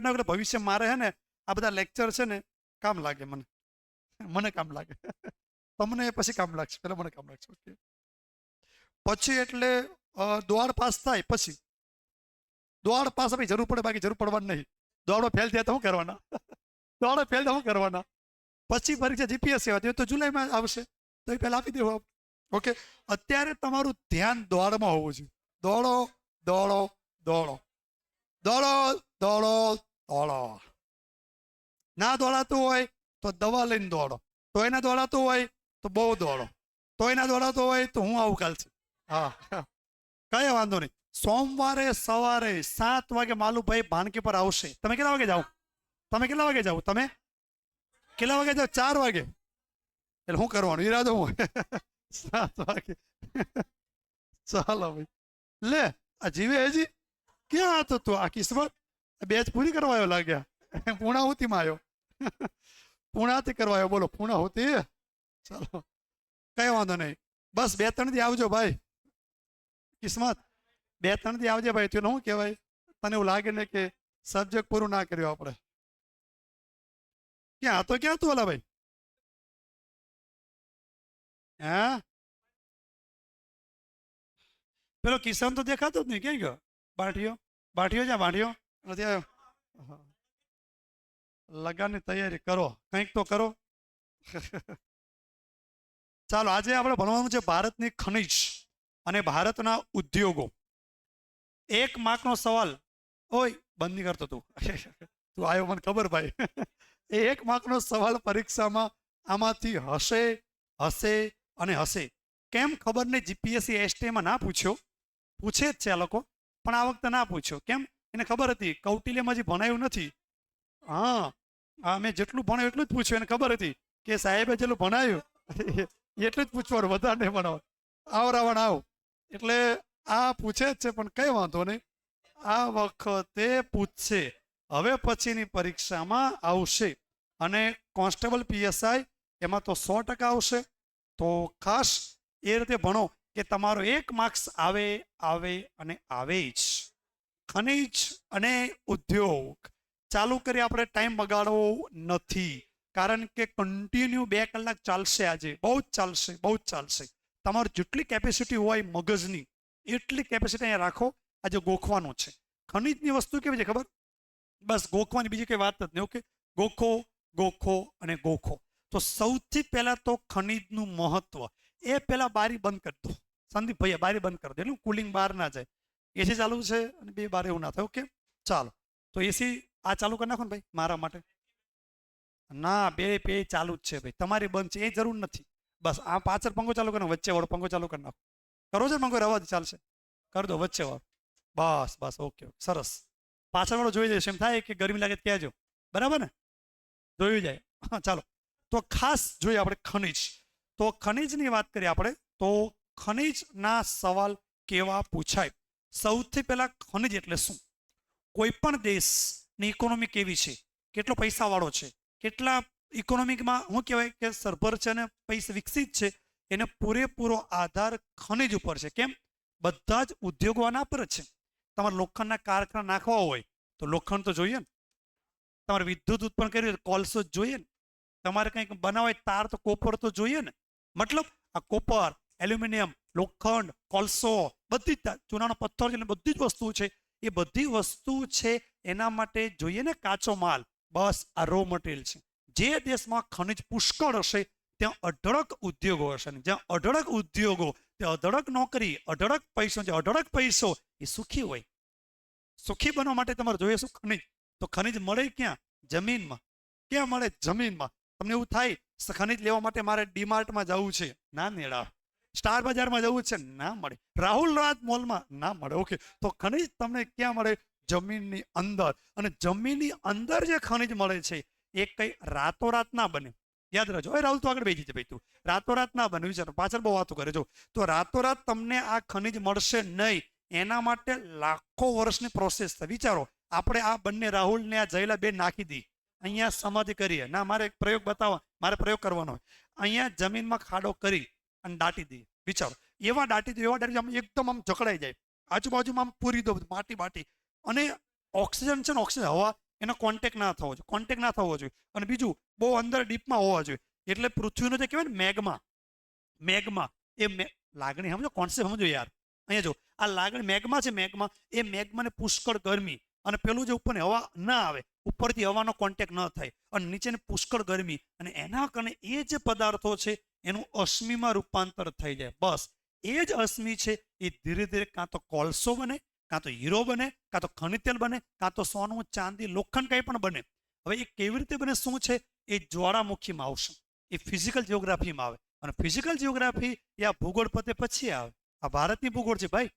ના એટલે ભવિષ્ય મારે છે ને આ બધા લેક્ચર છે ને કામ લાગે, મને કામ લાગે. તમને પછી કામ લાગશે, પેલા મને કામ લાગશે. ઓકે, પછી એટલે દ્વાર પાસ થાય પછી દ્વાર પાસ ભાઈ જરૂર પડે, બાકી જરૂર પડવાની નહીં. દોડો ફેલ થયા તો શું કરવાના? દોડો ફેલ તો શું કરવાના? પછી પરીક્ષા જીપીએસસી આવતી હોય તો જુલાઈમાં આવશે, તો એ પહેલા આપી દેવો. ઓકે, અત્યારે તમારું ધ્યાન દોડમાં હોવું જોઈએ. દોડો દોડો દોડો દોડો દોડો દોડો. ના દોડાતું હોય તો દવા લઈને દોડો, તો એના દોડાતું હોય તો બહુ દોડો, તો એના દોડાતું હોય તો હું આવું કાલથી. હા, કઈ વાંધો નહીં. સોમવારે સવારે 7 વાગે માલુભાઈ ભાનકી પર આવશે. તમે કેટલા વાગે જાઓ? તમે કેટલા વાગે જાઓ? તમે કેટલા વાગે જાઓ? 4 વાગે. એટલે શું કરવાનું ઈરાદો હું? 7 વાગે. ચાલો ભાઈ, લે આ જીવે હજી ક્યાં હતો તું? આ કિસ્મત બેચ પૂરી કરવા આવ્યો લાગ્યા. પૂર્ણાહુતિમાં આવ્યો. પૂર્ણાહુતિ કરવા આવ્યો. બોલો પૂર્ણાહુતિ. ચાલો કઈ વાંધો નહીં. બસ 2-3 દી આવજો ભાઈ. કિસ્મત 2-3 દી આવજે ભાઈ. તું શું કહેવાય, તને એવું લાગે ને કે સબ્જેક્ટ પૂરું ના કર્યું આપણે? ક્યાં હતો? ક્યાં તું ઓલા ભાઈ? હા, પેલો કિશન તો દેખાતો જ નહીં. ક્યાં ગયો? બાંઠિયો જ્યાં બાંઠિયો નથી આવ્યો. લગાનની તૈયારી કરો, કંઈક તો કરો. ચાલો, આજે આપણે ભણવાનું છે ભારતની ખનિજ અને ભારતના ઉદ્યોગો. 1 માર્કનો સવાલ. ઓય બંધ નહીં કરતો તું. તું આવ્યો મને ખબર ભાઈ. એ 1 માર્કનો સવાલ પરીક્ષામાં આમાંથી હશે હશે અને હશે. કેમ ખબર નહીં, જીપીએસસી એસટીમાં ના પૂછ્યો, પૂછે જ છે આ લોકો, પણ આ વખતે ના પૂછ્યો. કેમ? એને ખબર હતી કૌટિલ્યમાં હજી ભણાયું નથી. હા, મેં જેટલું ભણાયું એટલું જ પૂછ્યું. એને ખબર હતી કે સાહેબે જેટલું ભણાયું એટલું જ પૂછવાનું, વધારે નહીં ભણાવ. આવ રાવણ આવ. એટલે આ પૂછે જ છે, પણ કઈ વાંધો નહીં, આ વખતે પૂછશે. હવે પછીની પરીક્ષામાં આવશે. અને કોન્સ્ટેબલ પીએસઆઈ એમાં તો 100% આવશે. તો ખાસ એ રીતે ભણો કે તમારો 1 માર્ક્સ આવે આવે અને આવે જ. ખનિજ અને ઉદ્યોગ ચાલુ કરી આપણે. ટાઈમ બગાડવો નથી, કારણ કે કન્ટિન્યુ 2 કલાક ચાલશે આજે. બહુ જ ચાલશે, બહુ જ ચાલશે. તમારી જેટલી કેપેસિટી હોય મગજની એટલી કેપેસિટી અહીંયા રાખો. આજે ગોખવાનું છે. ખનિજની વસ્તુ કેવી છે ખબર? બસ ગોખવાની, બીજી કઈ વાત જ નહીં. ઓકે, ગોખો ગોખો અને ગોખો. તો સૌથી પહેલા તો ખનિજનું મહત્વ. એ પહેલા બારી બંધ કરી દો સંદીપ ભાઈ, બારી બંધ કરી દો, એટલું કુલિંગ બહાર ના જાય. એસી ચાલુ છે અને 2 બાર એવું ના થાય. ઓકે, ચાલો તો એસી આ ચાલુ કરી નાખો ને ભાઈ મારા માટે. ના, 2 ચાલુ જ છે ભાઈ, તમારી બંધ છે એ જરૂર નથી. બસ આ પાછળ પંખો ચાલુ કરો, વચ્ચે વાળો પંખો ચાલુ કરી નાખો. કરો છો પંખો? રવા ચાલશે, કરી દો વચ્ચે વાળો. બસ બસ, ઓકે સરસ. પાછળ વાળો જોઈ જશે, એમ થાય કે ગરમી લાગે કહેજો. બરાબર ને? જોયું જાય. હા, ચાલો તો ખાસ જોઈએ આપણે ખનિજ. તો ખનિજની વાત કરીએ આપણે, તો ખનિજના સવાલ કેવા પૂછાય? સૌથી પહેલા ખનિજ એટલે શું? કોઈ પણ દેશની ઇકોનોમી કેવી છે, કેટલો પૈસાવાળો છે, કેટલા ઇકોનોમિકમાં શું કહેવાય કે સરભર છે અને પૈસા વિકસિત છે, એને પૂરેપૂરો આધાર ખનિજ ઉપર છે. કેમ? બધા જ ઉદ્યોગો આના પર જ છે. તમારે લોખંડના કારખાના નાખવા હોય તો લોખંડ તો જોઈએ ને. તમારે વિદ્યુત ઉત્પન્ન કરવી હોય તો કોલસો જ જોઈએ ને. તમારે કંઈક બનાવે તાર તો કોપર તો જોઈએ ને. મતલબ આ કોપર, એલ્યુમિનિયમ, લોખંડ, કોલસો, બધી જ ચૂનાનો પથ્થર છે, બધી જ વસ્તુ છે. એ બધી વસ્તુ છે એના માટે જોઈએ ને કાચો માલ. બસ આ રો મટીરિયલ છે. જે દેશમાં ખનિજ પુષ્કળ હશે ત્યાં અઢળક ઉદ્યોગો હશે. જ્યાં અઢળક ઉદ્યોગો ત્યાં અઢળક નોકરી, અઢળક પૈસો. જે અઢળક પૈસો એ સુખી હોય. સુખી બનવા માટે તમારે જોઈએ શું? ખનિજ. તો ખનિજ મળે ક્યાં? જમીનમાં. ક્યાં મળે? જમીનમાં. તમને એવું થાય ખનિજ લેવા માટે મારે ડીમાર્ટમાં જવું છે, ના મેળા. સ્ટાર બજારમાં જવું છે, ના મળે. રાહુલ રાજ મોલમાં ના મળે. ઓકે, તો ખનિજ તમને ક્યાં મળે? જમીનની અંદર. અને જમીનની અંદર જે ખનિજ મળે છે એ કઈ રાતોરાત ના બને. યાદ રાખજો. રાહુલ તો આગળ બેસી છે ભાઈ, તું રાતોરાત ના બને. વિચારો, પાછળ બહુ વાતો કરે. જો તો રાતોરાત તમને આ ખનિજ મળશે નહીં. એના માટે લાખો વર્ષની પ્રોસેસ છે. વિચારો, આપણે આ બંને રાહુલ ને આ જયલા બેન નાખી દી, અહીંયા સમાધિ કરીએ. ના, મારે એક પ્રયોગ બતાવો, મારે પ્રયોગ કરવાનો હોય. અહીંયા જમીનમાં ખાડો કરી અને દાટી દઈએ. વિચારો, એવા દાટી દો, એવા દાટી આમ એકદમ આમ જકડાઈ જાય. આજુબાજુમાં આમ પૂરી દો માટી બાટી. અને ઓક્સિજન છે ને, ઓક્સિજન હવા એનો કોન્ટેક્ટ ના થવો જોઈએ, કોન્ટેક્ટ ના થવો જોઈએ. અને બીજું બહુ અંદર ડીપમાં હોવા જોઈએ. એટલે પૃથ્વીનો જે કહેવાય ને મેગ્મા, મેગ્મા એ લાગણી સમજો, કોન્સેપ્ટ સમજો યાર. અહીંયા જો આ લાગણી મેગ્મા છે, મેગ્મા એ મેગ્માને પુષ્કળ ગરમી અને પેલું જે ઉપરની હવા ના આવે, ઉપરથી હવાનો કોન્ટેક્ટ ન થાય અને નીચેની પુષ્કળ ગરમી, અને એના કારણે એ જે પદાર્થો છે એનું અશ્મિમાં રૂપાંતર થઈ જાય. બસ એ જ અશ્મિ છે એ ધીરે ધીરે કાં તો કોલસો બને, કાં તો હીરો બને, કાં તો ખનિજ તેલ બને, કાં તો સોનું, ચાંદી, લોખંડ કંઈ પણ બને. હવે એ કેવી રીતે બને, શું છે, એ જ્વાળામુખીમાં આવશે, એ ફિઝિકલ જીઓગ્રાફીમાં આવે. અને ફિઝિકલ જીઓગ્રાફી એ આ ભૂગોળ પતે પછી આવે. આ ભારતની ભૂગોળ છે ભાઈ,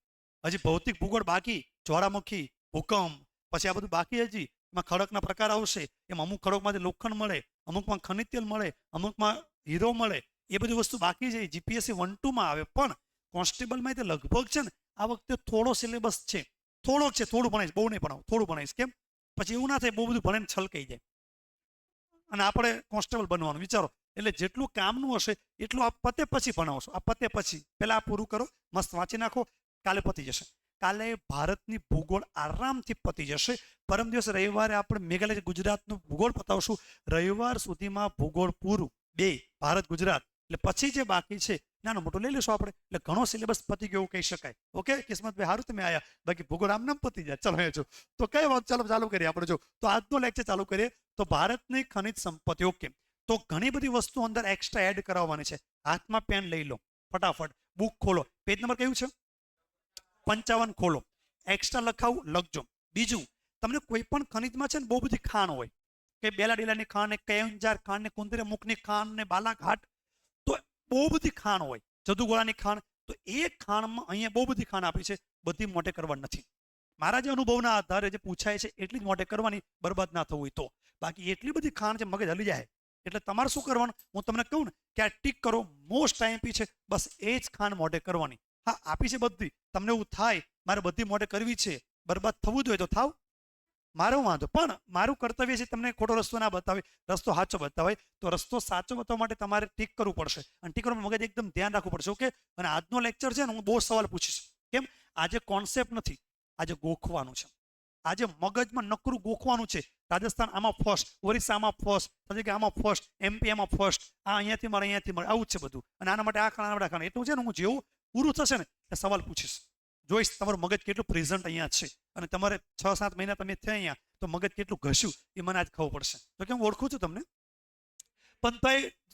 હજી ભૌતિક ભૂગોળ બાકી. જ્વાળામુખી, ભૂકંપ, પછી આ બધું બાકી. હજી એમાં ખડકના પ્રકાર આવશે. એમાં અમુક ખડકમાંથી લોખંડ મળે, અમુકમાં ખનિજ તેલ મળે, અમુકમાં હીરો મળે. એ બધી વસ્તુ બાકી છે, જીપીએસસી 1-2 આવે. પણ કોન્સ્ટેબલમાં તે લગભગ છે ને આ વખતે થોડો સિલેબસ છે, થોડોક છે, થોડું ભણાવીશ, બહુ નહીં ભણાવું, થોડું ભણાવીશ. કેમ? પછી એવું ના થાય બહુ બધું ભણીને છલકાઈ જાય અને આપણે કોન્સ્ટેબલ બનવાનું વિચારો. એટલે જેટલું કામનું હશે એટલું આ પતે પછી ભણાવશો. આ પતે પછી પહેલા આ પૂરું કરો, મસ્ત વાંચી નાખો, કાલે પતી જશે. કાલે ભારતની ભૂગોળ આરામથી પતી જશે. પરમ દિવસ રવિવારે આપણે મેઘાલય ગુજરાતનું ભૂગોળ પતાવશું. રવિવાર સુધીમાં ભૂગોળ પૂરું, બે ભારત ગુજરાત. એટલે પછી જે બાકી છે નાનો મોટો લઈ લેશું આપણે. એટલે ઘણો સિલેબસ પતી ગયો કહી શકાય. ઓકે કિસ્મતભાઈ, સારું તમે આયા, બાકી ભૂગોળ આમ નામ પતી જાય. ચલો જો તો કઈ વાત, ચાલો ચાલુ કરીએ આપણે. જો તો આજનો લેક્ચર ચાલુ કરીએ તો ભારતની ખનિજ સંપત્તિ. ઓકે, તો ઘણી બધી વસ્તુ અંદર એક્સ્ટ્રા એડ કરાવવાની છે. હાથમાં પેન લઈ લો, ફટાફટ બુક ખોલો. પેજ નંબર કયું છે? 55 ખોલો. એક્સ્ટ્રા લખાવું લખજો. બીજું, તમને કોઈ પણ ખનિજમાં છે ને બહુ બધી ખાણ હોય, કે બેલાડીલાની ખાણ, ને કયંજાર ખાણ, ને કુંદરેમુખની ખાણ, ને બાલાઘાટ, તો બહુ બધી ખાણ હોય, જદુગોળાની ખાણ. તો એ ખાણમાં અહીંયા બહુ બધી ખાણ આપી છે, બધી મોટે કરવાની નથી. મારા જે અનુભવના આધારે જે પૂછાય છે એટલી જ મોટે કરવાની, બરબાદ ના થવું હોય તો. બાકી એટલી બધી ખાણ છે મગજ હલી જાય. એટલે તમારે શું કરવાનું, હું તમને કહું ને કે આ ટીક કરો, મોસ્ટ આઈએમપી છે, બસ એ જ ખાણ મોઢે કરવાની. હા આપી છે બધી, તમને એવું થાય મારે બધી મોઢે કરવી છે, બરબાદ થવું જોઈએ તો થાવ, મારો વાંધો. પણ મારું કર્તવ્ય છે તમને ખોટો રસ્તો ના બતાવે, રસ્તો સાચો બતાવે. તો રસ્તો સાચો બતાવવા માટે તમારે ટીક કરવું પડશે, અને ટીક કરવામાં મગજ એકદમ ધ્યાન રાખવું પડશે. ઓકે, અને આજનો લેક્ચર છે ને હું બહુ સવાલ પૂછીશ. કેમ? આજે કોન્સેપ્ટ નથી, આજે ગોખવાનું છે. આજે મગજમાં નકરું ગોખવાનું છે. રાજસ્થાન આમાં ફર્સ્ટ, ઓરિસ્સા આમાં ફર્સ્ટ, પછી આમાં ફર્સ્ટ, એમપી આમાં ફર્સ્ટ, આ અહીંયાથી મળે, અહીંયાથી મળે, આવું જ છે બધું. અને આના માટે આ ખાના, આના ખાના એટલું છે ને, હું જેવું પૂરું થશે ને એ સવાલ પૂછીશ, જોઈશ તમારું મગજ કેટલું પ્રેઝન્ટ અહીંયા છે. અને તમારે 6-7 મહિના તમે થયા અહીંયા, તો મગજ કેટલું ઘસ્યું એ મને આજ ખબર પડશે. તો કે હું ઓળખું છું તમને, પણ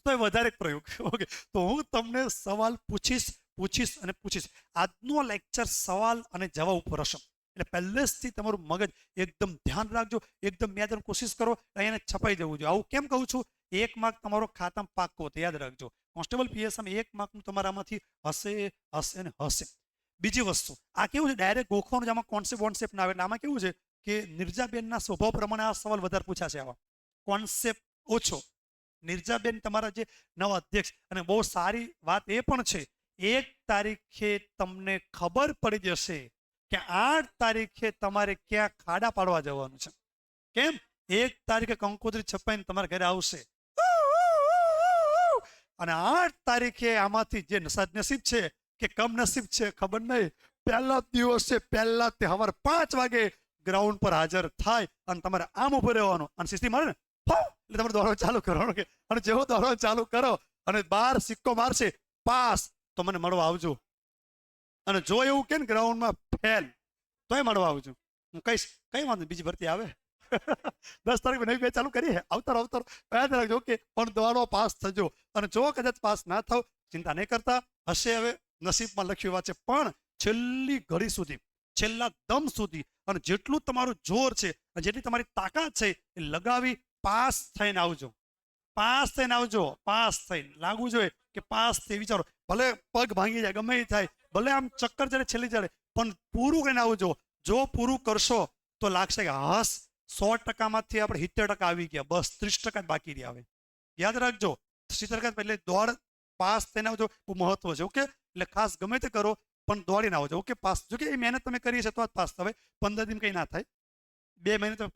તોય વધારે પ્રયોગ. ઓકે, તો હું તમને સવાલ પૂછીશ અને પૂછીશ. આજનો લેક્ચર સવાલ અને જવાબ ઉપર હશે. એટલે પહેલેથી તમારું મગજ એકદમ ધ્યાન રાખજો, એકદમ યાદ કરવાની કોશિશ કરો, અહીંયા છપાઈ જવું જોઈએ. આવું કેમ કહું છું? 1 માર્ક તમારો ખાતામાં પાક્કો, તો યાદ રાખજો. કોન્સ્ટેબલ પીએસઆઈમાં 1 માર્કનું તમારામાંથી હશે ને હશે. બીજી વસ્તુ, આ કેવું છે, ડાયરેક્ટ ગોખવાનું, આમાં કોન્સેપ્ટ ના આવે. એટલે આમાં કેવું છે કે નિર્જાબેનના સ્વભાવ પ્રમાણે આ સવાલ વધારે પૂછાશે. આવા કોન્સેપ્ટ ઓછો. નિર્જાબેન તમારા જે નવા અધ્યક્ષ, અને બહુ સારી વાત એ પણ છે, 1 તારીખે તમને ખબર પડી જશે કે 8 તારીખે તમારે ક્યાં ખાડા પાડવા જવાનું છે. કેમ? 1 તારીખે કંકોત્રી છપાઈને તમારા ઘરે આવશે, અને 8 તારીખે આમાંથી જે સદનસીબ છે કે કમ નસીબ છે ખબર નહીં, પહેલા દિવસ છે, પહેલા તે સવારે 5 વાગે ગ્રાઉન્ડ પર હાજર થાય, અને તમારે આમ ઉભો રહેવાનું, અને સિસ્ટમ મળે ને એટલે તમારે દોડવાનું ચાલુ કરવાનું. અને જેવો દોડવાનું ચાલુ કરો અને 12 સિક્કો મારશે પાસ, તો મને મળવા આવજો. અને જો એવું કે ને ગ્રાઉન્ડમાં ફેલ, તોય મળવા આવજો. હું કહીશ કઈ વાંધો, બીજી ભરતી આવે. 10 તારીખ નવી બેચ ચાલુ કરીએ, આવતારો યાદ રાખજો. ઓકે, પણ દોડો પાસ થજો. અને જો કદાચ પાસ ના થાવ, ચિંતા નહીં કરતા, હશે હવે નસીબમાં લખ્યું વાત છે. પણ છેલ્લી ઘડી સુધી, છેલ્લા દમ સુધી, અને જેટલું તમારું જોર છે અને જેટલી તમારી તાકાત છે એ લગાવી પાસ થઈને આવજો. પાસ થઈને આવજો. પાસ થઈને લાગવું જોઈએ કે પાસ થઈ. વિચારો, ભલે પગ ભાંગી જાય, ગમે એ થાય, ભલે આમ ચક્કર ચડે, છેલ્લી ચડે, પણ પૂરું કરીને આવજો. જો પૂરું કરશો તો લાગશે કે હસ 100%માંથી આપણે 70% આવી ગયા, બસ 30% જ બાકી રહ્યા. હવે યાદ રાખજો, 70% એટલે દોડ પાસ થઈને આવજો, બહુ મહત્વ છે. ઓકે, એટલે ખાસ ગમે તે કરો પણ દોડીને આવજો. Okay, pass. જો કે એ મહેનત તમે કરી છે તો જ પાસ થવાય. 15 દિન કંઈ ના થાય, 2 મહિને તમે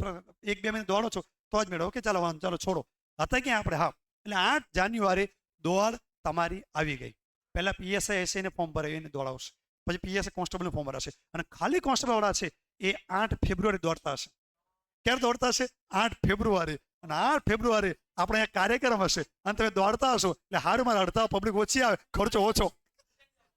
1-2 મહિને દોડો છો તો જ મેળવો. ઓકે, ચાલો વાંધો, ચાલો છોડો. હતા ક્યાં આપણે? હા, એટલે 8 જાન્યુઆરી દોડ તમારી આવી ગઈ. પહેલા પીએસઆઈ એસઆઈને ફોર્મ ભરાવીને દોડાવશે, પછી પીએસઆઈ કોન્સ્ટેબલનું ફોર્મ ભરાશે, અને ખાલી કોન્સ્ટેબલ વાળા છે એ 8 ફેબ્રુઆરી દોડતા હશે. ક્યારે દોડતા હશે? 8 ફેબ્રુઆરી. અને 8 ફેબ્રુઆરી આપણે અહીંયા કાર્યક્રમ હશે અને તમે દોડતા હશો એટલે હારું મારે અડધા પબ્લિક ઓછી આવે, ખર્ચો ઓછો.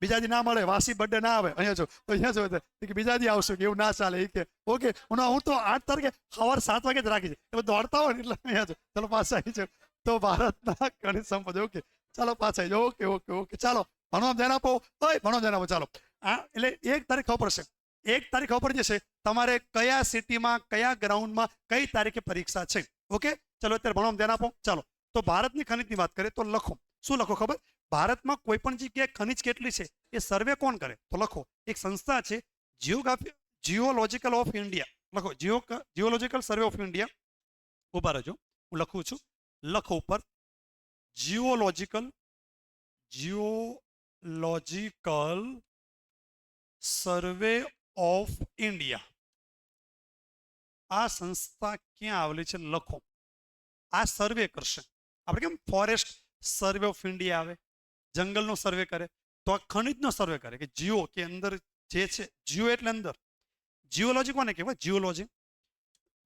બીજા દી ના મળે, વાસી બર્થડે ના આવે અહીંયા જો તો અહીંયા જો કે બીજા દી આવશું કે એવું ના ચાલે એ કે ઓકે. હું તો 8 તારીખે સવાર 7 વાગે જ રાખી છે એટલે દોડતા હોય ને એટલે અહીંયા જો ચાલો પાછા આવી જાઓ. તો ભારતના ગણિત સંપદ. ઓકે ચાલો પાછા આવી જાઓ. ઓકે ઓકે ઓકે ચાલો ભણવા ધ્યાન આપો. ભણવા ધ્યાન આપો. ચાલો એટલે 1 તારીખ ખબર પડશે. 1 તારીખ ખબર જશે તમારે કયા સિટીમાં કયા ગ્રાઉન્ડમાં કઈ તારીખે પરીક્ષા છે. ઓકે ચલો અત્યારે ભણવા ધ્યાન આપો. ચાલો તો ભારતની ખનિજની વાત કરીએ તો લખો. શું લખો ખબર? ભારતમાં કોઈ પણ જગ્યાએ ખનિજ કેટલી છે એ સર્વે કોણ કરે? તો લખો એક સંસ્થા છે જીઓલોજીકલ ઓફ ઇન્ડિયા. લખો જીઓલોજીકલ સર્વે ઓફ ઇન્ડિયા. ઉભા રહેજો હું લખું છું. લખો ઉપર જીઓલોજીકલ સર્વે ઓફ ઇન્ડિયા. આ સંસ્થા ક્યાં આવેલી છે? લખો. આ સર્વે કરશે. આપણે કેમ ફોરેસ્ટ સર્વે ઓફ ઇન્ડિયા આવે, જંગલનો સર્વે કરે, તો આ ખનિજનો સર્વે કરે કે જીઓ કે અંદર જે છે. જીઓ એટલે અંદર. જીઓલોજી કોને કહેવાય? જીઓલોજી.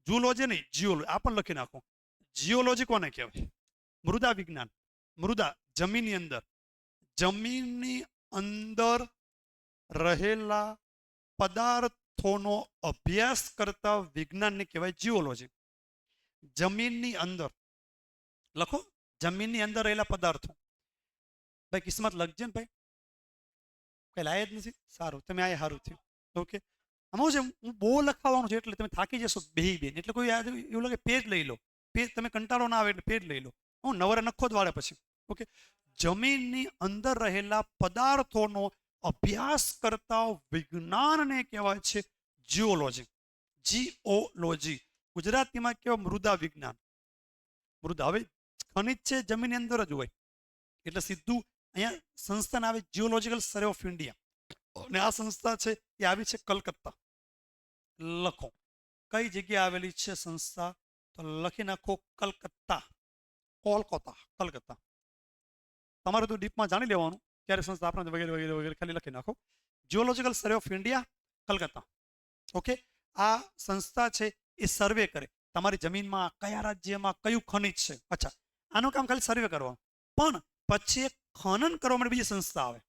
જુઓલોજી નહીં, જીઓલોજી. આ પણ લખી નાખો. જીઓલોજી કોને કહેવાય? મૃદા વિજ્ઞાન. મૃદા જમીનની અંદર રહેલા પદાર્થોનો અભ્યાસ કરતા વિજ્ઞાનને કહેવાય જીઓલોજી. જમીનની અંદર લખો. જમીનની અંદર રહેલા પદાર્થો. ભાઈ કિસ્મત લખજે ને ભાઈ. કઈ લાય જ નથી. સારું તમે આ સારું થયું. ઓકે આમાં છે હું બહુ લખાવાનું છે એટલે તમે થાકી જશો બેન. એટલે કોઈ એવું લાગે પેજ લઈ લો. પેજ તમે કંટાળો ના આવે એટલે પેજ લઈ લો. હું નવરે નખો જ વાળે પછી. ઓકે જમીનની અંદર રહેલા પદાર્થોનો અભ્યાસ કરતા વિજ્ઞાનને કહેવાય છે જીઓલોજી. જીઓલોજી ગુજરાતીમાં કહેવાય મૃદા વિજ્ઞાન. મૃદા હવે ખનિજ છે જમીનની અંદર જ હોય એટલે સીધું અહીંયા સંસ્થાન આવે જીઓલોજીકલ સર્વે ઓફ ઇન્ડિયા. અને આ સંસ્થા છે એ આવી છે કલકત્તા. લખો કઈ જગ્યાએ આવેલી છે સંસ્થા? તો લખી નાખો કલકત્તા. કલકત્તા. તમારે તો ડીપમાં જાણી લેવાનું ક્યારે સંસ્થા આપણે વગેરે વગેરે વગેરે ખાલી લખી નાખો. Geological survey of India Calcutta. Okay આ સંસ્થા છે એ સર્વે કરે તમારી જમીનમાં કયા રાજ્યમાં કયું ખનિજ છે. અચ્છા આનું કામ ખાલી સર્વે કરવાનું. પણ પછી એક ખનન કરવા માટે બીજી સંસ્થા આવે.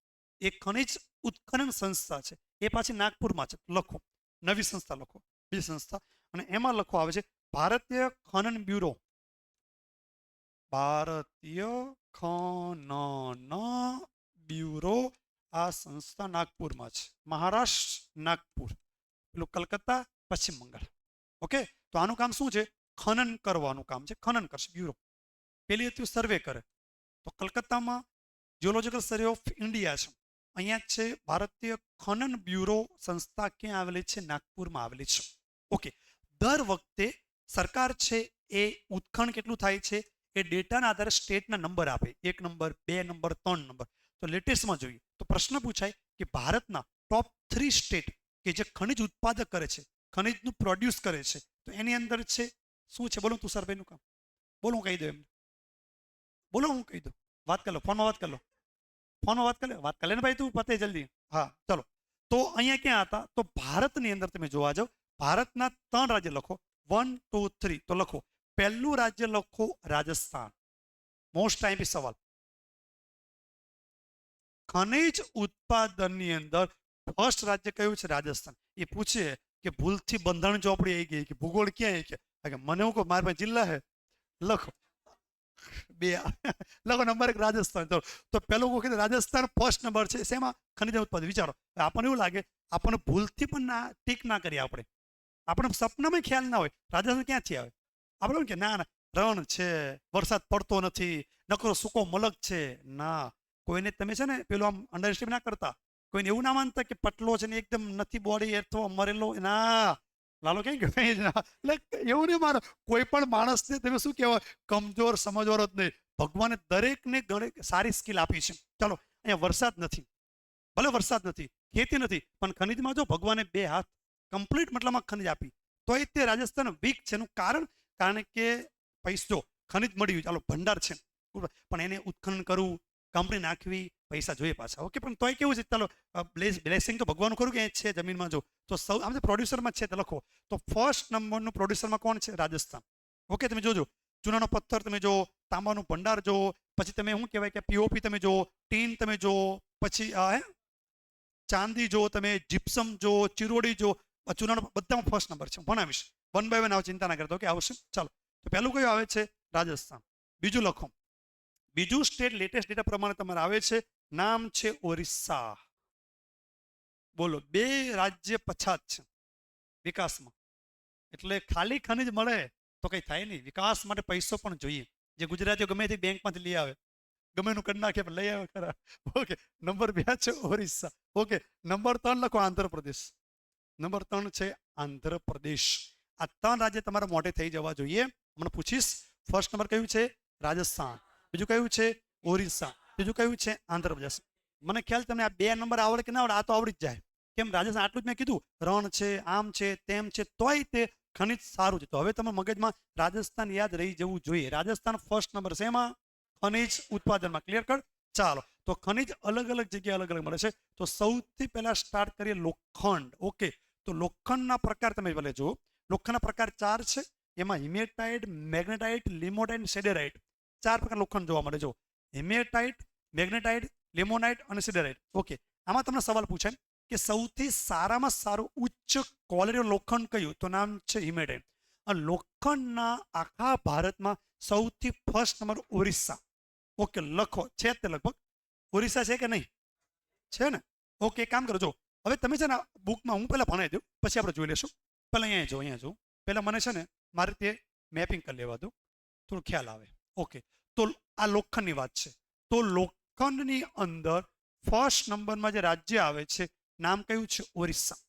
એક ખનિજ ઉત્ખનન સંસ્થા છે એ પાછી નાગપુરમાં છે. લખો નવી સંસ્થા લખો. બીજી સંસ્થા અને એમાં લખો આવે છે ભારતીય ખનન બ્યુરો. ભારતીય ખનન બ્યુરો. આ સંસ્થા નાગપુરમાં છે. મહારાષ્ટ્ર નાગપુર. પેલું કલકત્તા પશ્ચિમ બંગાળ. ઓકે તો આનું કામ શું છે? ખનન કરવાનું કામ છે. ખનન કરશે બ્યુરો. પેલી હતી સર્વે કરે તો કલકત્તામાં જીઓલોજીકલ સર્વે ઓફ ઇન્ડિયા છે. અહીંયા છે ભારતીય ખનન બ્યુરો સંસ્થા. ક્યાં આવેલી છે? નાગપુરમાં આવેલી છે. ઓકે દર વખતે સરકાર છે એ ઉત્ખનન કેટલું થાય છે એ ડેટાના આધારે સ્ટેટના નંબર આપે. 1 નંબર 2 નંબર 3 નંબર. તો લેટેસ્ટમાં જોઈએ તો પ્રશ્ન પૂછાય કે ભારતના ટોપ 3 સ્ટેટ કે જે ખનિજ ઉત્પાદક કરે છે, ખનિજનું પ્રોડ્યુસ કરે છે, તો એની અંદર છે શું છે? બોલો તુષારભાઈનું કામ બોલો. હું કહી દઉં એમને. બોલો હું કહી દઉં. વાત કરી લો. ફોનમાં વાત કરી લો. વાત કરી લે ને ભાઈ તું પતે જલ્દી. હા ચલો તો અહીંયા ક્યાં હતા? તો ભારતની અંદર તમે જોવા જાઓ ભારતના 3 રાજ્ય લખો. 1 2 3 તો લખો. પહેલું રાજ્ય લખો રાજસ્થાન. મોસ્ટ ટાઈમ સવાલ. ખનિજ ઉત્પાદનની અંદર ફર્સ્ટ રાજ્ય કયું છે? રાજસ્થાન. એ પૂછે કે ભૂલથી બંધારણ ચોપડી આવી ગઈ કે ભૂગોળ ક્યાં આવી ગયા? મને હું કહું મારા પાસે જિલ્લા હે. લખો 2 લખો નંબર 1 રાજસ્થાન. ચલો તો પેલું વખત રાજસ્થાન ફર્સ્ટ નંબર છે. શેમાં? ખનિજ ઉત્પાદન. વિચારો આપણને એવું લાગે આપણને ભૂલથી પણ ના ટીક ના કરીએ આપણે સપનામાં ખ્યાલ ના હોય રાજસ્થાન ક્યાંથી આવે. આપણે કે ના રણ છે, વરસાદ પડતો નથી, નકરો સૂકો મલક છે. ના કોઈને તમે છે ને પેલું આમ અંડરસ્ટેન્ડ ના કરતા. કોઈને એવું ના માનતા કે પટલો છે ને એકદમ નથી બોડી અથવા મરેલો. ના લાલો કઈ ગયો એટલે એવું નહીં માનો. કોઈ પણ માણસને તમે શું કહેવાય કમજોર સમજવાનો જ નહીં. ભગવાને દરેકને ઘણી સારી સ્કિલ આપી છે. ચાલો અહીંયા વરસાદ નથી, ભલે વરસાદ નથી, ખેતી નથી, પણ ખનિજમાં જો ભગવાને 2 હાથ કમ્પ્લીટ મતલબમાં ખનિજ આપી તો એ તે રાજસ્થાન વીક છે. એનું કારણ કે પૈસો ખનિજ મળ્યું ચાલો ભંડાર છે પણ એને ઉત્ખનન કરવું, કંપની નાખવી, પૈસા જોઈએ પાછા. ઓકે પણ તોય કેવું છે ચાલો બ્લેસિંગ તો ભગવાન ખરું કે છે જમીનમાં જો તો સૌ આમ પ્રોડ્યુસરમાં છે તો લખો. તો ફર્સ્ટ નંબરનું પ્રોડ્યુસરમાં કોણ છે? રાજસ્થાન. ઓકે, તમે જોજો ચૂનાનો પથ્થર તમે જો, તાંબાનું ભંડાર જો, પછી તમે શું કહેવાય કે પીઓપી તમે જો, ટીન તમે જો, પછી ચાંદી જો, તમે જીપ્સમ જો, ચિરોડી જો, ચૂનાનો બધામાં ફર્સ્ટ નંબર છે. ભણાવીશ વન બાય વન આવે, ચિંતા ના કરતો. ઓકે, આવશે. ચાલો, તો પહેલું કયું આવે છે? રાજસ્થાન. બીજું લખો. બીજું સ્ટેટ લેટેસ્ટ ડેટા પ્રમાણે તમારે આવે છે, નામ છે ઓરિસ્સા. બોલો, 2 રાજ્ય પછાત છે વિકાસમાં. એટલે ખાલી ખનિજ મળે તો કંઈ થાય નહીં. વિકાસ માટે પૈસો પણ જોઈએ. જે ગુજરાતીઓ ગમે તે બેંકમાંથી લઈ આવે, ગમે એનું કરી નાખે લઈ આવે ખરા. ઓકે, નંબર 2 છે ઓરિસ્સા. ઓકે, નંબર 3 લખો આંધ્રપ્રદેશ. નંબર 3 છે આંધ્રપ્રદેશ. આ 3 રાજ્ય તમારા મોઢે થઈ જવા જોઈએ. મને પૂછીશ ફર્સ્ટ નંબર કયું છે? રાજસ્થાન. બીજું કયું છે? ઓરિસ્સા. બીજું કયું છે? આંધ્રપ્રદેશ. મને ખ્યાલ તમને આ 2 નંબર આવડે કે ના આવડે? આ તો આવડી જ જાય. કેમ? રાજસ્થાન આટલું જ મેં કીધું, રણ છે, આમ છે, તેમ છે, તોય તે ખનિજ સારું છે. તો હવે તમે મગજમાં રાજસ્થાન યાદ રહી જવું જોઈએ. રાજસ્થાન ફર્સ્ટ નંબર છે એમાં, ખનિજ ઉત્પાદનમાં. ક્લિયર કર? ચાલો, તો ખનિજ અલગ અલગ જગ્યાએ અલગ અલગ મળે છે. તો સૌથી પહેલા સ્ટાર્ટ કરીએ લોખંડ. ઓકે, તો લોખંડના પ્રકાર તમે ભલે જુઓ. લોખંડના પ્રકાર 4 છે. એમાં હિમેટાઇટ, મેગ્નેટાઇટ, લિમોનાઇટ, સેડેરાઇટ, 4 પ્રકાર લોખંડ જોવા મળે. જો હિમેટાઇટ, મેગ્નેટાઇટ, લિમોનાઇટ અને સેડેરાઇટ. ઓકે, આમાં તમને સવાલ પૂછાય કે સૌથી સારામાં સારું ઉચ્ચ ક્વોલિટીનું લોખંડ કયું? તો નામ છે હિમેટાઇટ. અને લોખંડના આખા ભારતમાં સૌથી ફર્સ્ટ નંબર ઓરિસ્સા. ઓકે, લખો. છે તે લગભગ ઓરિસ્સા છે કે નહીં? છે ને? ઓકે, કામ કરો. જો હવે તમે છે ને બુકમાં હું પહેલાં ભણાવી દઉં, પછી આપણે જોઈ લેશું. પહેલાં અહીંયા જો પહેલાં મને છે ને મારે તે મેપિંગ કરી લેવા દો, થોડું ખ્યાલ આવે. ઓકે, તો આ લોખંડની વાત છે. તો લોખંડની અંદર ફર્સ્ટ નંબરમાં જે રાજ્ય આવે છે, નામ કયું છે? ઓરિસ્સા.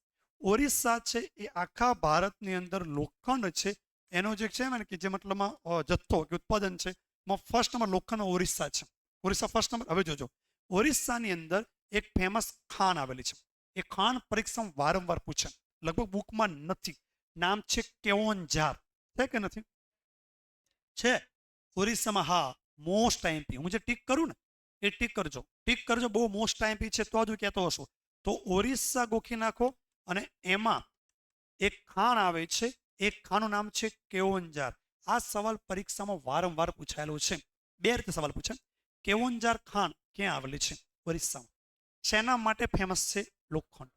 ઓરિસ્સા છે એ આખા ભારતની અંદર લોખંડ છે એનો જે છે ને કે જે મતલબમાં જથ્થો કે ઉત્પાદન છે, ફર્સ્ટ નંબર લોખંડ ઓરિસ્સા છે. Orissa first number. હવે જોજો, ઓરિસ્સાની અંદર એક ફેમસ ખાણ આવેલી છે. એ ખાણ પરીક્ષામાં વારંવાર પૂછે, લગભગ બુકમાં નથી. નામ છે કેઓન્ઝાર. છે કે નથી? છે ઓરિસ્સામાં. હા, મોસ્ટ આઈએમપી. હું જે ટીક કરું ને એ ટીક કરજો, ટીક કરજો. બહુ મોસ્ટ આઈએમપી છે તો જ હું કહેતો હશો. તો ઓરિસ્સા ગોખી નાખો. અને એમાં એક ખાણ આવે છે, એક ખાણનું નામ છે કેઓન્ઝાર. આ સવાલ પરીક્ષામાં વારંવાર પૂછાયેલો છે. 2 રીતે સવાલ પૂછે. કેઓન્ઝાર ખાણ ક્યાં આવેલી છે? ઓરિસ્સામાં. શેના માટે ફેમસ છે? લોખંડ.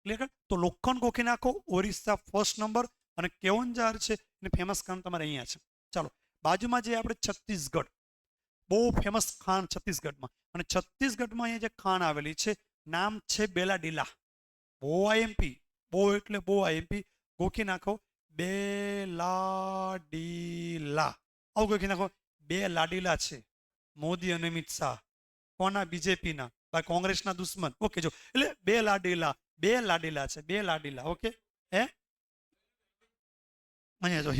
ક્લિયર? તો લોખંડ ગોખી નાખો. ઓરિસ્સા ફર્સ્ટ નંબર અને કેઓન્ઝાર છે એને ફેમસ ખાણ તમારે અહીંયા છે. ચાલો, બાજુમાં જે આપણે છત્તીસગઢ, બહુ ફેમસ ખાણ છત્તીસગઢમાં. અને છત્તીસગઢમાં અહીંયા જે ખાણ આવેલી છે નામ છે બેલાડીલા. બહુ આઈએમપી, બહુ એટલે બહુ આઈએમપી. ગોખી નાખો બેલાડીલા. આવું ગોખી નાખો. 2 લાડીલા છે, મોદી અને અમિત શાહ. કોના? બીજેપીના. ભાઈ કોંગ્રેસના દુશ્મન. ઓકે, જો એટલે 2 લાડીલા, 2 લાડીલા છે, 2 લાડીલા. ઓકે, હે અહીંયા જો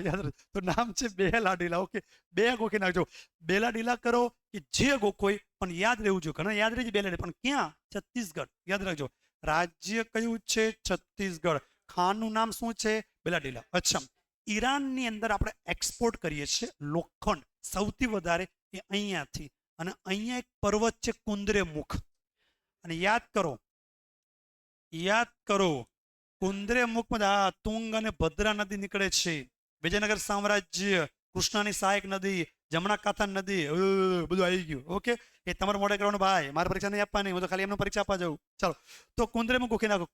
યાદ તો નામ છે 2 લાડીલા. ઓકે, 2 ગોખી નાખજો. બેલાડીલા કરો કે જે ગોખોય પણ યાદ રહેવું જોઈએ. ઘણા યાદ રહેજો બેલાડી, પણ ક્યાં? છત્તીસગઢ. યાદ રાખજો. રાજ્ય કયું છે? છત્તીસગઢ. ખાનનું નામ શું છે? બેલાડીલા. અચ્છા, ઈરાનની અંદર આપણે એક્સપોર્ટ કરીએ છીએ લોખંડ સૌથી વધારે એ અહીંયાથી. અને અહીંયા એક પર્વત છે કુંદરેમુખ. અને યાદ કરો કુંદરેમુખમાં તુંગ અને ભદ્રા નદી નીકળે છે. વિજયનગર સામ્રાજ્ય, કૃષ્ણાની સહાયક નદી, જમણા કાંઠા નદી, બધું આવી ગયું. ઓકે, એ તમારે મોડે કરવાનું ભાઈ. મારે પરીક્ષા નહીં આપવાની, હું તો ખાલી એમને પરીક્ષા આપવા જાઉં. ચાલો, તો કુંદરેમુખ ગોખી નાખો.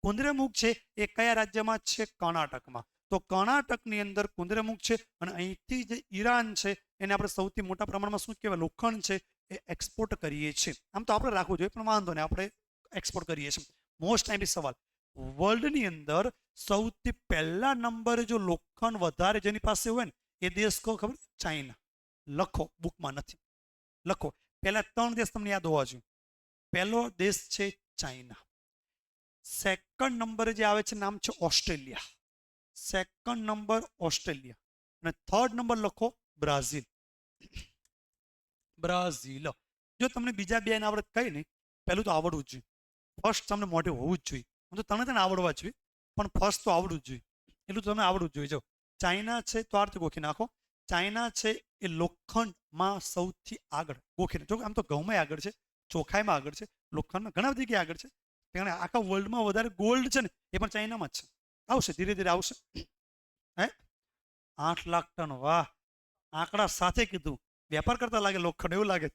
કુંદરેમુખ છે એ કયા રાજ્યમાં છે? કર્ણાટકમાં. તો કર્ણાટકની અંદર કુંદરેમુખ છે. અને અહીંથી જે ઈરાન છે એને આપણે સૌથી મોટા પ્રમાણમાં શું કહેવાય? લોખંડ છે એ એક્સપોર્ટ કરીએ છીએ. આમ તો આપણે રાખવું જોઈએ પણ વાંધો નહીં, આપણે એક્સપોર્ટ કરીએ છીએ. મોસ્ટ ટાઈમ સવાલ, વર્લ્ડની અંદર સૌથી પહેલા નંબરે જો લોખંડ વધારે જેની પાસે હોય ને એ દેશ કહો ખબર? ચાઇના. લખો, બુકમાં નથી, લખો. પહેલા 3 દેશ તમને યાદ હોવા જોઈએ. પહેલો દેશ છે ચાઇના. સેકન્ડ નંબરે જે આવે છે નામ છે ઓસ્ટ્રેલિયા. Second number Australia. અને થર્ડ નંબર લખો બ્રાઝિલ. બ્રાઝિલ. જો તમને બીજા 2 ને આવડત કઈ નહીં, પહેલું તો આવડવું જ જોઈએ. ફર્સ્ટ તમને મોઢે હોવું જ જોઈએ. હું તો તને આવડવા જોઈએ, પણ ફર્સ્ટ તો આવડવું જ જોઈએ. એટલું તમને આવડવું જ જોઈએ. જો ચાઇના છે તો આ રીતે ગોખી નાખો. ચાઇના છે એ લોખંડમાં સૌથી આગળ. ગોખીને જો આમ તો ઘઉંમાં આગળ છે, ચોખાઈમાં આગળ છે, લોખંડમાં ઘણા બધી જગ્યાએ આગળ છે. કારણ કે આખા વર્લ્ડમાં વધારે ગોલ્ડ છે ને એ પણ ચાઇનામાં જ છે. આવશે, ધીરે ધીરે આવશે. હે 8 લાખ ટન, વાહ, આંકડા સાથે કીધું. વેપાર કરતા લાગે લોખંડ, એવું લાગે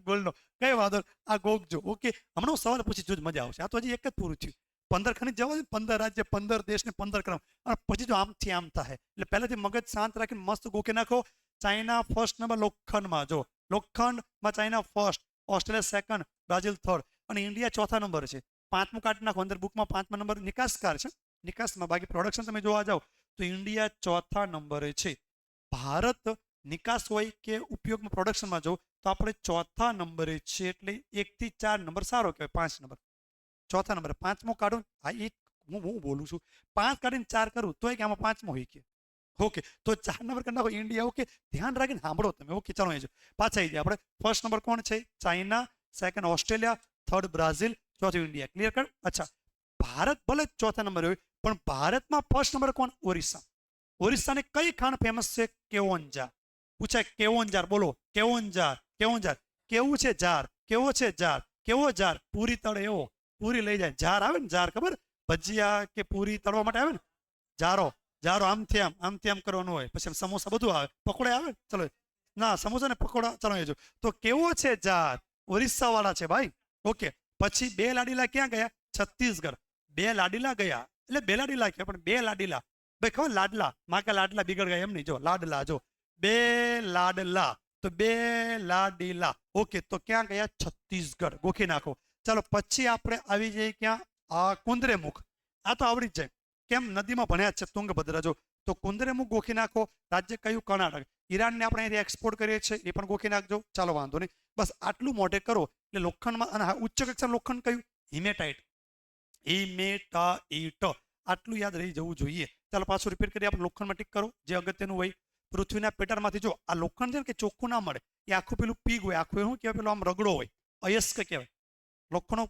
ગોલ્ડનો. કઈ વાંધો નહીં. આ ગોગજો. ઓકે, હમણાં હું સવાલ પૂછી જોજ, મજા આવશે. આ તો હજી એક જ પૂરું થયું. 15 ખનીજ જવા દે, 15 રાજ્ય, 15 દેશ ને 15 ક્રમ, અને પછી જો આમથી આમ થાય. એટલે પહેલેથી મગજ શાંત રાખીને મસ્ત ગોખી નાખો. ચાઇના ફર્સ્ટ નંબર લોખંડમાં, જો લોખંડમાં China first, Australia second, Brazil third, અને ઇન્ડિયા ચોથા નંબર છે. પાંચમું કાઢી નાખો, અંદર બુકમાં 5મા નંબર નિકાસકાર છે, નિકાસમાં. બાકી પ્રોડક્શન તમે જોવા જાઓ તો ઇન્ડિયા ચોથા નંબરે છે. ભારત નિકાસ હોય કે ઉપયોગમાં પ્રોડક્શનમાં જો તો આપણે ચોથા નંબરે છે. એટલે 1 થી 4 નંબર સારો કહેવાય. 5 નંબર ચોથા નંબરે, 5મો કાઢું. હા, એક હું બોલું છું, 5 કાઢીને 4 કરું તો કે આમાં 5મો હોય કે. ઓકે, તો 4 નંબર કરી નાખો ઇન્ડિયા. ઓકે, ધ્યાન રાખીને સાંભળો તમે. ઓકે, ચાલો અહીં પાછા આવી જાય આપણે. ફર્સ્ટ નંબર કોણ છે? China, second Australia, third Brazil, ચોથું ઇન્ડિયા. ક્લિયર કર? અચ્છા, ભારત ભલે ચોથા નંબરે હોય પણ ભારતમાં ફર્સ્ટ નંબર કોણ? ઓરિસ્સા. ઓરિસ્સાની કઈ ખાણ ફેમસ છે? કેઓન્ઝાર. પૂછાય કેઓન્ઝાર, બોલો કેઓન્ઝાર. કેઓન્ઝાર કેવું છે? જાર. કેવો છે? જાર. કેવો જાર? પૂરી તળે એવો. પૂરી લઈ જાય. જાર આવે ને, જાર ખબર? ભજીયા કે પૂરી તળવા માટે આવે ને, જારો. જારો આમથી આમ, આમથી આમ કરવાનું હોય. પછી સમોસા બધું આવે, પકોડા આવે. ચલો ના, સમોસા ને પકોડા ચાલો એ જો. તો કેવો છે? જાર. ઓરિસ્સા વાળા છે ભાઈ. ઓકે, પછી 2 લાડીલા ક્યાં ગયા? છત્તીસગઢ. 2 લાડીલા ગયા, એટલે 2 લાડીલા ક્યાં, પણ 2 લાડીલા ભાઈ ખબર? લાડલા માં કે લાડલા બિગડ ગયા એમ નહીં. જો લાડલા, જો 2 લાડલા, તો 2 લાડીલા. ઓકે, તો ક્યાં ગયા? છત્તીસગઢ. ગોખી નાખો. ચાલો પછી આપણે આવી જઈએ ક્યાં? આ કુંદરેમુખ. આ તો આવડી જ જાય, કેમ? નદીમાં ભણ્યા છે, તુંગભદ્રા. જો તો કુંદરેમુખ ગોખી નાખો. રાજ્ય કયું? કર્ણાટક. ઈરાનને આપણે અહીંથી એક્સપોર્ટ કરીએ છીએ, એ પણ ગોખી નાખજો. ચાલો વાંધો નહીં, બસ આટલું મોઢે કરો એટલે લોખંડમાં. અને ઉચ્ચ કક્ષા લોખંડ કયું? હિમેટાઇટ. હિમેટાઇટ, આટલું યાદ રહી જવું જોઈએ. ચાલો પાછું રિપીટ કરીએ આપણે. લોખંડમાં ટીક કરો જે અગત્યનું હોય. પૃથ્વીના પેટાળમાંથી જો આ લોખંડ છે ને કે ચોખ્ખું ના મળે, એ આખું પેલું પીગ હોય, આખું શું કહેવાય? પેલો આમ રગડો હોય, અયસ્ક કહેવાય. લોખંડનો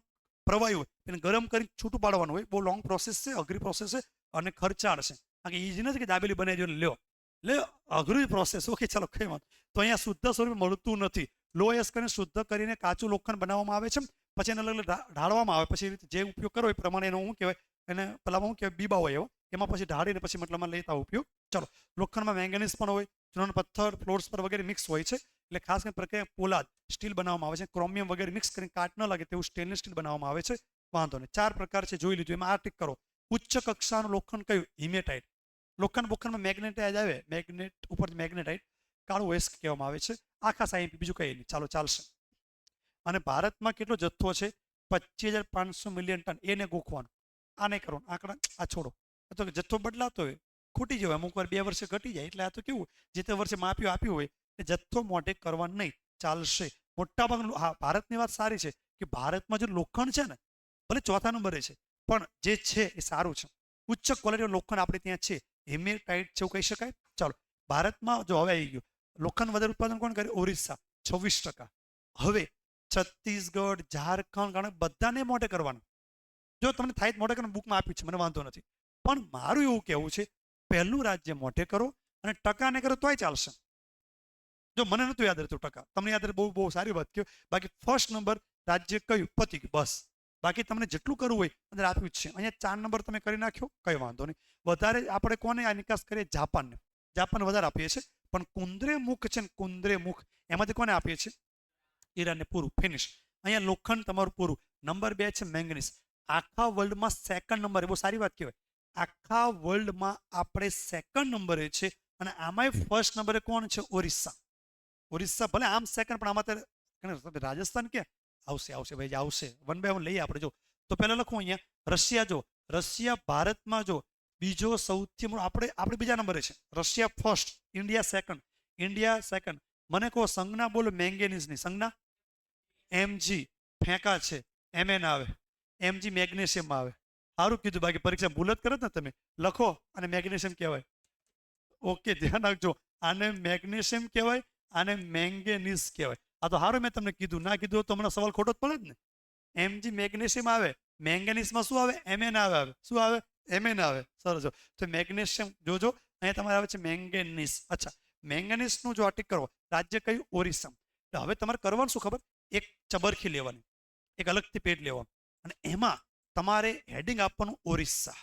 પ્રવાહી હોય, એને ગરમ કરી છૂટું પાડવાનું હોય. બહુ લોંગ પ્રોસેસ છે, અઘરી પ્રોસેસ છે અને ખર્ચાળ છે. કારણ કે ઈઝી નથી કે દાબેલી બનાવી દો લ્યો, લે અઘરી પ્રોસેસ. ઓકે, ચાલો કઈ વાત. તો અહીંયા શુદ્ધ સ્વરૂપે મળતું નથી. લો એસ કરીને શુદ્ધ કરીને કાચું લોખંડ બનાવવામાં આવે છે. પછી એને અલગ ઢાળવામાં આવે. પછી જે ઉપયોગ કરો એ પ્રમાણે એનો શું કહેવાય? એને પેલામાં શું કહેવાય? બીબા હોય એવો, એમાં પછી ઢાળીને પછી મતલબમાં લેતા ઉપયોગ. ચલો, લોખંડમાં મેંગેનીઝ પણ હોય, ચૂર્ણ પથ્થર, ફ્લોર્સ પર વગેરે મિક્સ હોય છે. એટલે ખાસ કરીને પ્રક્રિયા પોલાદ સ્ટીલ બનાવવામાં આવે છે. ક્રોમિયમ વગેરે મિક્સ કરીને કાટ ન લાગે તેવું સ્ટેનલેસ સ્ટીલ બનાવવામાં આવે છે. વાંધો નહીં, 4 પ્રકાર છે, જોઈ લીધું. એમાં આ ટીક કરો. ઉચ્ચ કક્ષાનું લોખંડ કયું? હિમેટાઇટ. લોખંડમાં મેગ્નેટાઇટ આવે, મેગ્નેટ ઉપર મેગ્નેટાઇટ, કાળું એસ્ક કહેવામાં આવે છે. આખા સાઈન, બીજું કઈ નહીં. ચાલો ચાલશે. અને ભારતમાં કેટલો જથ્થો છે? 25,500 મિલિયન ટન. એને ગોખવાનું. આ નહીં કરવાનું, આંકડા આ છોડો. તો જથ્થો બદલાતો હોય, ખૂટી જવાય અમુક વાર, 2 વર્ષે ઘટી જાય. એટલે આ તો કેવું, જે તે વર્ષે માપ્યું આપ્યું હોય એ જથ્થો મોઢે કરવાનું નહીં. ચાલશે. મોટાભાગનું. હા, ભારતની વાત સારી છે કે ભારતમાં જે લોખંડ છે ને, ભલે ચોથા નંબરે છે પણ જે છે એ સારું છે. ઉચ્ચ ક્વોલિટીનું લોખંડ આપણે ત્યાં છે. હિમેટાઇટ છે એવું કહી શકાય. ચાલો, ભારતમાં જો હવે આવી ગયું લોખંડ વધારે ઉત્પાદન કોણ કરે? ઓરિસ્સા 26%. હવે છત્તીસગઢ, ઝારખંડ, કારણ બધાને મોઢે કરવાનું. જો તમને થાય મોઢે કરીને બુકમાં આપ્યું છે, મને વાંધો નથી. પણ મારું એવું કહેવું છે, પહેલું રાજ્ય મોઢે કરો અને ટકાને કરો તોય ચાલશે. જો મને નતું યાદ રહેતું ટકા, તમને યાદ રહે બહુ બહુ સારી વાત કહ્યું. બાકી ફર્સ્ટ નંબર રાજ્ય કયું? પતી ગયું બસ. બાકી તમને જેટલું કરવું હોય અંદર આપ્યું જ છે. અહીંયા 4 નંબર તમે કરી નાખ્યો, કઈ વાંધો નહીં. વધારે આપણે કોને આ નિકાસ કરીએ? જાપાનને. જાપાન વધારે આપીએ છીએ. પણ કુંદરેમુખ છે ને, કુંદરેમુખ એમાંથી કોને આપીએ છીએ? ઈરાનને. પૂરું, ફિનિશ. અહીંયા લોખંડ તમારું પૂરું. નંબર 2 છે મેંગનીઝ. આખા વર્લ્ડમાં સેકન્ડ નંબરે, બહુ સારી વાત કહેવાય. આખા વર્લ્ડમાં આપણે સેકન્ડ નંબરે છે. અને આમાંય ફર્સ્ટ નંબરે કોણ છે? ઓરિસ્સા. ઓરિસ્સા ભલે આમ સેકન્ડ, પણ આમાં રાજસ્થાન ક્યાં આવશે? આવશે ભાઈ, આવશે. 1 બાય 1 લઈએ આપણે. જો તો પહેલા લખું અહીંયા રશિયા. જો રશિયા ભારતમાં જો બીજો સૌથી આપણે બીજા નંબરે છે. Russia first, India second. India second. મને કહો સંજ્ઞા બોલો મેંગેનીઝની સંજ્ઞા. એમજી ફેંકા છે, એમએન આવે. એમજી મેગ્નેશિયમ આવે. સારું કીધું. બાકી પરીક્ષા ભૂલ જ કરે ને તમે. લખો અને મેગ્નેશિયમ કહેવાય. ઓકે, ધ્યાન રાખજો. આને મેગ્નેશિયમ કહેવાય, આને મેંગેનીઝ કહેવાય. આ તો સારું મેં તમને કીધું. ના કીધું તો મને સવાલ ખોટો જ પડે જ ને. એમજી મેગ્નેશિયમ આવે, મેંગેનીઝમાં શું આવે? એમએન આવે. શું આવે? એમએન આવે. સરસ. તો મેગ્નેશિયમ જોજો, અહીંયા તમારે આવે છે મેંગેનીઝ. અચ્છા, મેંગેનીઝનું જો આટિક કરો, રાજ્ય કયું? ઓરિસ્સા. હવે તમારે કરવાનું શું ખબર? એક ચબરખી લેવાની, એક અલગથી પેટ લેવાનું, અને એમાં તમારે હેડિંગ આપવાનું ઓરિસ્સા,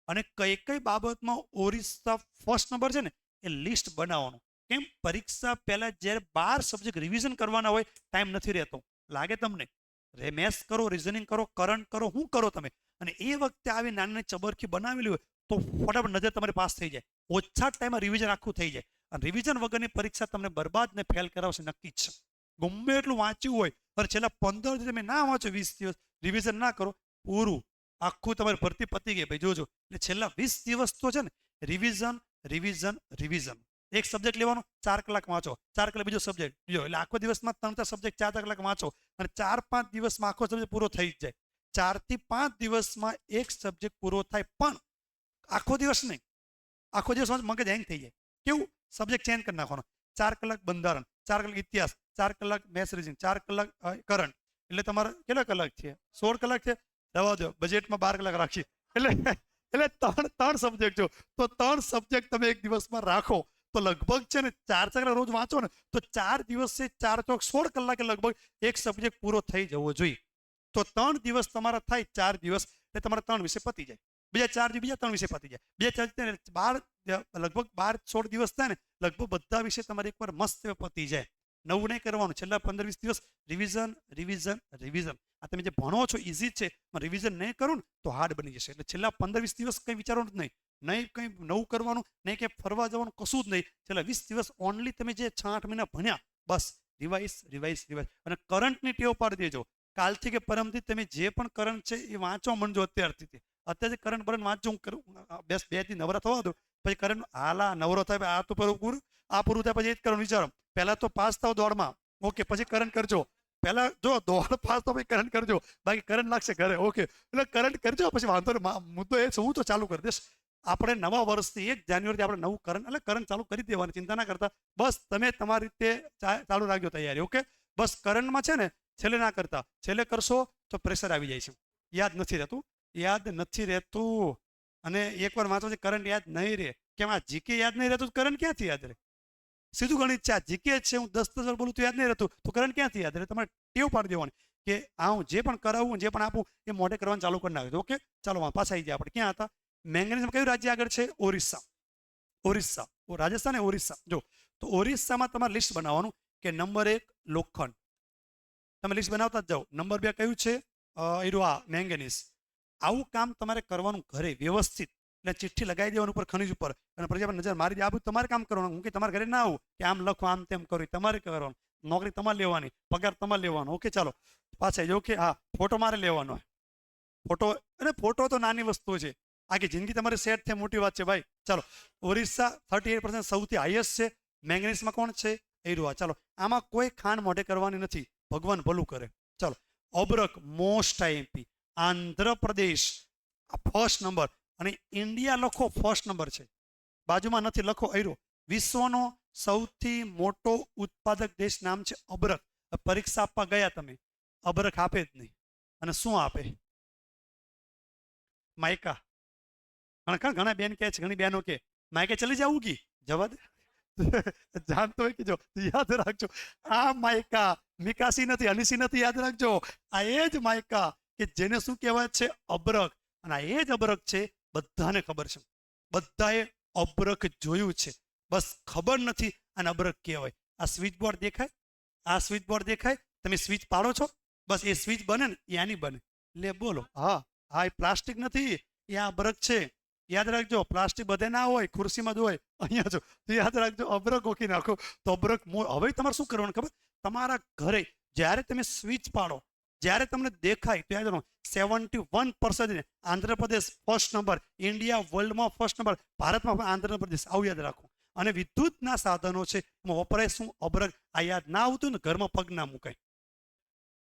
અને કઈ કઈ બાબતમાં ઓરિસ્સા ફર્સ્ટ નંબર છે ને એ લિસ્ટ બનાવવાનું. કેમ? પરીક્ષા પહેલા જ્યારે 12 સબ્જેક્ટ રિવિઝન કરવાના હોય, ટાઈમ નથી રહેતો. લાગે તમને? મેથ્સ કરો, રિઝનિંગ કરો, કરંટ કરો, શું કરો તમે, અને એ વખતે આવી નાની નાની ચબરખી બનાવેલી હોય તો ફટાફટ નજર તમારી પાસ થઈ જાય. ઓછા ટાઈમમાં રિવિઝન આખું થઈ જાય. અને રિવિઝન વગરની પરીક્ષા તમને બરબાદ ને ફેલ કરાવશે, નક્કી જ છે. ગમે એટલું વાંચ્યું હોય પણ છેલ્લા 15 દિવસ તમે ના વાંચો, 20 દિવસ રિવિઝન ના કરો, પૂરું આખું તમારી ભરતી પતી ગઈ ભાઈ, જોજો. એટલે છેલ્લા 20 દિવસ તો છે ને રિવિઝન રિવિઝન રિવિઝન. એક સબ્જેક્ટ લેવાનો, 4 કલાક વાંચો, 4 કલાક બીજો સબ્જેક્ટ બીજો, એટલે આખો દિવસમાં 3-4 સબ્જેક્ટ 4-4 કલાક વાંચો, અને 4-5 દિવસમાં આખો સબ્જેક્ટ પૂરો થઈ જ જાય. 4 થી 5 દિવસમાં એક સબ્જેક્ટ પૂરો થાય, પણ આખો દિવસ નહીં. આખો દિવસ મગજ હેંગ થઈ જાય. કેવું? સબ્જેક્ટ ચેન્જ કરી નાખવાનો. 4 કલાક બંધારણ, 4 કલાક ઇતિહાસ, 4 કલાક મેથ્સ રીઝનિંગ, 4 કલાક કરંટ, એટલે તમારે કેટલા કલાક છે? 16 કલાક છે. રવા દો, બજેટમાં 12 કલાક રાખીએ, એટલે ત્રણ સબ્જેક્ટ જો, તો 3 સબ્જેક્ટ તમે એક દિવસમાં રાખો તો લગભગ છે ને 4 કલાક રોજ વાંચો ને તો 4 દિવસે 4 ચોક 16 કલાકે લગભગ એક સબ્જેક્ટ પૂરો થઈ જવો જોઈએ. તો 3 દિવસ તમારા થાય, 4 દિવસ એટલે તમારા 3 વિષય પતી જાય. બીજા 4 દિવસ બીજા 3 વિષય પતી જાય. બીજા 4 લગભગ 12-16 દિવસ થાય ને લગભગ બધા વિષય તમારે એકવાર મસ્ત પતી જાય. નવું નહીં કરવાનું. છેલ્લા 15-20 દિવસ રિવિઝન રિવિઝન રિવિઝન. આ તમે જે ભણો છો ઇઝી છે, રિવિઝન નહીં કરો ને તો હાર્ડ બની જશે. એટલે છેલ્લા 15-20 દિવસ કંઈ વિચારવાનું જ નહીં, નહીં કંઈ નવું કરવાનું, નહીં કંઈ ફરવા જવાનું, કશું જ નહીં. છેલ્લા 20 દિવસ ઓનલી તમે જે 6-8 મહિના ભણ્યા, બસ રિવાઇઝ રિવાઇઝ રિવાઇઝ. અને કરંટની ટેવ પાડી દેજો. કાલથી કે પરમથી તમે જે પણ કરંટ છે એ વાંચવા માંડજો. અત્યારથી અત્યારે કરંટ બરંટ વાંચજો. હું કરું 2 દી નવરા થવા દો, પછી કરંટ હાલા નવરો થાય, આ તો પૂરું, આ પૂરું થાય પછી એ જ કરવાનું વિચારો. પહેલા તો પાસ થાવ દોડમાં, ઓકે, પછી કરંટ કરજો. પહેલા જો દોડ પાસ તો પછી કરંટ કરજો, બાકી કરંટ લાગશે ઘરે, ઓકે. એટલે કરંટ કરજો, પછી વાંધો નહીં. મુદ્દો એ છે, હું તો ચાલુ કરી દઈશ. આપણે નવા વર્ષથી 1 જાન્યુઆરીથી આપણે નવું કરંટ, એટલે કરંટ ચાલુ કરી દેવાની, ચિંતા ના કરતા. બસ તમે તમારી રીતે ચાલુ રાખજો તૈયારી, ઓકે. બસ કરંટમાં છે ને છેલ્લે ના કરતા, છેલ્લે કરશો તો પ્રેશર આવી જાય છે. યાદ નથી રહેતું, યાદ નથી રહેતું. અને એકવાર વાંચો છે કરંટ યાદ નહીં રહે. કેમ? આ જીકે યાદ નહીં રહેતું, કરંટ ક્યાંથી યાદ રહે? સીધું ગણિત છે. આ જીકે છે, હું 10 બોલું તો યાદ નહીં રહેતું, તો કરંટ ક્યાંથી યાદ રહે? તમારે ટેવ પાડી દેવાની કે આ હું જે પણ કરાવું, જે પણ આપું એ મોઢે કરવાનું ચાલુ કરી નાખે. ઓકે, ચાલો પાછા આવી જાય. આપણે ક્યાં હતા? મેંગેનીઝમાં કયું રાજ્ય આગળ છે? ઓરિસ્સા. ઓરિસ્સા, રાજસ્થાન ને ઓરિસ્સા. જો, તો ઓરિસ્સામાં તમારે લિસ્ટ બનાવવાનું કે નંબર 1 લોખંડ, તમે લિસ્ટ બનાવતા જ જાઓ. નંબર 2 કયું છે? મેંગેનીઝ. આવું કામ તમારે કરવાનું ઘરે વ્યવસ્થિત. એટલે ચિઠ્ઠી લગાવી દેવાનું ઉપર ખનિજ ઉપર, અને પછી નજર મારી દે. આ બધું તમારે કામ કરવાનું. હું કે તમારે ઘરે ના આવું કે આમ લખો આમ તેમ કરો, તમારે કરવાનું. નોકરી તમારે લેવાની, પગાર તમારે લેવાનો. ઓકે, ચાલો પાછા જો કે હા, ફોટો મારે લેવાનો. ફોટો, અને ફોટો તો નાની વસ્તુ છે, આખી જિંદગી તમારી સેટ થાય મોટી વાત છે ભાઈ. ચાલો, ઓરિસ્સા 38% સૌથી હાઈએસ્ટ છે. મેંગેનીઝમાં કોણ છે? એરુઆ. ચાલો, આમાં કોઈ ખાંડ મોઢે કરવાની નથી, ભગવાન ભલું કરે. ચાલો, અબરક most IMP. Andhra Pradesh first number, અને ઇન્ડિયા લખો ફર્સ્ટ નંબર છે, બાજુમાં નથી, લખો એરો. વિશ્વનો સૌથી મોટો ઉત્પાદક દેશ નામ છે અબરક. પરીક્ષા આપવા ગયા તમે, અબરક આપે જ નહીં. અને શું આપે? માયકા. ઘણા બેન કહે છે, ઘણી બહેનો કે માયકે ચલી જાવું કી જવા દે. જાણતો હોય કે જો યાદ રાખજો, આ માયકા મિકાસી નથી, અનિસી નથી, યાદ રાખજો. આ એ જ માયકા કે જેને શું કહેવાય છે? અબરક. અને આ એ જ અબરક છે, બધાને ખબર છે, બધાએ અબરક જોયું છે, બસ ખબર નથી આને અબરક કહેવાય. આ સ્વિચ બોર્ડ દેખાય, આ સ્વિચ બોર્ડ દેખાય, તમે સ્વિચ પાડો છો, બસ એ સ્વિચ બને ને એ આની બને. લે બોલો, હા હા, એ પ્લાસ્ટિક નથી, એ આ અબરક છે. યાદ રાખજો, પ્લાસ્ટિક બધે ના હોય, ખુરશીમાં જ હોય, અહીંયા જો. તો યાદ રાખજો, અબરક ઓકી નાખો તો અબરક. હવે તમારે શું કરવાનું ખબર? તમારા ઘરે જ્યારે તમે સ્વિચ પાડો, જ્યારે તમને દેખાય તો યાદ રાખો 71% આંધ્રપ્રદેશ ફર્સ્ટ નંબર, ઇન્ડિયા વર્લ્ડમાં ફર્સ્ટ નંબર, ભારતમાં પણ આંધ્રપ્રદેશ, આવું યાદ રાખો. અને વિદ્યુતના સાધનો છે એમાં વપરાય શું? અબરક. આ યાદ ના આવતું ને ઘરમાં પગ ના મુકાય.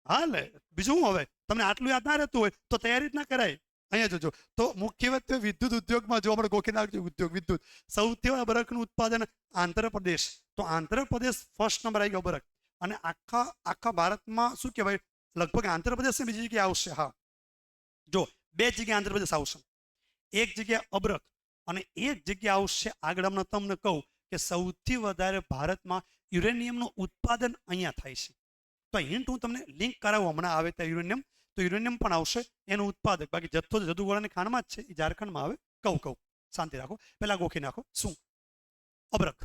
હા, લે બીજું શું? હવે તમને આટલું યાદ ના રહેતું હોય તો તૈયારી જ ના કરાય. અહીંયા જોજો, તો મુખ્ય વાત વિદ્યુત ઉદ્યોગમાં જો આપણે ગોખી નાખજો, ઉદ્યોગ વિદ્યુત સૌથી અબરકનું ઉત્પાદન આંધ્રપ્રદેશ. તો આંધ્રપ્રદેશ ફર્સ્ટ નંબર આવી ગયો અબરક. અને આખા ભારતમાં શું કહેવાય? લગભગ આંધ્રપ્રદેશ બીજી જગ્યાએ આવશે. હા, જો 2 જગ્યાએ આંધ્રપ્રદેશ આવશે, એક જગ્યાએ અબરક, અને એક જગ્યા આવશે આગળ. હમણાં તમને કહું કે સૌથી વધારે ભારતમાં યુરેનિયમનું ઉત્પાદન અહીંયા થાય છે. તો હિન્ટ હું તમને લિંક કરાવું, હમણાં આવે ત્યાં યુરેનિયમ તો યુરેનિયમ પણ આવશે એનું ઉત્પાદક. બાકી જથ્થો જદુગોળાની ખાણમાં જ છે, એ ઝારખંડમાં આવે. કહું શાંતિ રાખો, પહેલા ગોખી નાખો. શું અબરક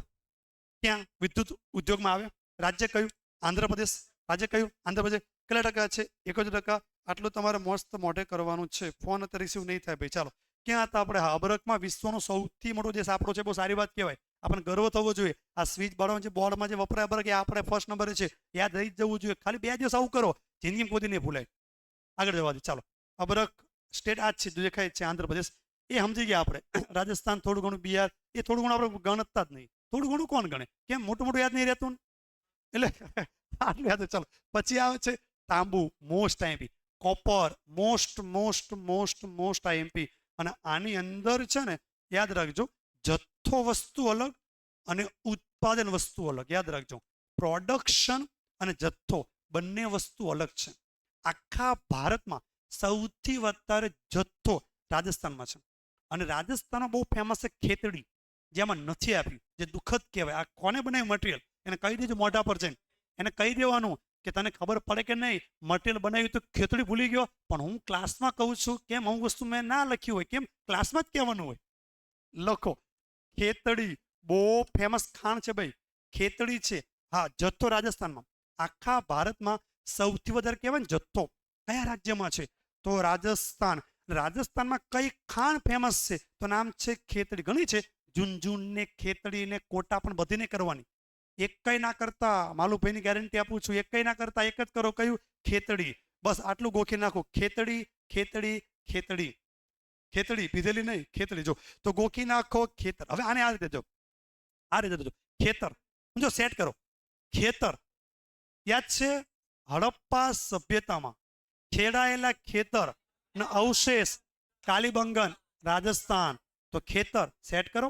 ક્યાં વિદ્યુત ઉદ્યોગમાં આવે? રાજ્ય કયું? આંધ્રપ્રદેશ. રાજ્ય કયું? આંધ્રપ્રદેશ. કેટલા ટકા છે? 71%. આટલું તમારે મસ્ત મોઢે કરવાનું છે, ફોન અત્યારે રિસીવ નહીં થાય ભાઈ. ચાલો, ક્યાં હતા આપણે? હા, અબરકમાં. વિશ્વનો સૌથી મોટો દેશ આપણો છે, બહુ સારી વાત કહેવાય, આપણને ગર્વ થવો જોઈએ. આ સ્વિચ બાળો જે બોર્ડમાં જે વપરાય અબરક, એ આપણે ફર્સ્ટ નંબરે છે, યાદ રહી જવું જોઈએ. ખાલી 2 દિવસ આવું કરો, જિંદગી કોઈ નહીં ભૂલાય. આગળ જવા દે. ચાલો, અબરક સ્ટેટ આ જ છે, દેખાય છે આંધ્રપ્રદેશ, એ સમજી ગયા આપણે. રાજસ્થાન થોડું ઘણું, બિહાર એ થોડું ઘણું આપણે ગણતા જ નહીં. થોડું ઘણું કોણ ગણે? કેમ? મોટું મોટું યાદ નહીં રહેતું એટલે આટલું યાદ. ચાલો, પછી આવે છે તાંબુ, most IMP. Copper, most IMP. અને આની અંદર છે ને, યાદ રાખજો, જથ્થો વસ્તુ અલગ અને ઉત્પાદન વસ્તુ અલગ. યાદ રાખજો, પ્રોડક્શન અને જથ્થો બંને વસ્તુ અલગ છે. આખા ભારતમાં સૌથી વધારે જથ્થો રાજસ્થાનમાં છે. અને રાજસ્થાનમાં બહુ ફેમસ છે ખેતડી, જેમાં નથી આપ્યું, જે દુઃખદ કહેવાય. આ કોને બનાવ્યું મટીરિયલ? એને કહી દેજો મોઢા પર જઈને, એને કહી દેવાનું કે તને ખબર પડે કે નહીં, મટીરિયલ બનાવ્યું તો ખેતડી ભૂલી ગયો. પણ હું ક્લાસમાં કહું છું, કેમ અમુક વસ્તુ મેં ના લખ્યું હોય, કેમ ક્લાસમાં જ કહેવાનું હોય. લખો, ખેતડી બહુ ફેમસ ખાણ છે ભાઈ, ખેતડી છે. હા, જથ્થો રાજસ્થાનમાં. આખા ભારતમાં સૌથી વધારે કહેવાય ને જથ્થો કયા રાજ્યમાં છે? તો રાજસ્થાન. રાજસ્થાનમાં કઈ ખાણ ફેમસ છે? તો નામ છે ખેતડી. ઘણી છે, ઝુંઝુન ને ખેતડી ને કોટા, પણ બધી નહીં કરવાની. એક કઈ ના કરતા, માલુભાઈની ગેરંટી આપું છું, એક કઈ ના કરતા એક જ કરો. કયું? ખેતડી. બસ આટલું ગોખી નાખો. ખેતડી, ખેતડી, ખેતડી, ખેતડી પીધેલી નહીં, ખેતડી. જો તો ગોખી નાખો ખેતર. હવે આને આ રીતે જો, આ રીતે જો, ખેતર જો સેટ કરો. ખેતર યાદ છે, હડપ્પા સભ્યતામાં ખેડાયેલા ખેતર ના અવશેષ, કાલીબંગન, રાજસ્થાન. તો ખેતર સેટ કરો.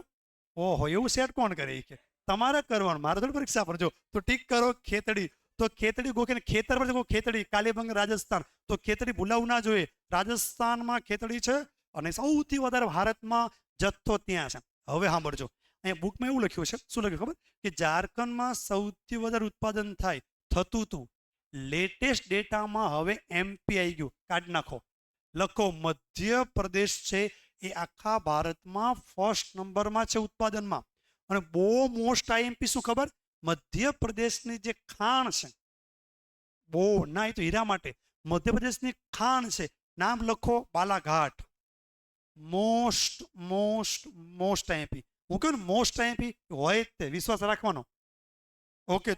ઓહો, એવું સેટ કોણ કરે? કે તમારે કરવાનું, મારે થોડી પરીક્ષા પર. જો તો ટીક કરો ખેતડી. તો ખેતડી ગોખીને ખેતર પર ખેતડી, કાલીબંગન, રાજસ્થાન. તો ખેતડી ભૂલાવું ના જોઈએ. રાજસ્થાનમાં ખેતડી છે અને સૌથી વધારે ભારતમાં જથ્થો ત્યાં છે. હવે સાંભળજો, અહીંયા બુકમાં એવું લખ્યું છે. શું લખ્યું ખબર? કે ઝારખંડમાં સૌથી વધારે ઉત્પાદન થાય થતું હતું. લેટેસ્ટ ડેટામાં હવે એમપી આવી ગયું, કાઢી નાખો. લખો, મધ્યપ્રદેશ છે એ આખા ભારતમાં ફર્સ્ટ નંબરમાં છે ઉત્પાદનમાં. અને બહુ મોસ્ટ આઈએમપી શું ખબર? મધ્યપ્રદેશની જે ખાણ છે, બહુ ના, એ તો હીરા માટે. મધ્યપ્રદેશની ખાણ છે, નામ લખો, બાલાઘાટ. Most IMP. હું કહું ને મોસ્ટ આઈએમપી હોય જ તે, વિશ્વાસ રાખવાનો. ઓકે,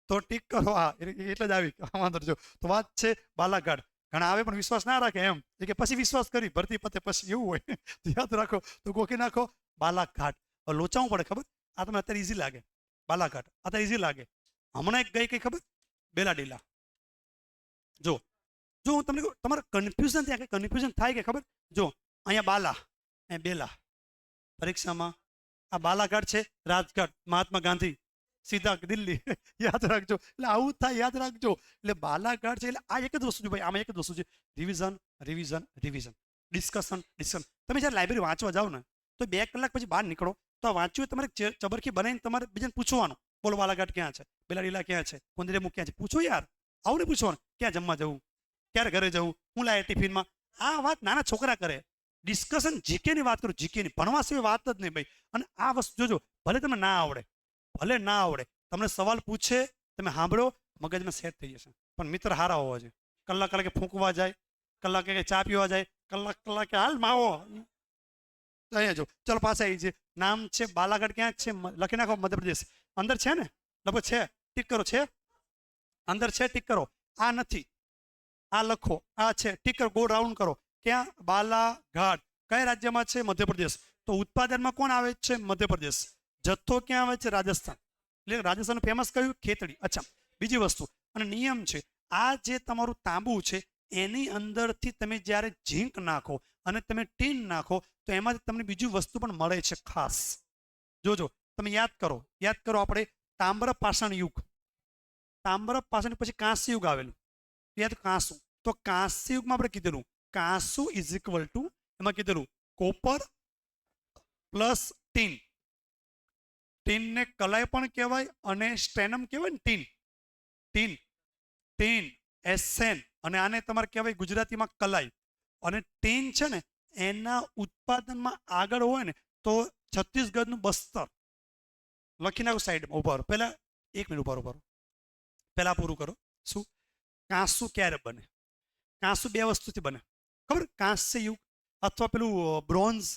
તો ટીક કરો. હા, એટલે જ આવી વાંધો. જો તો વાત છે બાલાઘાટ. ઘણા આવે પણ વિશ્વાસ ના રાખે, એમ કે પછી વિશ્વાસ કરી ભરતી પતે પછી, એવું હોય. તો યાદ રાખો, તો ગોખી નાખો બાલાઘાટ. લોચાવું પડે ખબર? આ તમને અત્યારે ઈઝી લાગે, બાલાઘાટ અત્યારે ઈઝી લાગે. હમણાં એક ગઈ કઈ ખબર? બેલાડીલા. જો હું તમને તમારે કન્ફ્યુઝન થાય, કે કન્ફ્યુઝન થાય કે ખબર? જો અહીંયા બાલા, અહીંયા બેલા. પરીક્ષામાં આ બાલાઘાટ છે, રાજઘાટ, મહાત્મા ગાંધી, સીધા દિલ્હી. યાદ રાખજો, એટલે આવું થાય, યાદ રાખજો. એટલે બાલાઘાટ છે, એટલે આ એક જ વસ્તુ છે ભાઈ. આમાં એક જ વસ્તુ છે, રિવિઝન, ડિસ્કશન. તમે જ્યારે લાઇબ્રેરી વાંચવા જાઓ ને, તો 2 કલાક પછી બહાર નીકળો, તો વાંચ્યું તમારે ચબરખી બનાવીને તમારે બીજાને પૂછવાનું, બોલો બાલાઘાટ ક્યાં છે, બેલાડીલા ક્યાં છે, કુંદરેમુખ ક્યાં છે? પૂછો યાર, આવું નહીં પૂછવાનું. ક્યાં જમવા જવું, ક્યારે ઘરે જવું, હું લાવે ટિફિનમાં. આ વાત નાના છોકરા કરે. ડિસ્કશન જીકેની વાત કરું, જીકેની. ભણવા સિવાય વાત જ નહીં ભાઈ. અને આ વસ્તુ જોજો, ભલે તમને ના આવડે, તમને સવાલ પૂછે, તમે સાંભળો, મગજમાં સેટ થઈ જશે. પણ મિત્ર હારા હોવા જોઈએ. કલાકે ફૂંકવા જાય, કલાકે ચા પીવા જાય, કલાકે હાલ માવો. અહીંયા જો, ચલો પાછા આવી છે. નામ છે બાલાઘાટ. ક્યાં છે? લખી નાખો, મધ્યપ્રદેશ. અંદર છે ને? લગભગ છે, ટીક કરો. છે અંદર છે, ટીક કરો. આ નથી, આ લખો. આ છે, ટીક કરો, ગોળ રાઉન્ડ કરો. ક્યાં? બાલાઘાટ. કયા રાજ્યમાં છે? મધ્યપ્રદેશ. તો ઉત્પાદનમાં કોણ આવે છે? મધ્યપ્રદેશ. જથ્થો ક્યાં આવે છે? રાજસ્થાન. એટલે રાજસ્થાન ફેમસ કયું? ખેતડી. અચ્છા, બીજી વસ્તુ અને નિયમ છે, આ જે તમારું તાંબુ છે એની અંદરથી તમે જ્યારે ઝીંક નાખો અને તમે ટીન નાખો, તો એમાંથી તમને બીજી વસ્તુ પણ મળે છે ખાસ. જોજો, તમે યાદ કરો. આપણે તામ્ર પાષાણ યુગ, તામ્ર પાષાણ પછી કાંસ્ય યુગ આવેલું. યાદ? કાંસુ. તો કાંસ્ય યુગમાં આપણે કીધેલું, કાંસુ ઇઝ ઇક્વલ ટુ, એમાં કીધેલું કોપર પ્લસ ટીન. ટીનને કલાય પણ કહેવાય અને સ્ટેનમ કહેવાય ને. ટીન એસેન, અને આને તમારે કહેવાય ગુજરાતીમાં કલાઈ. અને ટીન છે ને એના ઉત્પાદનમાં આગળ હોય ને તો છત્તીસગઢનું બસ્તર. લખી નાખો સાઈડમાં, ઉભા રહો પહેલા, 1 મિનિટ ઉભા રહો, પહેલા પૂરું કરો. શું કાંસુ ક્યારે બને? કાંસુ 2 વસ્તુથી બને, ખબર? કાંસ્ય યુગ અથવા પેલું બ્રોન્ઝ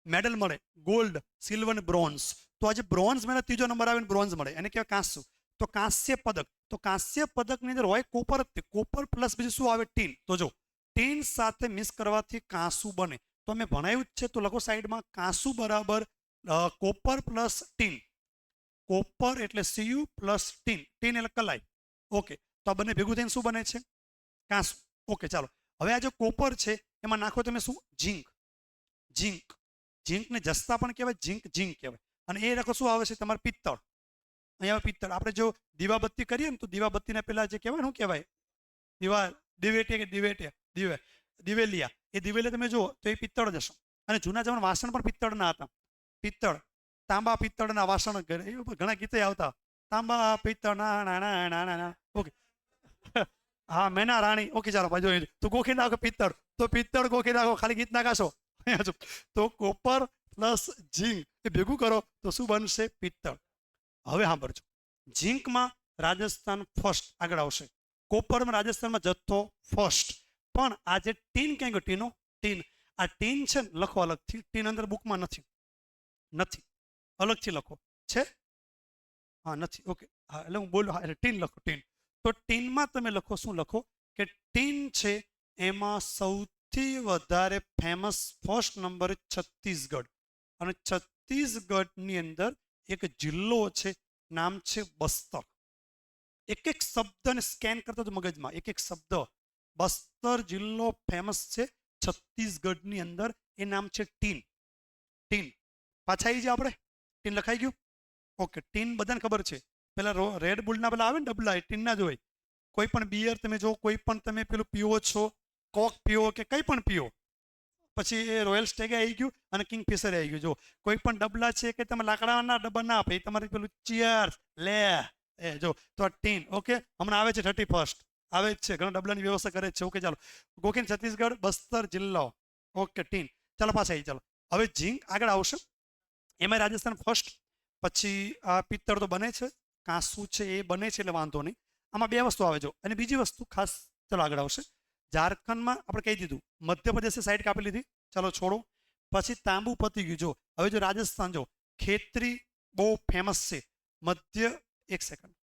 મેડલ મળે, ગોલ્ડ, સિલ્વર ને બ્રોન્ઝ. તો આજે બ્રોન્ઝ મેડલ 3જો નંબર આવે ને બ્રોન્ઝ મળે, એને કહેવાય કાંસુ. તો કાંસ્ય પદક, તો કાંસ્ય પદકની અંદર હોય કોપર જ, કોપર પ્લસ બીજું શું આવે? ટીન. તો જો ટીન સાથે મિક્સ કરવાથી કાંસુ બને. તો અમે ભણાવ્યું જ છે, તો લખો સાઈડમાં, કાંસુ બરાબર કોપર પ્લસ ટીન. કોપર એટલે Cu પ્લસ ટીન, ટીન એટલે કલાઈ. ઓકે, તો આ બંને ભેગું થઈને શું બને છે? કાંસુ. ઓકે, ચાલો હવે આ જે કોપર છે એમાં નાખો તમે શું? ઝીંક. ઝીંક, ઝીંકને જસ્તા પણ કહેવાય, ઝીંક ઝીંક કહેવાય. અને એ લખો શું આવે છે તમારે? પિત્તળ. અહીંયા પિત્તળ. આપણે જો દીવાબત્તી કરીએ ને તો દીવાબત્તીના પેલા જે કહેવાય, શું કહેવાય? દીવા, દિવેટી કે દિવેલિયા. એ દિવેલિયા તમે જુઓ તો એ પિત્તળ જ હશે. અને જૂના જમાના વાસણ પણ પિત્તળના હતા. પિત્તળ, તાંબા પિત્તળના વાસણ, ઘણા ગીતો આવતા, તાંબા પિત્તળના નાના નાના. ઓકે, હા, મેના રાણી. ઓકે, ચાલો બાજુ તો ગોખી નાખો પિત્તળ, તો પિત્તળ ગોખી નાખો, ખાલી ગીત નાખાશો. તો કોપર પ્લસ ઝીંક એ ભેગું કરો તો શું બનશે? પિત્તળ. હવે સાંભળજો, ઝીંકમાં રાજસ્થાન ફર્સ્ટ આગળ આવશે, કોપરમાં રાજસ્થાનમાં જથ્થો ફર્સ્ટ. પણ આ જે ટીન ક્યાં ગયો? ટીનો ટીન. આ ટીન છે ને લખો અલગથી, ટીન અંદર બુકમાં નથી, નથી, અલગથી લખો. છે? હા, નથી. ઓકે, હા, એટલે હું બોલું, હા, એટલે ટીન લખો, ટીન. તો ટીનમાં તમે લખો, શું લખો? કે ટીન છે એમાં સૌથી વધારે ફેમસ ફર્સ્ટ નંબર છત્તીસગઢ. અને છત્તીસગઢની અંદર એક જિલ્લો છે, નામ છે બસ્તર. એક એક શબ્દને સ્કેન કરતો હતો મગજમાં, એક એક શબ્દ. બસ્તર જિલ્લો ફેમસ છે છત્તીસગઢની અંદર, એ નામ છે ટીન. ટીન. પાછા આવી જાય આપણે, ટીન લખાઈ ગયું? ઓકે, ટીન બધાને ખબર છે. પેલા રેડ બુલના પેલા આવે ને ડબલા, એ ટીનના જ હોય. કોઈ પણ બિયર તમે જો, કોઈ પણ તમે પેલું પીવો છો, કોક પીવો કે કંઈ પણ પીવો, પછી એ રોયલ સ્ટેગે આવી ગયું અને કિંગફિશર આવી ગયું. જો કોઈ પણ ડબલા છે કે તમે લાકડાના ડબ્બા ના આપે, તમારે પેલું ચિયર્સ લે, એ જો તો આ ટીન. ઓકે, હમણાં આવે છે 31st, આવે જ છે, ઘણા ડબલાની વ્યવસ્થા કરે છે. ઓકે, ચાલો ગોખીન છત્તીસગઢ બસ્તર જિલ્લો. Okay, tin. ચાલો પાછા આવી, ચાલો હવે ઝીંક આગળ આવશે, એમાં રાજસ્થાન ફર્સ્ટ. પછી આ પિત્તળ તો બને છે, કાંસુ છે એ બને છે, એટલે વાંધો નહીં. આમાં 2 વસ્તુ આવે જો. અને બીજી વસ્તુ ખાસ, ચાલો આગળ આવશે, ઝારખંડમાં આપણે કહી દીધું, મધ્યપ્રદેશે સાઈડ કાપી લીધી, ચાલો છોડો. પછી તાંબુ પતી ગયું. જો હવે જો રાજસ્થાન, જો ખેતરી બહુ ફેમસ છે. મધ્ય, 1 સેકન્ડ.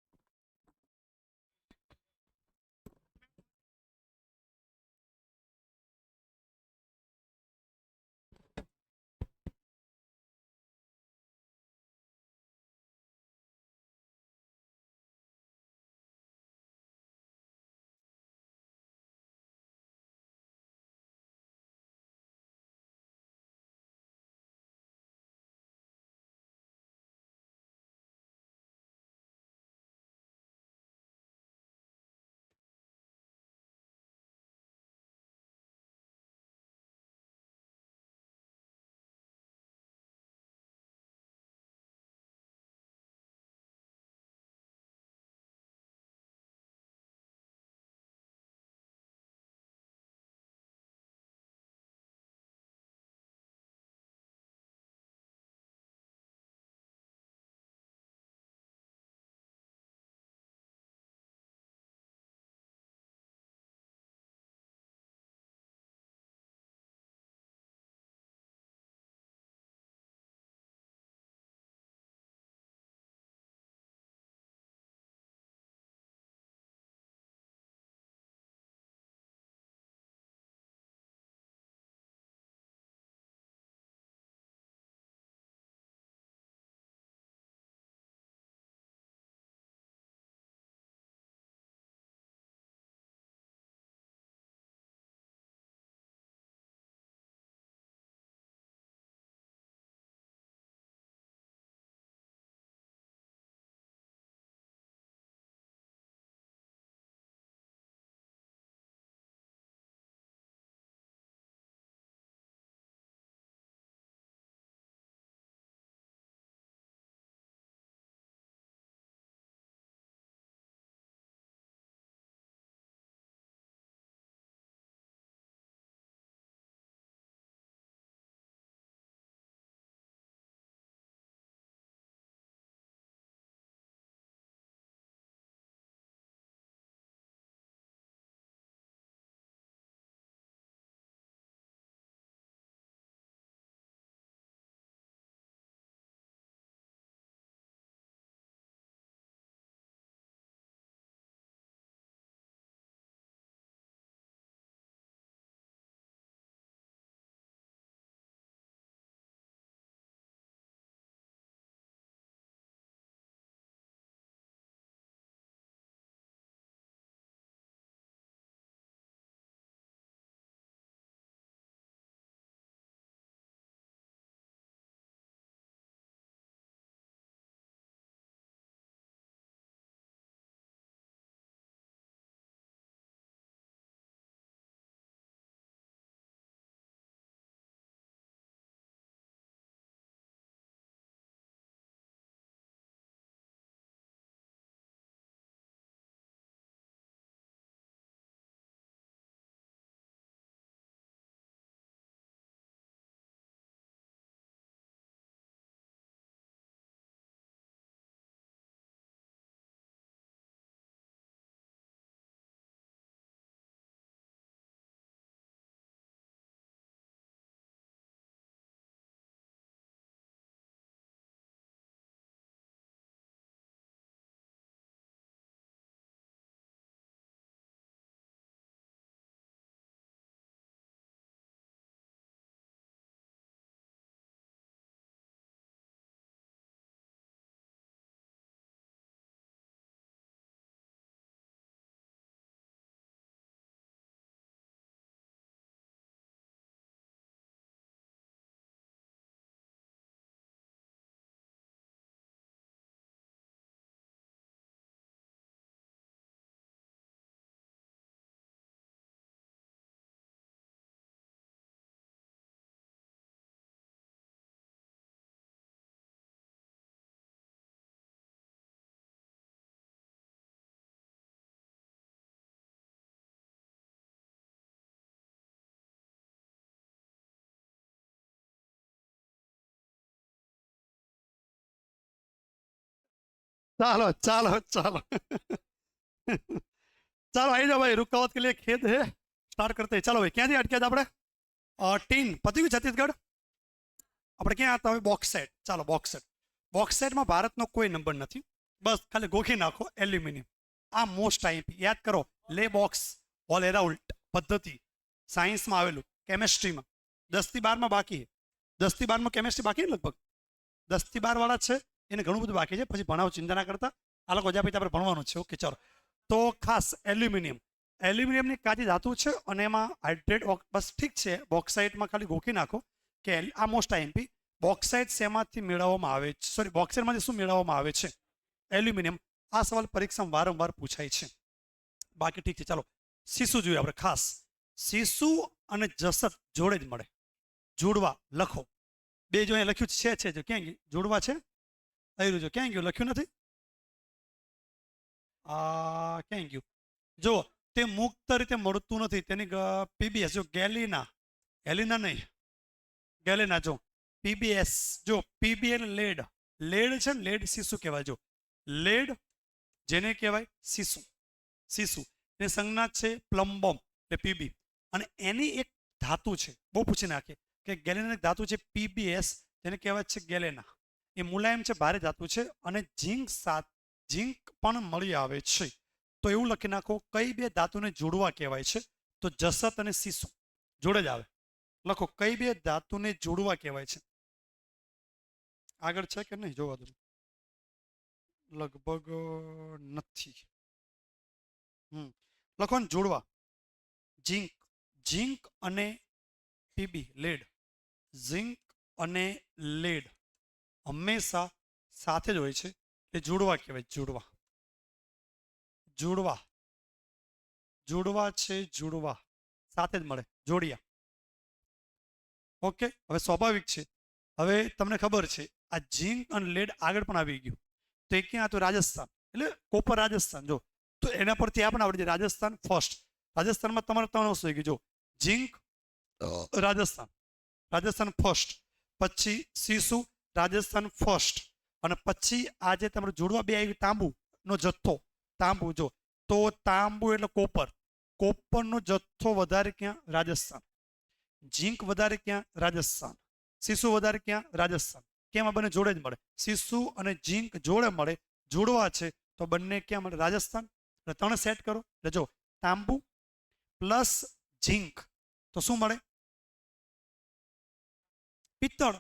ચાલો ચાલો ચાલો ચાલો આવી जाओ भाई रुकावत के लिए खेद है स्टार्ट करते हैं चलो भाई ક્યાંથી અટક્યા હતા આપણે ટીન પતી ગયું છત્તીસગઢ આપણે ક્યાં હતા હવે બોક્સેટ ચાલો બોક્સેટમાં ભારતનો કોઈ નંબર નથી બસ ખાલી ગોખી નાખો એલ્યુમિનિયમ આ મોસ્ટ આઈપી યાદ કરો લે બોક્સ ઓલ એરાઉલ્ટ પદ્ધતિ સાયન્સમાં આવેલું કેમેસ્ટ્રીમાં 10 થી 12 માં બાકી 10 થી 12 માં કેમેસ્ટ્રી બાકી લગભગ 10 થી 12 વાળા છે એને ઘણું બધું બાકી છે પછી ભણાવો ચિંતા ના કરતા આ લોકો જ્યાં પછી આપણે ભણવાનું છે ઓકે ચાલો તો ખાસ એલ્યુમિનિયમની કાચી ધાતુ છે અને એમાં હાઇડ્રેટ બસ ઠીક છે બોક્સાઇટમાં ખાલી ગોખી નાખો કે આ મોસ્ટ આઈએમપી બોક્સાઇટ શેમાંથી મેળવવામાં આવે છે સોરી બોક્સાઇટમાંથી શું મેળવવામાં આવે છે એલ્યુમિનિયમ આ સવાલ પરીક્ષામાં વારંવાર પૂછાય છે બાકી ઠીક છે ચાલો સીસુ જોઈએ આપણે ખાસ સીસુ અને જસત જોડે જ મળે જોડવા લખો બે જો અહીંયા લખ્યું છે જો ક્યાં ગયું જોડવા છે આવી રહ્યું ક્યાં ગયું લખ્યું નથી ક્યાં ગયું જો તે મુક્ત રીતે મળતું નથી તેની પીબીએસ જો ગેલિના નહીં ગેલિના જો પીબીએસ જો પીબીએલ લેડ છે ને લેડ સીસુ કહેવાય જો લેડ જેને કહેવાય સીસુ એ સંજ્ઞા છે પ્લમ્બમ એટલે પીબી અને એની એક ધાતુ છે બહુ પૂછી નાખે કે ગેલેના એક ધાતુ છે પીબીએસ જેને કહેવાય છે ગેલેના એ મુલાયમ છે ભારે ધાતુ છે અને ઝીંક પણ મળી આવે છે તો એવું લખી નાખો કઈ બે ધાતુને જોડવા કહેવાય છે તો જસત અને સીસુ જોડે જ આવે લખો કઈ બે ધાતુને જોડવા કહેવાય છે આગળ છે કે નહીં જોવા દો લગભગ નથી લખો ને જોડવા ઝીંક અને પીબી લેડ ઝીંક અને લેડ હંમેશા સાથે જ હોય છે એ જોડવા કહેવાય જોડવા છે જોડવા સાથે જ મળે જોડિયા ઓકે હવે સ્વાભાવિક છે હવે તમને ખબર છે આ ઝીંક અને લેડ આગળ પણ આવી ગયું તો એ ક્યાં હતું રાજસ્થાન એટલે કોપર રાજસ્થાન જો તો એના પરથી આ પણ આવડી જાય રાજસ્થાન ફર્સ્ટ રાજસ્થાનમાં તમારે 3 વસ્તુ થઈ ગઈ જો ઝીંક રાજસ્થાન ફર્સ્ટ પછી સીસુ રાજસ્થાન ફર્સ્ટ અને પછી આજે તમારે જોડવા બે આવી તાંબુનો જથ્થો તાંબુ જો તો તાંબુ એટલે કોપરનો જથ્થો વધારે ક્યાં રાજસ્થાન ઝીંક વધારે ક્યાં રાજસ્થાન સીસુ વધારે ક્યાં રાજસ્થાન કેમ આ બંને જોડે જ મળે સીસુ અને ઝીંક જોડે મળે જોડવા છે તો બંને ક્યાં મળે રાજસ્થાન એટલે 3 સેટ કરો એટલે જો તાંબુ પ્લસ ઝીંક તો શું મળે પિત્તળ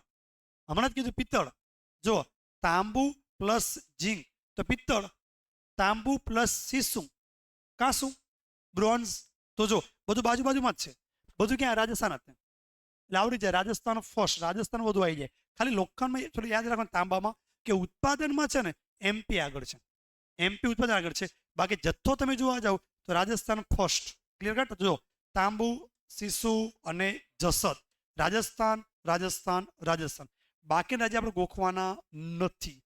હમણાં જ કીધું પિત્તળ જો તાંબુ પ્લસ ઝીંક તો પિત્તળ તાંબુ પ્લસ સીસુ કાંસુ બ્રોન્ઝ તો જો બધું બાજુમાં જ છે બધું ક્યાં રાજસ્થાન હતું એટલે આવડી જાય રાજસ્થાન ફર્સ્ટ રાજસ્થાન બધું આવી જાય ખાલી લોખંડમાં થોડું યાદ રાખવાનું તાંબામાં કે ઉત્પાદનમાં છે ને એમપી આગળ છે એમપી ઉત્પાદન આગળ છે બાકી જથ્થો તમે જોવા જાવ તો રાજસ્થાન ફર્સ્ટ ક્લિયર કટ જો તાંબુ સીસુ અને જસત રાજસ્થાન બાકીના રાજ્ય આપણે ગોખવાના નથી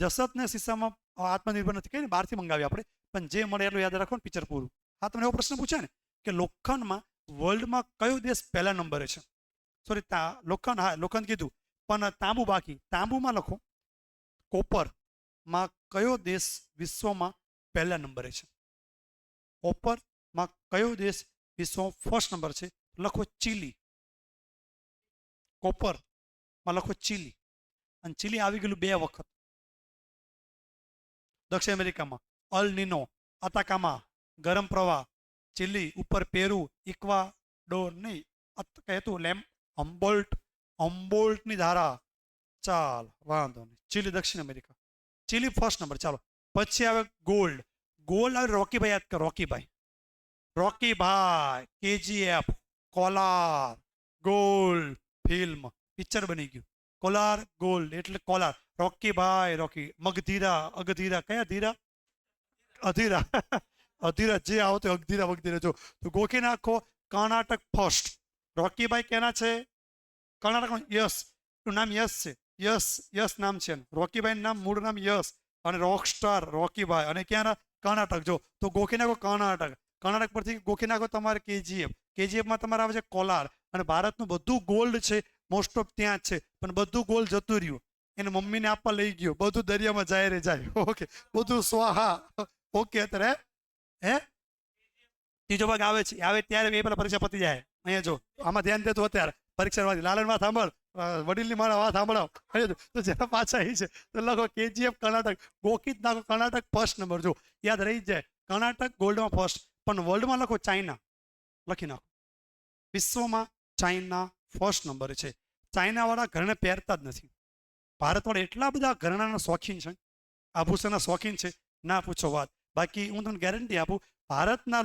જસત ને સીસામાં આત્મનિર્ભર નથી કઈ બહારથી મંગાવી આપણે પણ જે મળે એટલું યાદ રાખો ને પિક્ચર પૂરું હા તમને એવો પ્રશ્ન પૂછે ને કે લોખંડમાં વર્લ્ડમાં કયો દેશ પહેલા નંબરે છે સોરી લોખંડ કીધું પણ તાંબુ બાકી તાંબુમાં લખો કોપરમાં કયો દેશ વિશ્વમાં પહેલા નંબરે છે કોપરમાં કયો દેશ વિશ્વમાં ફર્સ્ટ નંબર છે લખો ચીલી કોપરમાં લખો ચીલી અને ચીલી આવી ગયેલું 2 વખત દક્ષિણ અમેરિકામાં અલ નીનો અતાકામા ગરમ પ્રવાહ ચીલી ઉપર પેરુ ઇક્વાડોર નહીં કહેતું લેમ હમ્બોલ્ટની ધારા ચાલ વાંધો નહીં ચીલી દક્ષિણ અમેરિકા ચીલી ફર્સ્ટ નંબર ચાલો પછી આવે ગોલ્ડ આવે રોકીભાઈ યાદ કરો રોકીભાઈ KGF Kolar gold film picture બની ગયું કોલાર ગોલ્ડ એટલે કોલાર રોકી અગધીરા કયા ધીરા અધીરા જે આવતો અગધીરા વગધીરા જો તો ગોખી નાખો કર્ણાટક ફર્સ્ટ રોકીભાઈ કેના છે કર્ણાટક યસ નું નામ યસ છે યસ નામ છે રોકીભાઈ નામ મૂળ નામ યસ અને રોકસ્ટાર રોકીભાઈ અને ક્યાં કર્ણાટક જો તો ગોખી નાખો કર્ણાટક પરથી ગોખી નાખો તમારે કેજીએફમાં તમારે આવે છે કોલાર અને ભારતનું બધું ગોલ્ડ છે મોસ્ટ ઓફ ત્યાં જ છે પણ બધું ગોલ્ડ જતું રહ્યું એને મમ્મીને આપવા લઈ ગયો, બધું દરિયામાં જાય રે જાય. ઓકે, બધું સ્વાહા. ઓકે, અત્યારે હે ત્રીજો ભાગ આવે છે, આવે ત્યારે એ પેલા પરીક્ષા પતી જાય. અહીંયા જો આમાં ધ્યાન દેતું અત્યારે પરીક્ષા વાળી લાલન વાત સાંભળ, વડીલની મારા વાત સાંભળાવ. તો જેના પાછા એ છે તો લખો KGF કર્ણાટક, ગોખી જ નાખો કર્ણાટક ફર્સ્ટ નંબર. જો યાદ રહી જ જાય, કર્ણાટક ગોલ્ડમાં ફર્સ્ટ, પણ વર્લ્ડમાં લખો ચાઇના, લખી નાખો. વિશ્વમાં ચાઇના ફર્સ્ટ નંબર છે. ચાઇનાવાળા ઘરને પહેરતા જ નથી. ભારતવાળા એટલા બધા ઘરણાના શોખીન છે, આભૂષણના શોખીન છે, ના પૂછો વાત. બાકી હું તમને ગેરંટી આપું, ભારતના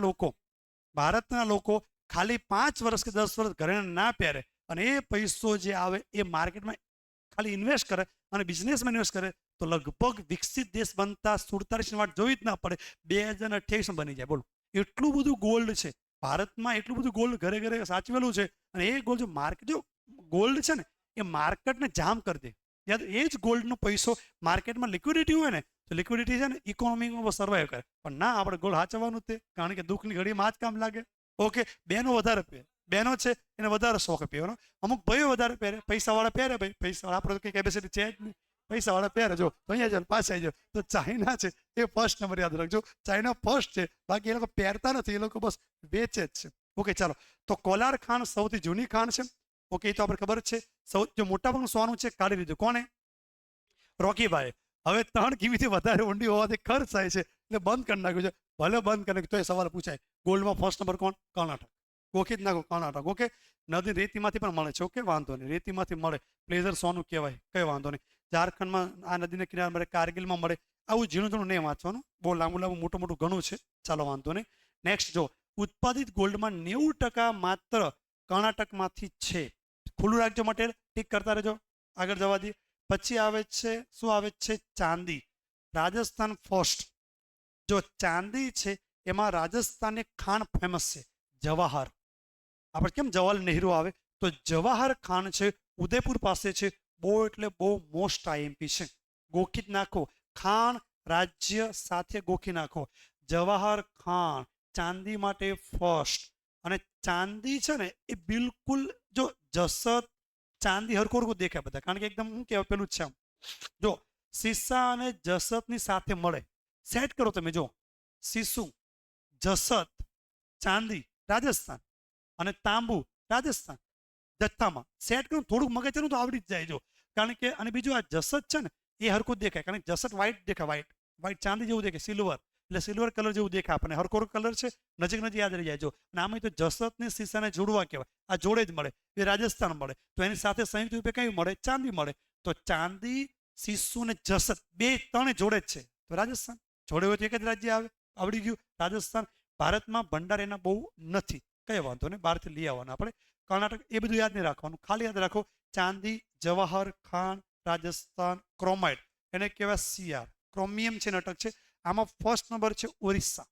લોકો ખાલી 5 વર્ષ કે 10 વર્ષ ઘરેણાં ના પહેરે અને એ પૈસો જે આવે એ માર્કેટમાં ખાલી ઇન્વેસ્ટ કરે અને બિઝનેસમાં ઇન્વેસ્ટ કરે તો લગભગ વિકસિત દેશ બનતા 47ની વાત જોવી જ ના પડે, 2028 બની જાય. બોલો, એટલું બધું ગોલ્ડ છે ભારતમાં, એટલું બધું ગોલ્ડ ઘરે ઘરે સાચવેલું છે. અને એ ગોલ્ડ જો ગોલ્ડ છે ને એ માર્કેટને જામ કરી દે. યાદ, એ જ ગોલ્ડનો પૈસો માર્કેટમાં લિક્વિડિટી હોય ને તો લિક્વિડિટી છે ને ઇકોનોમીમાં સર્વાઈવ કરે. પણ ના, આપણે ગોલ્ડ સાચવવાનું જ તે, કારણ કે દુઃખની ઘડીમાં જ કામ લાગે. ઓકે, બહેનો વધારે પહેરે, બહેનો છે એને વધારે શોખ પહેરવાનો. અમુક ભાઈઓ વધારે પહેરે, પૈસાવાળા પહેરે. ભાઈ પૈસાવાળા આપણે તો કંઈ કેપેસિટી છે જ નહીં, પૈસાવાળા પહેરે. જો તો અહીંયા જાઓ, પાછા આવી જાઓ તો ચાઇના છે એ ફર્સ્ટ નંબર યાદ રાખજો. ચાઇના ફર્સ્ટ છે, બાકી એ લોકો પહેરતા નથી, એ લોકો બસ વેચે જ છે. ઓકે, ચાલો. તો કોલાર ખાણ સૌથી જૂની ખાણ છે. ઓકે, એ તો આપણે ખબર જ છે. જો મોટાભાગનું સોનું છે કાઢી લીધું કોને? રોકીભાઈ. હવે 3 કિમીથી વધારે ઊંડી હોવાથી ખર્ચ થાય છે એટલે બંધ કરી નાખ્યું છે. ભલે બંધ કરી નાખ્યું તો એ સવાલ પૂછાય, ગોલ્ડમાં ફર્સ્ટ નંબર કોણ? કર્ણાટક. ગોખી જ નાખો કર્ણાટક. ઓકે, નદી રેતીમાંથી પણ મળે છે. ઓકે, વાંધો નહીં, રેતીમાંથી મળે, પ્લેઝર સોનું કહેવાય, કઈ વાંધો નહીં. ઝારખંડમાં આ નદીના કિનારે મળે, કારગિલમાં મળે. આવું ઝીણું ઝીણું નહીં વાંચવાનું, બહુ લાંબુ લાંબુ મોટું મોટું ઘણું છે. ચાલો વાંધો નહીં. નેક્સ્ટ જો, ઉત્પાદિત ગોલ્ડમાં 90% માત્ર કર્ણાટકમાંથી છે. ખુલ્લું રાખજો મટેરિયલ, ટીક કરતા રહેજો, આગળ જવા દઈએ. પછી આવે છે, શું આવે છે? ચાંદી. રાજસ્થાન ફર્સ્ટ. જો ચાંદી છે એમાં રાજસ્થાનની ખાણ ફેમસ છે, જવાહર. આપણે કેમ જવાહરલાલ નહેરુ આવે, તો જવાહર ખાન છે, ઉદયપુર પાસે છે. બહુ એટલે બહુ મોસ્ટ IMP છે, ગોખી જ નાખો. ખાણ રાજ્ય સાથે ગોખી નાખો. જવાહર ખાન ચાંદી માટે ફર્સ્ટ. અને ચાંદી છે ને એ બિલકુલ, જો જસત ચાંદી હરખું હરખું દેખાય બધા, કારણ કે એકદમ શું કહેવાય પેલું જ છે આમ. જો સીસા અને જસતની સાથે મળે, સેટ કરો તમે. જો સીસુ, જસત, ચાંદી રાજસ્થાન અને તાંબુ રાજસ્થાન, જથ્થામાં સેટ કરું થોડુંક મગજનું તો આવડી જ જાય. જો કારણ કે, અને બીજું આ જસત છે ને એ હરખું જ દેખાય, કારણ કે જસત વ્હાઈટ દેખાય, વ્હાઈટ વ્હાઈટ ચાંદી જેવું દેખાય, સિલ્વર એટલે સિલ્વર કલર જેવું દેખાય આપણને, હરખો કલર છે, નજીક નજીક યાદ રહી જાય. જો અને આમાં તો જસત ને સીસાને જોડવા કહેવાય, આ જોડે જ મળે, એ રાજસ્થાન મળે, તો એની સાથે સંયુક્ત રૂપે કયું મળે? ચાંદી મળે. તો ચાંદી, સીસુ ને જસત બે ત્રણે જોડે જ છે, તો રાજસ્થાન જોડે હોય તો એક જ રાજ્ય આવે. આવડી ગયું રાજસ્થાન. ભારતમાં ભંડાર એના બહુ નથી, કઈ વાંધો નહીં, બહારથી લઈ આવવાના આપણે. કર્ણાટક એ બધું યાદ નહીં રાખવાનું, ખાલી યાદ રાખો ચાંદી, જવાહર ખાન, રાજસ્થાન. ક્રોમાઇટ એને કહેવાય CR, ક્રોમિયમ છે નાટક છે. આમાં ફર્સ્ટ નંબર છે ઓરિસ્સા.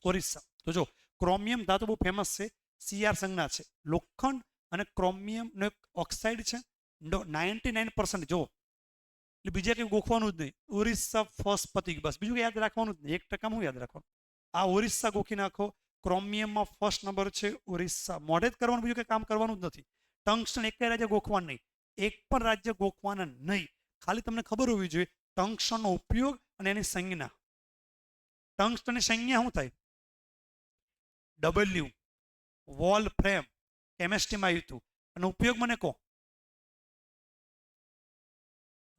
ઓરિસ્સા તો જો ક્રોમિયમ ધાતુ બહુ ફેમસ છે, CR સંજ્ઞા છે. લોખંડ અને ક્રોમિયમનો એક ઓક્સાઇડ છે, 99%. જો એટલે બીજા કંઈ ગોખવાનું જ નહીં, ઓરિસ્સા ફર્સ્ટ પતી ગયું, બસ બીજું કંઈ યાદ રાખવાનું જ નહીં. 1% હું યાદ રાખવાનું, આ ઓરિસ્સા ગોખી નાખો. ક્રોમિયમમાં ફર્સ્ટ નંબર છે ઓરિસ્સા. મોઢે જ કરવાનું, બીજું કંઈ કામ કરવાનું જ નથી. ટંગસ્ટન એક રાજ્ય ગોખવાનું નહીં, એક પણ રાજ્ય ગોખવાના નહીં. ખાલી તમને ખબર હોવી જોઈએ ટંગસ્ટનનો ઉપયોગ અને એની સંજ્ઞા. ટંગસ્ટનની સંજ્ઞા શું થાય? W. વોલ ફ્રેમ કેમેસ્ટ્રીમાં આવ્યું હતું. અને ઉપયોગ મને કહો.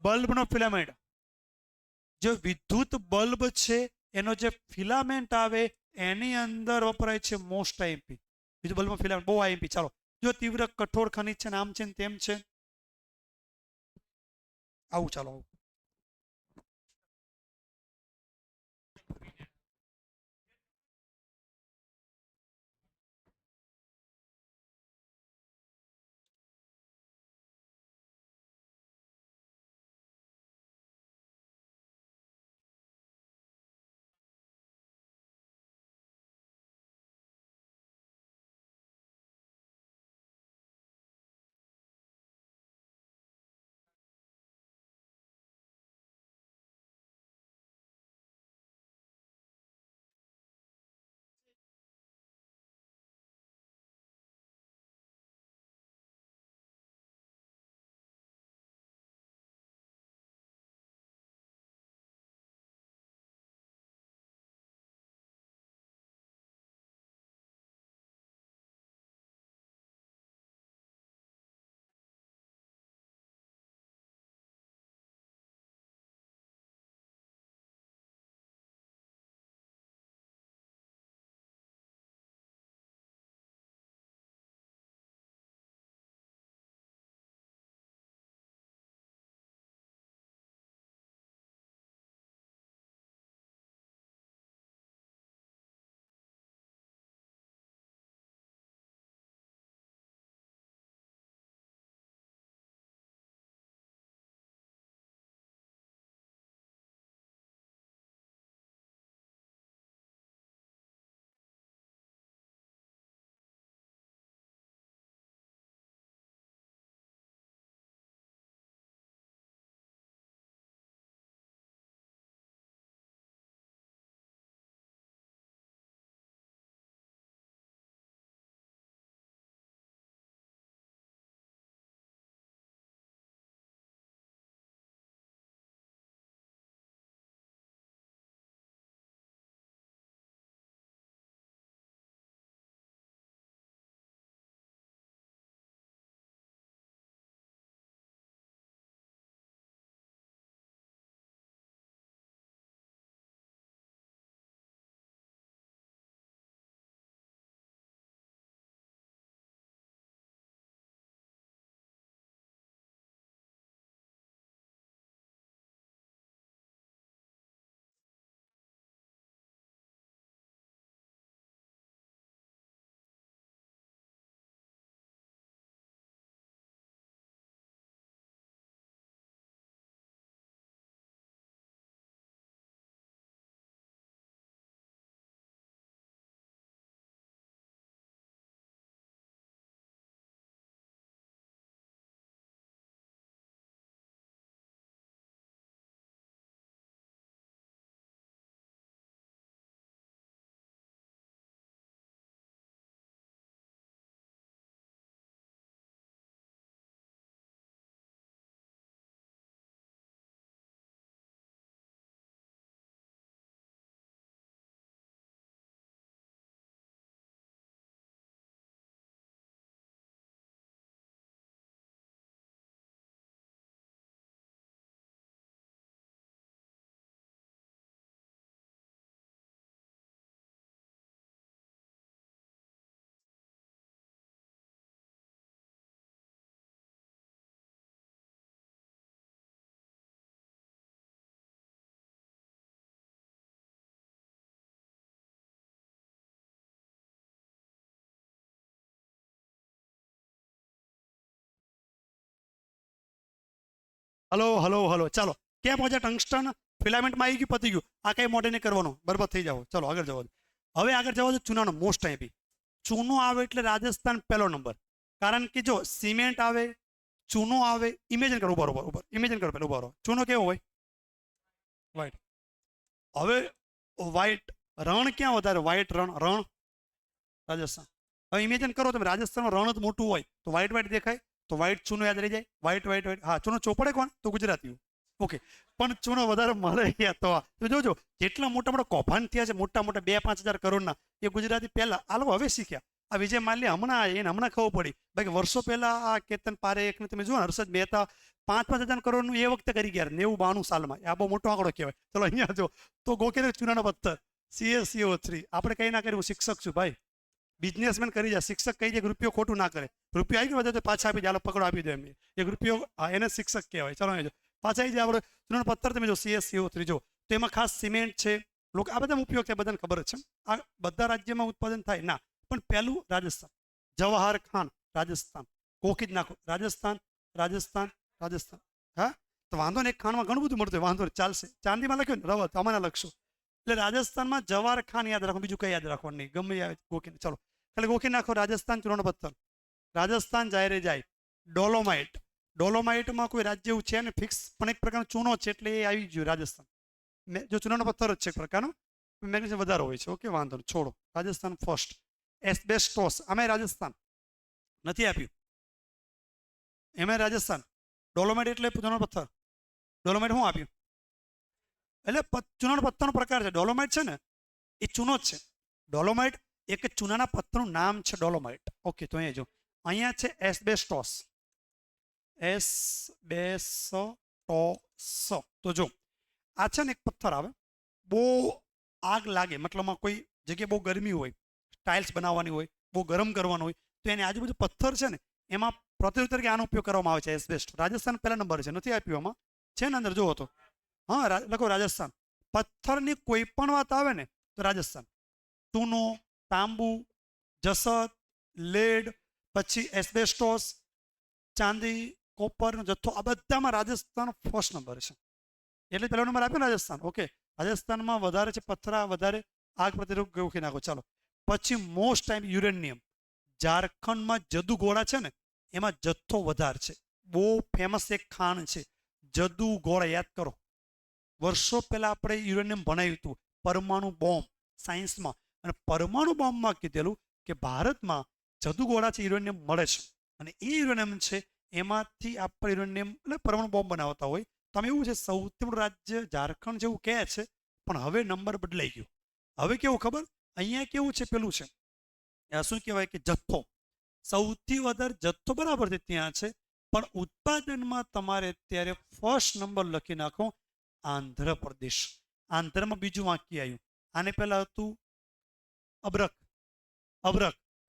બલ્બનો ફિલામેન્ટ. જે વિદ્યુત બલ્બ છે એનો જે ફિલામેન્ટ આવે એની અંદર વપરાય છે મોસ્ટ IMP. બીજું બલ્બમાં ફિલામેન્ટ બહુ IMP. ચાલો, જો તીવ્ર કઠોર ખનિજ છે, આમ છે ને તેમ છે, આવું. ચાલો આવું. હલો હલો હલો, ચાલો ક્યાં પહોંચ્યા? ટંગસ્ટન ફિલામેન્ટમાં આવી ગયું, પતી ગયું. આ કઈ મોઢે નહીં કરવાનું, બરબાદ થઈ જાવ. ચાલો આગળ જવા દો. હવે આગળ જવા દો. ચૂનાનો મોસ્ટ આઈપી. ચૂનો આવે એટલે રાજસ્થાન પહેલો નંબર. કારણ કે જો સિમેન્ટ આવે, ચૂનો આવે, ઇમેજિન કરો, ઉપર ઇમેજિન કરો, પેલું ઉભા રહો. ચૂનો કેવો હોય? વ્હાઈટ. હવે વ્હાઈટ રણ ક્યાં વધારે? વ્હાઈટ રણ રાજસ્થાન. હવે ઇમેજિન કરો તમે, રાજસ્થાનમાં રણ જ મોટું હોય તો વ્હાઈટ દેખાય, તો વ્હાઈટ ચૂનો યાદ રહી જાય. વ્હાઈટ. હા, ચૂનો ચોપડે કોણ? તો ગુજરાતીઓ. ઓકે, પણ ચૂનો વધારે મળે ગયા તો જોજો જેટલા મોટા કૌભાંડ થયા છે, મોટા 2-5 હજાર કરોડના, એ ગુજરાતી પહેલા આ લોકો હવે શીખ્યા. આ વિજય માલ્યા હમણાં ખબર પડી. બાકી વર્ષો પહેલા આ કેતન પારેખને તમે જુઓ, હર્ષદ મહેતા 5-5 હજાર કરોડનું એ વખતે કરી ગયા 90-92 સાલમાં. આ બહુ મોટો આંકડો કહેવાય. ચલો અહીંયા જો તો ગોખેલ ચૂનાનો પથ્થર CaCO3. આપણે કઈ ના કર્યું, શિક્ષક છું ભાઈ, બિઝનેસમેન કરી જાય. શિક્ષક કહી જાય રૂપિયો ખોટું ના કરે, રૂપિયો આવી ગયો તો પાછા આપી દે, હાલો પકડો આપી દો એમ. એક રૂપિયો એને શિક્ષક કહેવાય. ચલો જો પાછા આવી જાય આપણે ચૂનાનો પથ્થર. તમે જો CaCO3 જો, તો એમાં ખાસ સિમેન્ટ છે, લોકો આ બધા ઉપયોગ છે, બધાને ખબર છે. આ બધા રાજ્યમાં ઉત્પાદન થાય ના, પણ પહેલું રાજસ્થાન. જવાહર ખાન રાજસ્થાન, કોકી જ નાખો રાજસ્થાન. હા, તો વાંધો ને, એક ખાનમાં ઘણું બધું મળતું હોય, વાંધો નહીં, ચાલશે. ચાંદીમાં લખ્યું ને રવત, અમારે લખશો. એટલે રાજસ્થાનમાં જવાહર ખાન યાદ રાખો, બીજું કઈ યાદ રાખવાનું નહીં, ગમે આવે ગોખીને. ચલો ખાલી ગોખી નાખો રાજસ્થાન ચૂનાનો પથ્થર. રાજસ્થાન જાય. ડોલોમાઇટમાં કોઈ રાજ્ય એવું છે ને ફિક્સ, પણ એક પ્રકારનો ચૂનો છે એટલે એ આવી ગયું રાજસ્થાન. જો ચૂનાનો પથ્થર જ છે એક પ્રકારનો, મેગ્નેશિયમ વધારે હોય છે. ઓકે, વાંધો નહીં, છોડો. રાજસ્થાન ફર્સ્ટ. એસ્બેસ્ટોસ અમે રાજસ્થાન નથી આપ્યું, એમાં રાજસ્થાન. ડોલોમાઇટ એટલે ચૂનાનો પથ્થર. ડોલોમાઇટ શું આપ્યું? એટલે ચૂનાનો પથ્થરનો પ્રકાર છે. ડોલોમાઇટ છે ને એ ચૂનો જ છે. ડોલોમાઇટ એક ચૂનાના પથ્થરનું નામ છે, ડોલોમાઇટ. ઓકે, તો અહીંયા જો, અહીંયા છે એસ્બેસ્ટોસ. તો જો આ છે ને એક પથ્થર આવે, બહુ આગ લાગે, મતલબમાં કોઈ જગ્યાએ બહુ ગરમી હોય, ટાઇલ્સ બનાવવાની હોય, બહુ ગરમ કરવાનું હોય, તો એની આજુબાજુ પથ્થર છે ને એમાં પ્રતિરોધ તરીકે આનો ઉપયોગ કરવામાં આવે છે. એસ્બેસ્ટ. રાજસ્થાન પહેલા નંબર છે, નથી આપ્યું આમાં, છે ને અંદર જુઓ તો. હા, લખો રાજસ્થાન. પથ્થરની કોઈ પણ વાત આવે ને તો રાજસ્થાન. ચૂનો, તાંબુ, જસત, લેડ, પછી એસ્બેસ્ટોસ, ચાંદી, કોપરનો જથ્થો, આ બધામાં રાજસ્થાન ફર્સ્ટ નંબર છે. એટલે પહેલો નંબર આપ્યો રાજસ્થાન. ઓકે, રાજસ્થાનમાં વધારે છે પથ્થરા, વધારે આગ પ્રતિરોધ ગોખી નાખો. ચાલો પછી મોસ્ટ ટાઈમ યુરેનિયમ. ઝારખંડમાં જદુગોળા છે ને એમાં જથ્થો વધારે છે. બહુ ફેમસ એક ખાણ છે જદુગોળા, યાદ કરો. વર્ષો પહેલા આપણે યુરેનિયમ ભણાવ્યું હતું, પરમાણુ બોમ્બ સાયન્સમાં, અને પરમાણુ બોમ્બમાં કીધેલું કે ભારતમાં જદુગોળા છે, યુરેનિયમ મળે છે, અને એ યુરેનિયમ છે એમાંથી આપણે યુરેનિયમ એટલે પરમાણુ બોમ્બ બનાવતા હોય. તો આમ એવું છે, સૌથી મોટું રાજ્ય ઝારખંડ જેવું કહે છે, પણ હવે નંબર બદલાઈ ગયો. હવે કેવું ખબર? અહીંયા કેવું છે, પેલું છે શું કહેવાય કે જથ્થો, સૌથી વધારે જથ્થો બરાબર છે ત્યાં છે, પણ ઉત્પાદનમાં તમારે અત્યારે ફર્સ્ટ નંબર લખી નાખો આંધ્રપ્રદેશ. આંધ્રમાં બીજું વાક્ય આવ્યું. આને પહેલા હતું અબરક,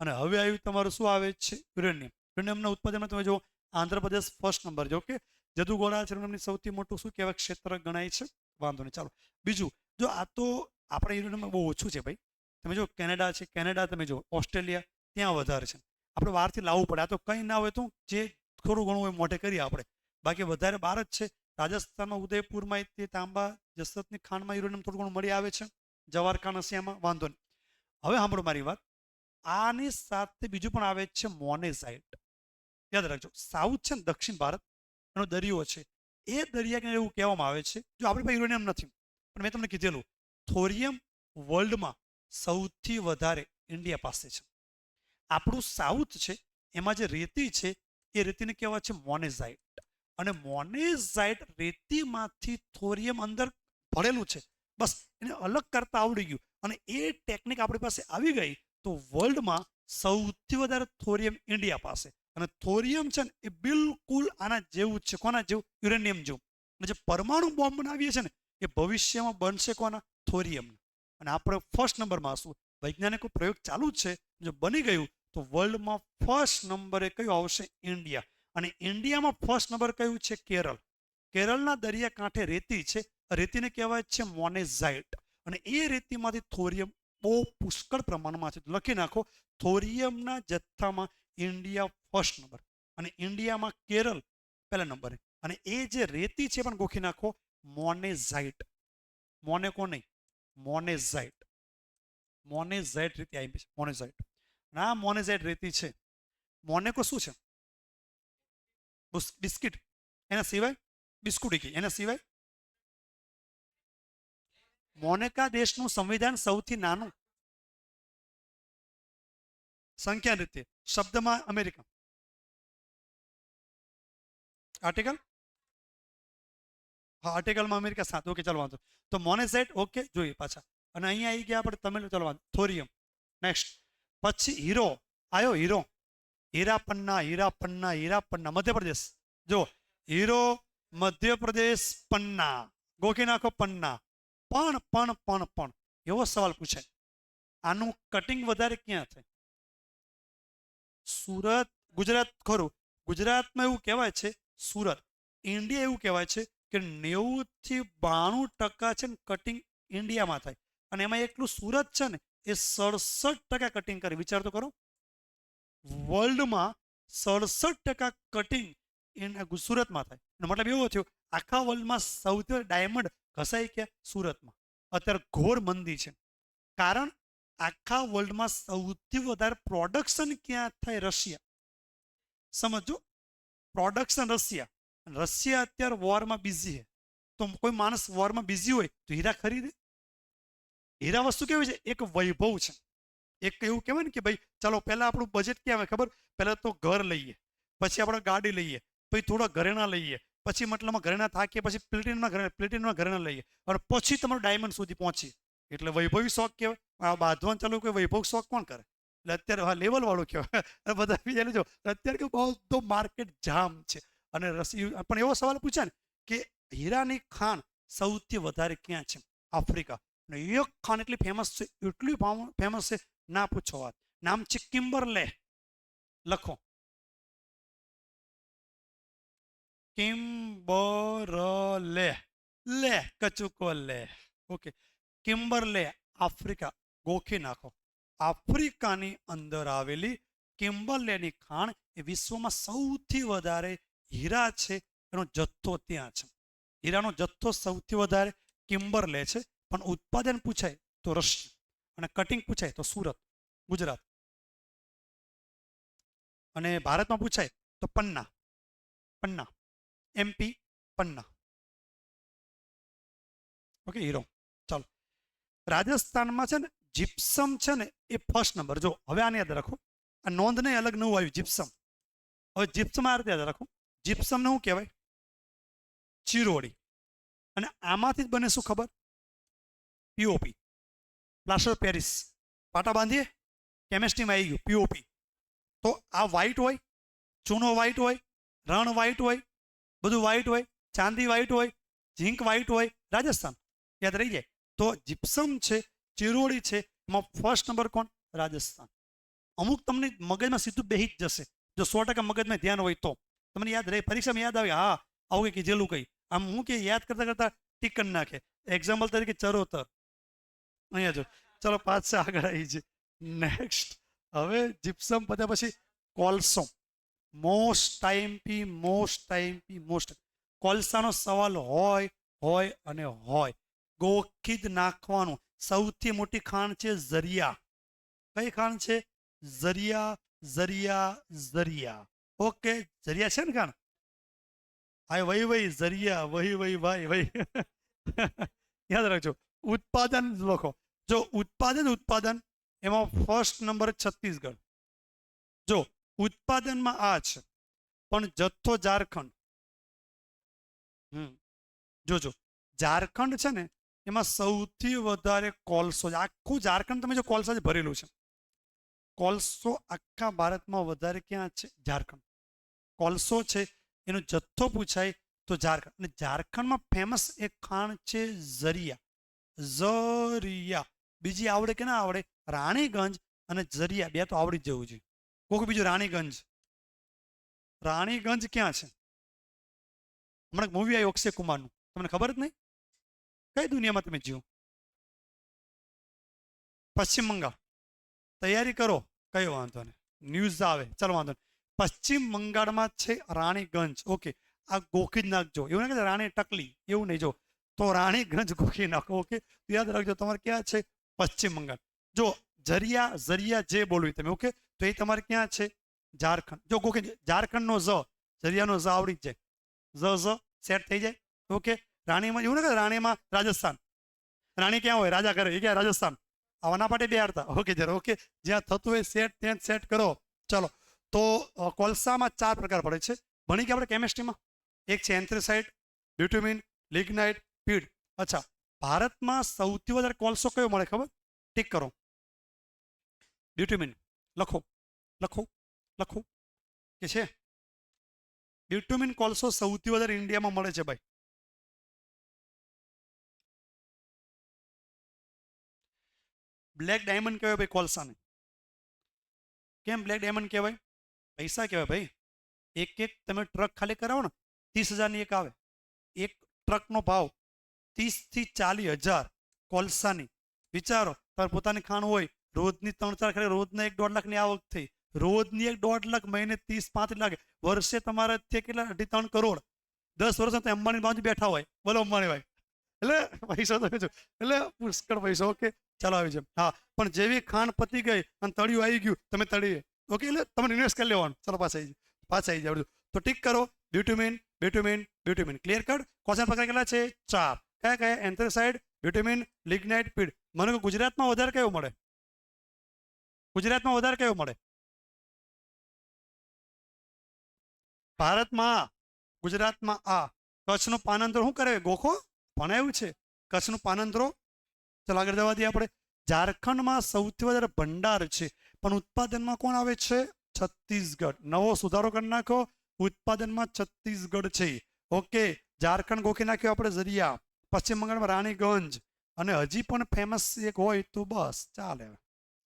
અને હવે આવ્યું તમારું શું આવે છે? યુરેનિયમ. યુરેનિયમના ઉત્પાદનમાં તમે જો આંધ્રપ્રદેશ ફર્સ્ટ નંબર છે. ઓકે, જદુગોળા છે યુરેનિયમની સૌથી મોટું શું કહેવાય ક્ષેત્ર ગણાય છે. વાંધો નહીં, ચાલો બીજું. જો આ તો આપણે યુરેનિયમ બહુ ઓછું છે ભાઈ. તમે જો કેનેડા છે, કેનેડા તમે જો, ઓસ્ટ્રેલિયા ત્યાં વધારે છે. આપણે બહારથી લાવવું પડે. આ તો કંઈ ના હોય તો જે થોડું ઘણું હોય મોઢે કરીએ આપણે, બાકી વધારે બહાર જ છે. રાજસ્થાનમાં ઉદયપુરમાં તે તાંબા જસતની ખાણમાં યુરેનિયમ થોડું ઘણું મળી આવે છે, જવાહર ખાન હસિયામાં. વાંધો નહીં. હવે સાંભળો મારી વાત. આની સાથે બીજું પણ આવે છે મોનેઝાઇટ. યાદ રાખજો, સાઉથ છે ને દક્ષિણ ભારત, એનો દરિયો છે, એ દરિયા એવું કહેવામાં આવે છે. જો આપણી પાસે યુરેનિયમ નથી, પણ મેં તમને કીધેલું થોરિયમ વર્લ્ડમાં સૌથી વધારે ઇન્ડિયા પાસે છે. આપણું સાઉથ છે એમાં જે રેતી છે એ રેતીને કહેવાય છે મોનેઝાઇટ. અને મોનેઝાઇટ રેતીમાંથી થોરિયમ અંદર ભરેલું છે, બસ એને અલગ કરતા આવડી ગયું, અને એ ટેકનિક આપણી પાસે આવી ગઈ તો વર્લ્ડમાં સૌથી વધારે થોરિયમ ઇન્ડિયા પાસે. અને થોરિયમ છે ને એ બિલકુલ આના જેવું જ છે. કોના જેવું? યુરેનિયમ જેવું. અને જે પરમાણુ બોમ્બ બનાવીએ છીએ ને એ ભવિષ્યમાં બનશે કોના? થોરિયમ. અને આપણે ફર્સ્ટ નંબરમાં હશું. વૈજ્ઞાનિકો પ્રયોગ ચાલુ જ છે. જો બની ગયું તો વર્લ્ડમાં ફર્સ્ટ નંબરે કયું આવશે? ઇન્ડિયા. અને ઇન્ડિયામાં ફર્સ્ટ નંબર કયું છે? કેરળ. કેરળના દરિયાકાંઠે રેતી છે, રેતીને કહેવાય છે મોનેઝાઇટ. અને એ રેતીમાંથી થોરિયમ બહુ પુષ્કળ પ્રમાણમાં છે. લખી નાખો, થોરિયમના જથ્થામાં ઇન્ડિયા ફર્સ્ટ નંબર, અને ઇન્ડિયામાં કેરળ પહેલા નંબરે. અને એ જે રેતી છે પણ ગોખી નાખો, મોનેઝાઇટ. મોનેકો નહીં, મોનેઝાઇટ. મોનેઝાઇટ રેતી આવી છે, મોનેઝાઇટ. અને આ મોનેઝાઇટ રેતી છે. મોનેકો શું છે? બિસ્કિટ. એના સિવાય બિસ્કુટ કી, એના સિવાય મોનેકા દેશનું સંવિધાન સૌથી નાનું સંખ્યા રીતે શબ્દમાં અમેરિકા. આર્ટિકલ, હા આર્ટિકલમાં અમેરિકા 7. ઓકે ચાલો વાંધો. તો મોનેઝાઇટ ઓકે જોઈએ પાછા. અને અહીંયા આવી ગયા આપણે તમિલ, ચાલો વાંધો. થોરિયમ નેક્સ્ટ. પછી હીરો આવ્યો, હીરો. હીરાપન્ના, હીરાપન્ના, હીરાપન્ના, મધ્યપ્રદેશ. જો હીરો મધ્યપ્રદેશ, પન્ના. ગોખી નાખો પન્ના. પણ એવો સવાલ પૂછાય, આનું કટિંગ વધારે ક્યાં થાય? સુરત, ગુજરાત ખરું. ગુજરાતમાં એવું કહેવાય છે સુરત. ઇન્ડિયા એવું કહેવાય છે કે 90 થી 92% છે ને કટિંગ ઇન્ડિયામાં થાય. અને એમાં એકલું સુરત છે ને એ 67% કટિંગ કરે. વિચાર તો કરો, વર્લ્ડમાં 67% કટિંગ સુરતમાં થાય. મતલબ એવો થયો આખા વર્લ્ડમાં સૌથી ડાયમંડ ઘસાઈ ગયા સુરતમાં. અત્યારે ઘોર મંદી છે. કારણ આખા વર્લ્ડમાં સૌથી વધારે પ્રોડક્શન ક્યાં થાય? રશિયા. સમજો, પ્રોડક્શન રશિયા. રશિયા અત્યારે વોરમાં બિઝી છે. તો કોઈ માણસ વોરમાં બિઝી હોય તો હીરા ખરીદે? હીરા વસ્તુ કેવી છે? એક વૈભવ છે. એક એવું કહેવાય ને કે ભાઈ ચાલો પહેલા આપણું બજેટ ક્યાં આવે ખબર? પહેલા તો ઘર લઈએ, પછી આપણે ગાડી લઈએ, પછી થોડા ઘરેણા લઈએ, પછી મતલબમાં ઘરેણા થાકીએ, પછી પ્લેટિનમના ઘરેણા લઈએ, અને પછી તમારું ડાયમંડ સુધી પહોંચીએ. એટલે વૈભવી શોખ કહેવાય. આ બાંધવાનું ચાલુ કોઈ વૈભવ શોખ કોણ કરે? એટલે અત્યારે હા લેવલ વાળું કહેવાય. બધા બીજા જો અત્યારે કે બધો માર્કેટ જામ છે. અને પણ એવો સવાલ પૂછાય ને કે હીરાની ખાણ સૌથી વધારે ક્યાં છે? આફ્રિકા. અને એક ખાણ એટલી ફેમસ છે, એટલી ફેમસ છે ના પૂછો વાત. નામ છે કિમ્બરલે. લખો કિમ્બરલે. લે કચુકો લે. Okay, કિમ્બરલે, Africa. ગોખી નાખો. આફ્રિકાની અંદર આવેલી કિમ્બરલેની ખાણ એ વિશ્વમાં સૌથી વધારે હીરા છે. એનો જથ્થો ત્યાં છે. હીરાનો જથ્થો સૌથી વધારે કિમ્બરલે છે. પણ ઉત્પાદન પૂછાય તો રશિયા, અને કટિંગ પૂછાય તો સુરત, ગુજરાત. અને ભારતમાં પૂછાય તો પન્ના, પન્ના MP, પન્ના. ઓકે, હીરો. ચાલો, રાજસ્થાનમાં છે ને જીપ્સમ છે ને એ ફર્સ્ટ નંબર. જો હવે આને યાદ રાખો, આ નોંધ નહીં, અલગ નવું આવ્યું જીપ્સમ. હવે જીપ્સમ આ રીતે યાદ રાખો. જીપ્સમને શું કહેવાય? ચીરોડી. અને આમાંથી જ બને શું ખબર? POP, plaster Paris. પાટા બાંધીએ, કેમેસ્ટ્રીમાં આવી ગયું POP. તો આ વ્હાઈટ હોય, ચૂનો વ્હાઈટ હોય, રણ વ્હાઈટ હોય, બધું વ્હાઈટ હોય, ચાંદી વ્હાઈટ હોય, ઝીંક વ્હાઈટ હોય. રાજસ્થાન યાદ રહી જાય. તો જીપ્સમ છે, ચિરોડી છે, એમાં ફર્સ્ટ નંબર કોણ? રાજસ્થાન. અમુક તમને મગજમાં સીધું બેહી જ જશે જો 100% મગજમાં ધ્યાન હોય તો. તમને યાદ રહે, પરીક્ષામાં યાદ આવે, હા આવું કંઈ કીધેલું કંઈ. આમ હું કે યાદ કરતા કરતા ટીક કરી નાખે. એક્ઝામ્પલ તરીકે ચરોતર. અહીંયા જો, ચલો પાછા આગળ આવી છે. નેક્સ્ટ. હવે જીપ્સમ પત્યા પછી કોલસો. મોસ્ટ કોલસાનો સવાલ હોય અને હોય. ગોખી જ નાખવાનું. સૌથી મોટી ખાણ છે ઝરિયા. કઈ ખાણ છે? ઝરિયા. ઓકે, ઝરિયા છે ને ખાણ? હા વહી ઝરિયા, વહી ભાઈ. યાદ રાખજો. ઉત્પાદન લખો. જો ઉત્પાદન એમાં ફર્સ્ટ નંબર છત્તીસગઢ. જો ઉત્પાદનમાં આ છે, પણ જથ્થો ઝારખંડ. જોજો, ઝારખંડ છે ને એમાં સૌથી વધારે કોલસો. આખું ઝારખંડ તમે જો કોલસાથી ભરેલું છે. કોલસો આખા ભારતમાં વધારે ક્યાં છે? ઝારખંડ. કોલસો છે, એનો જથ્થો પૂછાય તો ઝારખંડ. અને ઝારખંડમાં ફેમસ એક ખાણ છે ઝરિયા. બીજી આવડે કે ના આવડે? રાણીગંજ અને ઝરિયા, બે તો આવડી જ જવું જોઈએ. કોક બીજું રાણીગંજ. રાણીગંજ ક્યાં છે? હમણાં મૂવી આવ્યું અક્ષય કુમારનું, તમને ખબર જ નહીં? કઈ દુનિયામાં તમે જીવો? પશ્ચિમ બંગાળ. તૈયારી કરો, કઈ વાંધો નહીં, ન્યૂઝ આવે, ચાલો વાંધો નહીં. પશ્ચિમ બંગાળમાં છે રાણીગંજ. ઓકે, આ ગોખી જ નાખજો. એવું નહીં કે રાણી ટકલી, એવું નહીં. જો તો રાણીગંજ ગોખી નાખો. ઓકે, યાદ રાખજો. તમારે ક્યાં છે? પશ્ચિમ બંગાળ. જો ઝરિયા જે બોલવી તમે, ઓકે, તો એ તમારે ક્યાં છે? ઝારખંડ. જો ગોખી ઝારખંડનો ઝરિયાનો આવડી જ જાય. સેટ થઈ જાય. ઓકે, રાણીમાં એવું ને કે રાણીમાં રાજસ્થાન, રાણી ક્યાં હોય? રાજા કરે. એ ક્યાં? રાજસ્થાન. આવાના પાટે બે હારતા. ઓકે જરા. ઓકે, જ્યાં થતું હોય સેટ ત્યાં સેટ કરો. ચલો, તો કોલસામાં 4 પ્રકાર પડે છે. ભણી ગયા આપણે કેમિસ્ટ્રીમાં. એક છે એન્થ્રેસાઇટ, બ્યુટામિન, લિગ્નાઇટ, પીડ. અચ્છા, ભારતમાં સૌથી વધારે કોલસો કયો મળે ખબર? ટીક કરો. બ્યુટામિન. લખો લખો લખો. કે છે બ્યુટામિન કોલસો સૌથી વધારે ઇન્ડિયામાં મળે છે ભાઈ. બ્લેક ડાયમંડ કહેવાય ભાઈ કોલસાને. કેમ બ્લેક ડાયમંડ કહેવાય? પૈસા કહેવાય ભાઈ. એક તમે ટ્રક ખાલી કરાવો ને 30,000ની એક આવે. એક ટ્રકનો ભાવ 30 થી 40,000 કોલસાની. વિચારો, તમારે પોતાની ખાણ હોય, રોજની 3-4 ખાલી રોજના 1-1.5 લાખની આવક થઈ. રોજની 1-1.5 લાખ, મહિને 30-35 લાખ, વર્ષે તમારે કેટલા? 2.5-3 કરોડ. 10 વર્ષમાં તો અંબાણી બાજુ બેઠા હોય. બોલો અંબાણી ભાઈ. એટલે પૈસા તો એટલે પુષ્કળ પૈસા. ઓકે, ચાલો આવી જાય. હા, પણ જેવી ખાણ પતી ગઈ અને તળિયું આવી ગયું, તમે તળીએ. ઓકે, એટલે તમે ઇન્વેસ્ટ કરી લેવાનું. ચાલો પાછા આવી જાવ. તો ટીક કરો. Bitumen bitumen bitumen. Clear cut. Question પ્રકાર કેટલા છે? 4. કયા કયા? Anthracite, bitumen, lignite, peat. મને ગુજરાતમાં વધારે કયો મળે? ગુજરાતમાં વધારે કયો મળે? ભારતમાં ગુજરાતમાં આ કચ્છનું પાનંત્રો શું કરે? ગોખો ભણાયું છે કચ્છનું પાનંત્રો. ચાલો આગળ જવા દઈએ આપણે. ઝારખંડમાં સૌથી વધારે ભંડાર છે, પણ ઉત્પાદનમાં કોણ આવે છે? છત્તીસગઢ. નવો સુધારો કરી નાખો. ઉત્પાદનમાં છત્તીસગઢ છે. ઓકે, ઝારખંડ ગોખી નાખ્યો આપણે. ઝરિયા. પશ્ચિમ બંગાળમાં રાણીગંજ. અને હજી પણ ફેમસ એક હોય તો બસ ચાલે.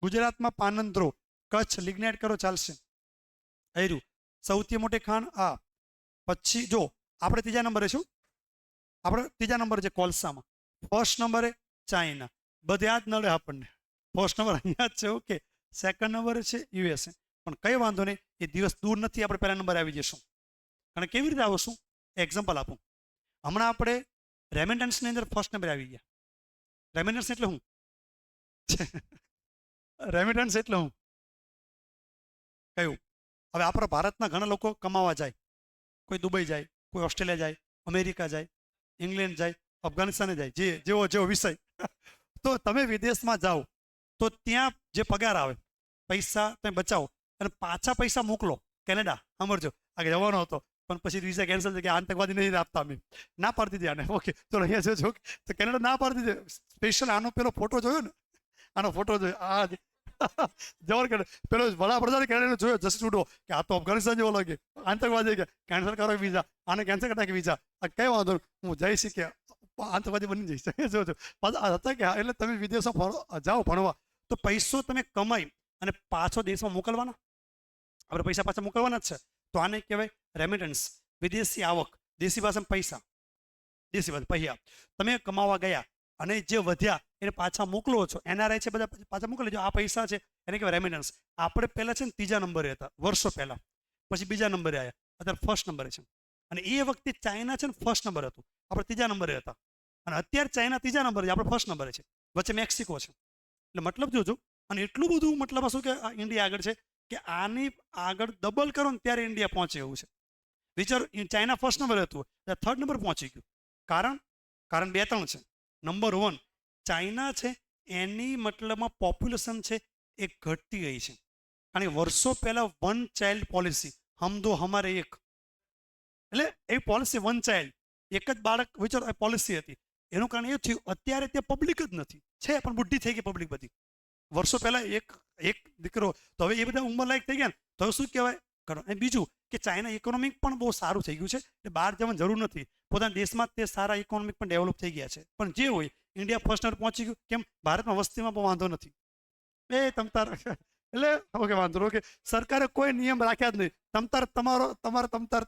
ગુજરાતમાં પાનંત્રો, કચ્છ લિગ્નાઇટ કરો ચાલશે. આયરું સૌથી મોટી ખાણ આ. પછી જો આપણે ત્રીજા નંબરે છું. આપણે ત્રીજા નંબર છે કોલસામાં. ફર્સ્ટ નંબરે ચાઇના. બધે આ જ નડે આપણને. ફર્સ્ટ નંબર અહીંયા જ છે. ઓકે, સેકન્ડ નંબરે છે યુએસએ. પણ કઈ વાંધો નહીં, એ દિવસ દૂર નથી. આપણે પહેલા નંબરે આવી જશું. અને કેવી રીતે આવશું? એક્ઝામ્પલ આપું. હમણાં આપણે રેમિટન્સની અંદર ફર્સ્ટ નંબરે આવી ગયા. રેમિટન્સ એટલે હું રેમિટન્સ એટલે હું કયું? હવે આપણા ભારતના ઘણા લોકો કમાવા જાય. કોઈ દુબઈ જાય, કોઈ ઓસ્ટ્રેલિયા જાય, અમેરિકા જાય, ઇંગ્લેન્ડ જાય, અફઘાનિસ્તાને જાય, જેવો વિષય. તો તમે વિદેશમાં જાઓ તો ત્યાં જે પગાર આવે, પૈસા તમે બચાવો અને પાછા પૈસા મોકલો. કેનેડા સાંભળજો, આગળ જવાનો હતો પણ પછી વિઝા કેન્સલ થઈ ગયા. આતંકવાદી નહીં આપતા અમે, ના પાડી દીધી આને. ઓકે, ચલો અહીંયા જોજો તો કેનેડા ના પાડી દીધી. સ્પેશિયલ આનો પેલો ફોટો જોયો ને, આનો ફોટો જોયો. આ જવર કરે પેલો વડાપ્રધાન કેનેડા જોયો જસ્ટ ઉડો કે આ તો અફઘાનિસ્તાન જેવો લાગે, આતંકવાદી કે કેન્સલ કરો વિઝા, આને કેન્સલ કરી નાખી વિઝા. આ કઈ વાંધો હું જઈ શીખ્યા આતંકવાદી બની જઈશ. જોજો હતા કે એટલે તમે વિદેશમાં જાઓ ભણવા તો પૈસો તમે કમાઈ અને પાછો દેશમાં મોકલવાના. આપણે પૈસા પાછા મોકલવાના જ છે. તો આને કહેવાય રેમિટન્સ. વિદેશી આવક, દેશી ભાષામાં પૈસા, દેશી ભાષા પૈસા તમે કમાવા ગયા અને જે વધ્યા એને પાછા મોકલો છો. એનઆરઆઈ છે બધા પાછા મોકલી જો. આ પૈસા છે એને કહેવાય રેમિટન્સ. આપણે પહેલા છે ને 3જા નંબરે હતા વર્ષો પહેલા, પછી 2જા નંબરે આવ્યા, અત્યારે ફર્સ્ટ નંબરે છે. અને એ વખતે ચાઇના છે ને ફર્સ્ટ નંબર હતું, આપણે 3જા નંબરે હતા. અને અત્યારે ચાઇના 3જા નંબરે છે, આપણે ફર્સ્ટ નંબરે છે. વચ્ચે મેક્સિકો છે. એટલે મતલબ જોજો. અને એટલું બધું મતલબ શું કે ઇન્ડિયા આગળ છે કે આની આગળ ડબલ કરો ને ત્યારે ઇન્ડિયા પહોંચે એવું છે. વિચારો, ચાઇના ફર્સ્ટ નંબર હતું, થર્ડ નંબર પહોંચી ગયું. કારણ 2-3 છે. નંબર 1 ચાઇના છે એની મતલબમાં પોપ્યુલેશન છે એ ઘટતી ગઈ છે. કારણ કે વર્ષો પહેલા 1 ચાઇલ્ડ પોલિસી, હમ દો હમારે એક, એટલે એ પોલિસી 1 ચાઇલ્ડ, એક જ બાળક વિચારો એ પોલિસી હતી. એનું કારણ એ થયું અત્યારે ત્યાં પબ્લિક જ નથી, છે પણ બુદ્ધિ થઈ ગઈ પબ્લિક બધી. વર્ષો પહેલા એક દીકરો, તો હવે એ બધા ઉંમર લાયક થઈ ગયા ને તો શું કહેવાય કરો. અને બીજું કે ચાઇના ઇકોનોમિક પણ બહુ સારું થઈ ગયું છે, એટલે બહાર જવાની જરૂર નથી. પોતાના દેશમાં તે સારા ઇકોનોમિક પણ ડેવલપ થઈ ગયા છે. પણ જે હોય ઇન્ડિયા ફર્સ્ટ નંબર પહોંચી ગયું. કેમ? ભારતમાં વસ્તીમાં બહુ વાંધો નથી. તમતાર એટલે ઓકે વાંધો. ઓકે, સરકારે કોઈ નિયમ રાખ્યા જ નહીં. તમતાર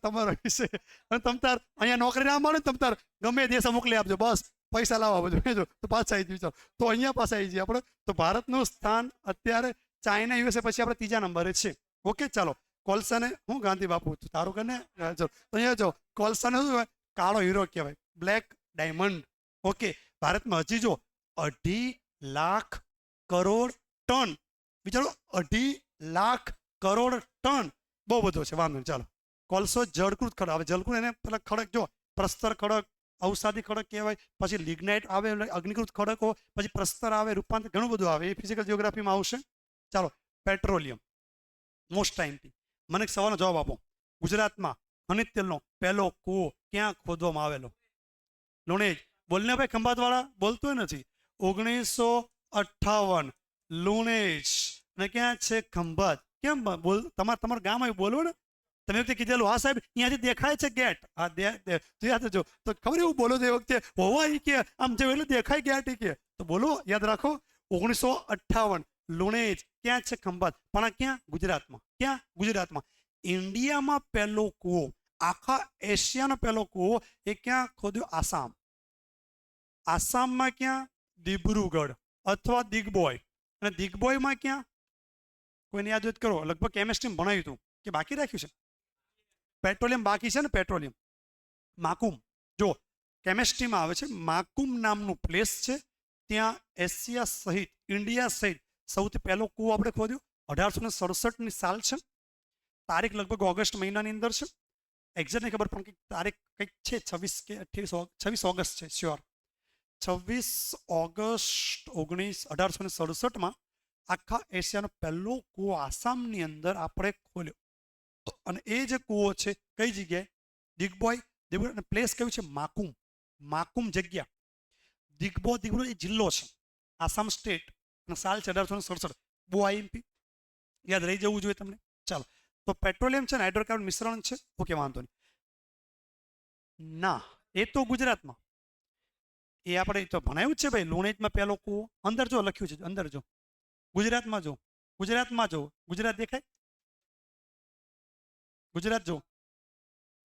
તમારો વિશે. અને તમતાર અહીંયા નોકરી ના મળે, તમતાર ગમે દેશ મોકલી આપજો, બસ પૈસા લાવવા બધું તો પાછા આવી વિચારો. તો અહીંયા પાછા આવી જઈએ આપણે. તો ભારતનું સ્થાન અત્યારે ચાઇના યુએસએ પછી આપણે 3જા નંબરે છે. ઓકે, ચાલો કોલસાને હું ગાંધી બાપુ તારું કને જો તો અહીંયા જો કોલસાને શું કહેવાય? કાળો હીરો કહેવાય, બ્લેક ડાયમંડ. ઓકે, ભારતમાં હજી જો 2.5 લાખ કરોડ ટન, વિચારો 2.5 લાખ કરોડ ટન, બહુ બધો છે, વાંધો નહીં. ચાલો, કોલસો જળકૃત ખડક. હવે જળકૃત એને પેલા ખડક જો પ્રસ્તર ખડક, અવસાદી ખડક કહેવાય, પછી લિગ્નાઇટ આવે એટલે અગ્નિકૃત ખડકો, પછી પ્રસ્તર આવે, રૂપાંતર, ઘણું બધું આવે, એ ફિઝિકલ જિયોગ્રાફીમાં આવશે. ચાલો, પેટ્રોલિયમ મોસ્ટ ટાઈમથી. મને એક સવાલનો જવાબ આપો. ગુજરાતમાં ખનિજ તેલનો પહેલો કૂવો ક્યાં ખોદવામાં આવેલો? લુણેજ. બોલને ભાઈ, ખંભાતવાળા બોલતો નથી. 1958 લુણેજ. અને ક્યાં છે? ખંભાત. કેમ બોલ? તમારું ગામ આવ્યું, બોલો ને. તમે વખતે કીધેલું હા સાહેબ અહીંયાથી દેખાય છે ગેટ. હા યાદ જો તો ખબર એવું બોલો તે વખતે હોવા એ કે આમ જેવું એટલે દેખાય ગેટ એ કે તો બોલો, યાદ રાખો. 1958 લુણેજ. ક્યાં છે? ખંભાત. પણ આ ક્યાં? ગુજરાતમાં. ક્યાં? ગુજરાતમાં. ઇન્ડિયામાં પહેલો કૂવો, આખા એશિયાનો પહેલો કૂવો એ ક્યાં ખોદ્યો? આસામ. આસામમાં ક્યાં? દિબ્રુગઢ અથવા દિગ્બોય. અને દિગ્બોયમાં ક્યાં? કોઈને યાદ કરો? લગભગ કેમેસ્ટ્રી ભણાવ્યું હતું કે બાકી રાખ્યું છે? પેટ્રોલિયમ બાકી છે ને, પેટ્રોલિયમ. માકુમ જો કેમેસ્ટ્રીમાં આવે છે, માકુમ નામનું પ્લેસ છે. ત્યાં એશિયા સહિત, ઇન્ડિયા સહિત સૌથી પહેલો કૂવો આપણે ખોદ્યો. 1867ની સાલ છે. તારીખ લગભગ ઓગસ્ટ મહિનાની અંદર છે. એક્ઝેક્ટ નહીં ખબર, પણ કંઈક તારીખ કંઈક છે, 26 કે 26 ઓગસ્ટ છે, શ્યોર. 26 ઓગસ્ટ 1867માં આખા એશિયાનો પહેલો કૂવો આસામની અંદર આપણે ખોલ્યો. અને એ જે કૂવો છે કઈ જગ્યાએ? દિગ્બોય. દિગ્બોય અને પ્લેસ કયું છે? માકુમ. માકુમ જગ્યા. દિગ્બોય એ જિલ્લો છે, આસામ સ્ટેટ. અને સાલ છે 1867. બહુ આઈએમપી યાદ રહી જવું જોઈએ તમને. ચાલો, તો પેટ્રોલિયમ છે ને હાઇડ્રોકાર્બન મિશ્રણ છે. ઓકે, વાંધો નહીં. ના, એ તો ગુજરાતમાં, એ આપણે તો ભણાયું જ છે ભાઈ. લુણેજમાં પહેલો કૂવો અંદર જો લખ્યું છે, અંદર જો. ગુજરાતમાં જો, ગુજરાતમાં જો, ગુજરાત દેખાય? ગુજરાત જો,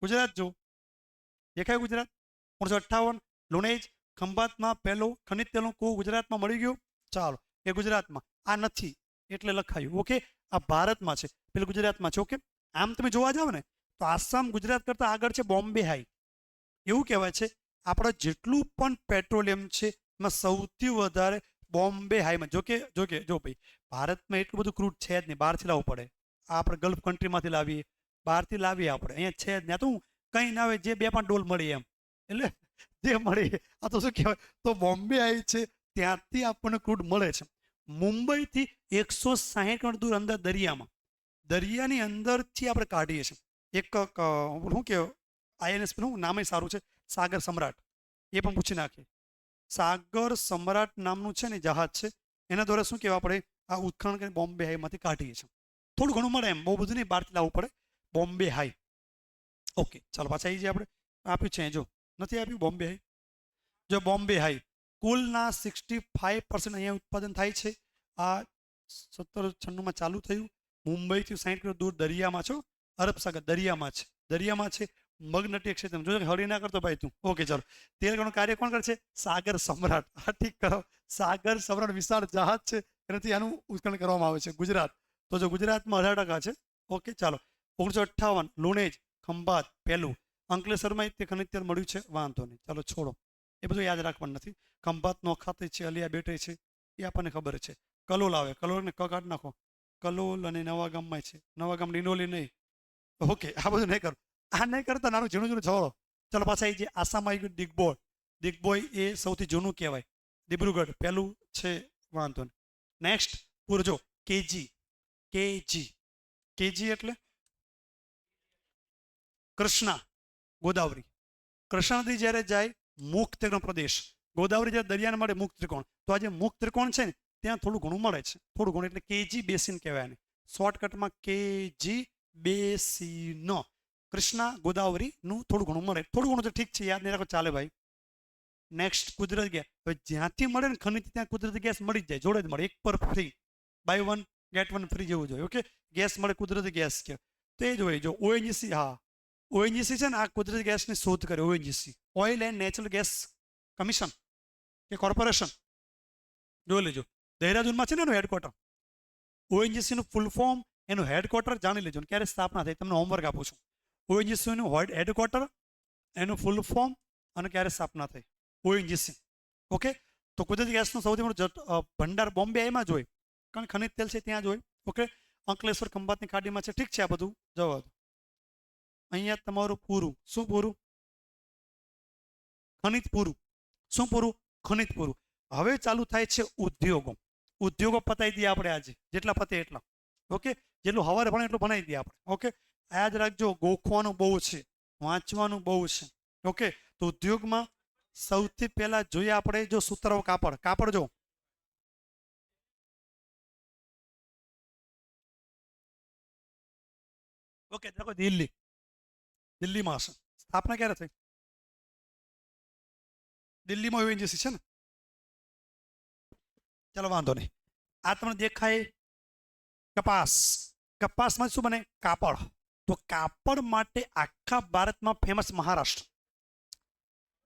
ગુજરાત જો, દેખાય ગુજરાત? 1958 લુણેજ ખંભાતમાં પહેલો ખનિજ તેલનો કૂવો ગુજરાતમાં મળી ગયો. ચાલો, એ ગુજરાતમાં. આ નથી એટલે લખાયું. ઓકે, આ ભારતમાં છે, પેલું ગુજરાતમાં છે. ઓકે, આમ તમે જોવા જાવ ને તો આસામ ગુજરાત કરતાં આગળ છે બોમ્બે હાઈ. એવું કહેવાય છે આપણે જેટલું પણ પેટ્રોલિયમ છે એમાં સૌથી વધારે બોમ્બે હાઈમાં. જો ભાઈ, ભારતમાં એટલું બધું ક્રૂડ છે જ નહીં, બહારથી લાવવું પડે. આ આપણે ગલ્ફ કન્ટ્રીમાંથી લાવીએ, બહારથી લાવીએ આપણે, અહીંયા છે જ નહીં. તો હું કંઈ ના આવે, જે $2-5 મળી એમ, એટલે જે મળી આ તો શું કહેવાય, તો બોમ્બે હાઈ છે, ત્યાંથી આપણને ક્રૂડ મળે છે. મુંબઈથી 160 કિલોમીટર દૂર અંદર દરિયાની અંદરથી આપણે કાઢીએ છીએ. એક શું કહેવાય, આઈએનએસ નું નામ સારું છે, સાગર સમ્રાટ. એ પણ પૂછી નાખીએ. સાગર સમ્રાટ નામનું છે ને જહાજ છે, એના દ્વારા શું કહેવાય, આપણે આ ઉત્ખનન કરીને બોમ્બે હાઈમાંથી કાઢીએ છીએ. થોડું ઘણું મળે, એમ બહુ બધું નહીં, બહારથી લાવવું પડે. બોમ્બે હાઈ. ઓકે, ચાલો પાછા આવી જઈએ. આપણે આપ્યું છે, જો નથી આપ્યું બોમ્બે હાઈ. જો બોમ્બે હાઈ કુલના 65% અહીંયા ઉત્પાદન થાય છે. આ 1796માં ચાલુ થયું. મુંબઈથી 60 કિલો દૂર દરિયામાં છો, અરબ સાગર દરિયામાં છે. મગનટી ક્ષેત્ર જો હરી ના કરતો ભાઈ તું. ઓકે, ચાલો. તેલ ગણનું કાર્ય કોણ કરે છે? સાગર સમ્રાટ. હા, ઠીક કરો. સાગર સમ્રાટ વિશાળ જહાજ છે, એનાથી આનું ઉત્ખનન કરવામાં આવે છે. ગુજરાત તો જો ગુજરાતમાં 18% છે. ઓકે, ચાલો. 1958 લુણેજ ખંભાત પહેલું. અંકલેશ્વરમાં તે ખનિજ તેલ મળ્યું છે. વાંધો નહીં, ચાલો છોડો, એ બધું યાદ રાખવાનું નથી. ખંભાતનો ખાતે છે, અલિયા બેટે છે, એ આપણને ખબર છે. કલોલ આવે, કલોલને ક કાઢ નાખો. કલોલ અને નવાગામમાં છે. નવાગામ ડિંડોલી નહીં. ઓકે, આ બધું નહીં કરો, આ નહીં કરતા, નાનું ઝીણું છોડો. ચાલો પાછા આવી જાય. આસામ આવી ગયું દિગ્બોય. દિગ્બોય એ સૌથી જૂનું કહેવાય. દિબ્રુગઢ પહેલું છે. વાંધો નહીં. નેક્સ્ટ પૂરજો. કેજી એટલે કૃષ્ણા ગોદાવરી. કૃષ્ણા નદી જ્યારે જાય મુખ ત્રિકોણ પ્રદેશ, ગોદાવરી જ્યારે દરિયાને મળે મુખ ત્રિકોણ, તો આ જે મુખ ત્રિકોણ છે ને ત્યાં થોડું ઘણું મળે છે. થોડું ઘણું એટલે કેજી બેસિન કહેવાય એને. શોર્ટકટમાં કેજી બેસિન. કૃષ્ણા ગોદાવરીનું થોડું ઘણું મળે. થોડું ઘણું તો ઠીક છે, યાદ નહીં રાખો, ચાલે ભાઈ. નેક્સ્ટ કુદરતી ગેસ. હવે જ્યાંથી મળે ને ખનિજ, ત્યાં કુદરતી ગેસ મળી જ જાય, જોડે જ મળે, 1 પર ફ્રી, બાય 1 ગેટ 1 ફ્રી જેવું જોઈએ. ઓકે, ગેસ મળે, કુદરતી ગેસ કે તો એ જ હોય. જો ઓએનજીસી, હા ઓએનજીસી છે ને આ કુદરતી ગેસની શોધ કરે. ONGC oil and natural gas commission કે કોર્પોરેશન, જોઈ લેજો. દહેરાદૂનમાં છે ને એનું હેડક્વાર્ટર. ઓએનજીસીનું ફૂલ ફોર્મ એનું હેડક્વાર્ટર જાણી લેજો, ક્યારે સ્થાપના થઈ, તમને હોમવર્ક આપું છું. ઓએનજીસીનું હેડક્વાર્ટર, એનું ફૂલ ફોર્મ અને ક્યારે સ્થાપના થઈ. ઓએનજીસી. ઓકે. તો કુદરતી ગેસનું સૌથી મોટું ભંડાર બોમ્બે એમાં જ હોય, કારણ ખનિજ તેલ છે ત્યાં જ હોય. ઓકે. અંકલેશ્વર ખંભાતની ખાડીમાં છે. ઠીક છે, આ બધું જવા દો. અહીંયા તમારું પૂરું. શું પૂરું? ખનિજ પૂરું. શું પૂરું? ખનિજ પૂરું. હવે ચાલુ થાય છે ઉદ્યોગો. ઉદ્યોગો પતાવી દઈએ આપણે આજે, જેટલા પતે એટલા. ઓકે. જેટલું હવારે ભણે એટલું ભણાવી દઈએ આપણે. ઓકે. યાદ રાખજો, ગોખવાનું બહુ છે, વાંચવાનું બહુ છે. ઓકે. તો ઉદ્યોગમાં સૌથી પહેલા જોઈએ આપણે જો સુતરાઉ કાપડ. કાપડ જો ઓકે દેખો, દિલ્હીમાં હશે. સ્થાપના ક્યારે થઈ? દિલ્હીમાં ઓએનજીસી છે ને. ચાલો વાંધો નહીં. આ તમને દેખાય કપાસ. કપાસમાં શું બને? કાપડ. તો કાપડ માટે આખા ભારતમાં ફેમસ મહારાષ્ટ્ર.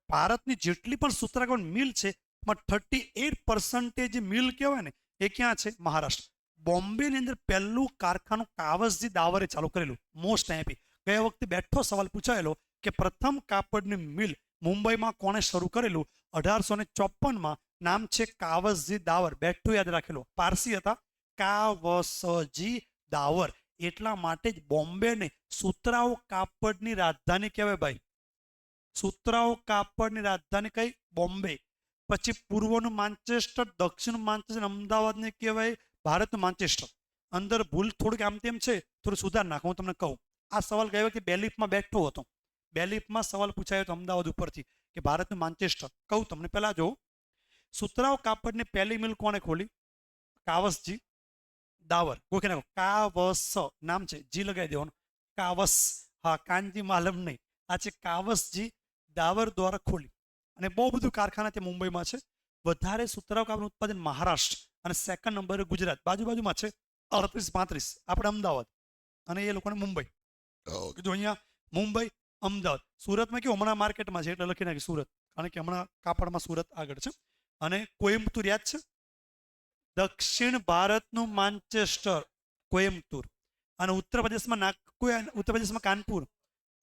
ભારતની જેટલી પણ સુતરાઉ મિલ છે એમાં 38% મિલ કહેવાય ને એ ક્યાં છે? મહારાષ્ટ્ર. બોમ્બેની અંદર પહેલું કારખાનું કાવસજી દાવરે ચાલુ કરેલું. Most MP. ગયા વખતે બેઠો સવાલ પૂછાયેલો કે પ્રથમ કાપડની મિલ મુંબઈમાં કોણે શરૂ કરેલું? 1854માં. નામ છે કાવસજી દાવર. બેઠું યાદ રાખેલો. પારસી હતા. કાવસજી દાવર. એટલા માટે જ બોમ્બેને સુતરાઉ કાપડની રાજધાની કહેવાય ભાઈ. સુતરાઉ કાપડની રાજધાની કઈ? બોમ્બે. પછી પૂર્વનું માન્ચેસ્ટર, દક્ષિણ માન્ચેસ્ટર, અમદાવાદને કહેવાય ભારતનું માન્ચેસ્ટર. અંદર ભૂલ થોડીક આમ તેમ છે, થોડું સુધાર નાખો. હું તમને કહું, આ સવાલ ગયો કે બેલીફમાં બેઠો હતો. બેલીફમાં સવાલ પૂછાયો હતો અમદાવાદ ઉપરથી કે ભારતનું માન્ચેસ્ટર. કહું તમને પહેલા જો સુતરાઉ કાપડની પહેલી મિલ કોણે ખોલી? કાવસજી દાવર. ગોખી નાખો. કાવસ નામ છે, જી લગાવી દેવાનું. કાવસ. હા, કાનજી માલમ નહીં. આ છે કાવસજી દાવર દ્વારા ખોલી. અને બહુ બધું કારખાના તે મુંબઈમાં છે. વધારે સુતરાઉ કાપડનું ઉત્પાદન મહારાષ્ટ્ર અને સેકન્ડ નંબરે ગુજરાત. બાજુમાં છે 38-35. આપણે અમદાવાદ અને એ લોકોને મુંબઈ. જો અહીંયા મુંબઈ, અમદાવાદ. સુરતમાં કેવું હમણાં માર્કેટમાં છે એટલે લખી નાખી સુરત, કારણ કે હમણાં કાપડમાં સુરત આગળ છે. અને કોઈમ્બતુર યાદ છે? દક્ષિણ ભારતનું માન્ચેસ્ટર કોઈમ્બતુર. અને ઉત્તર પ્રદેશમાં કાનપુર.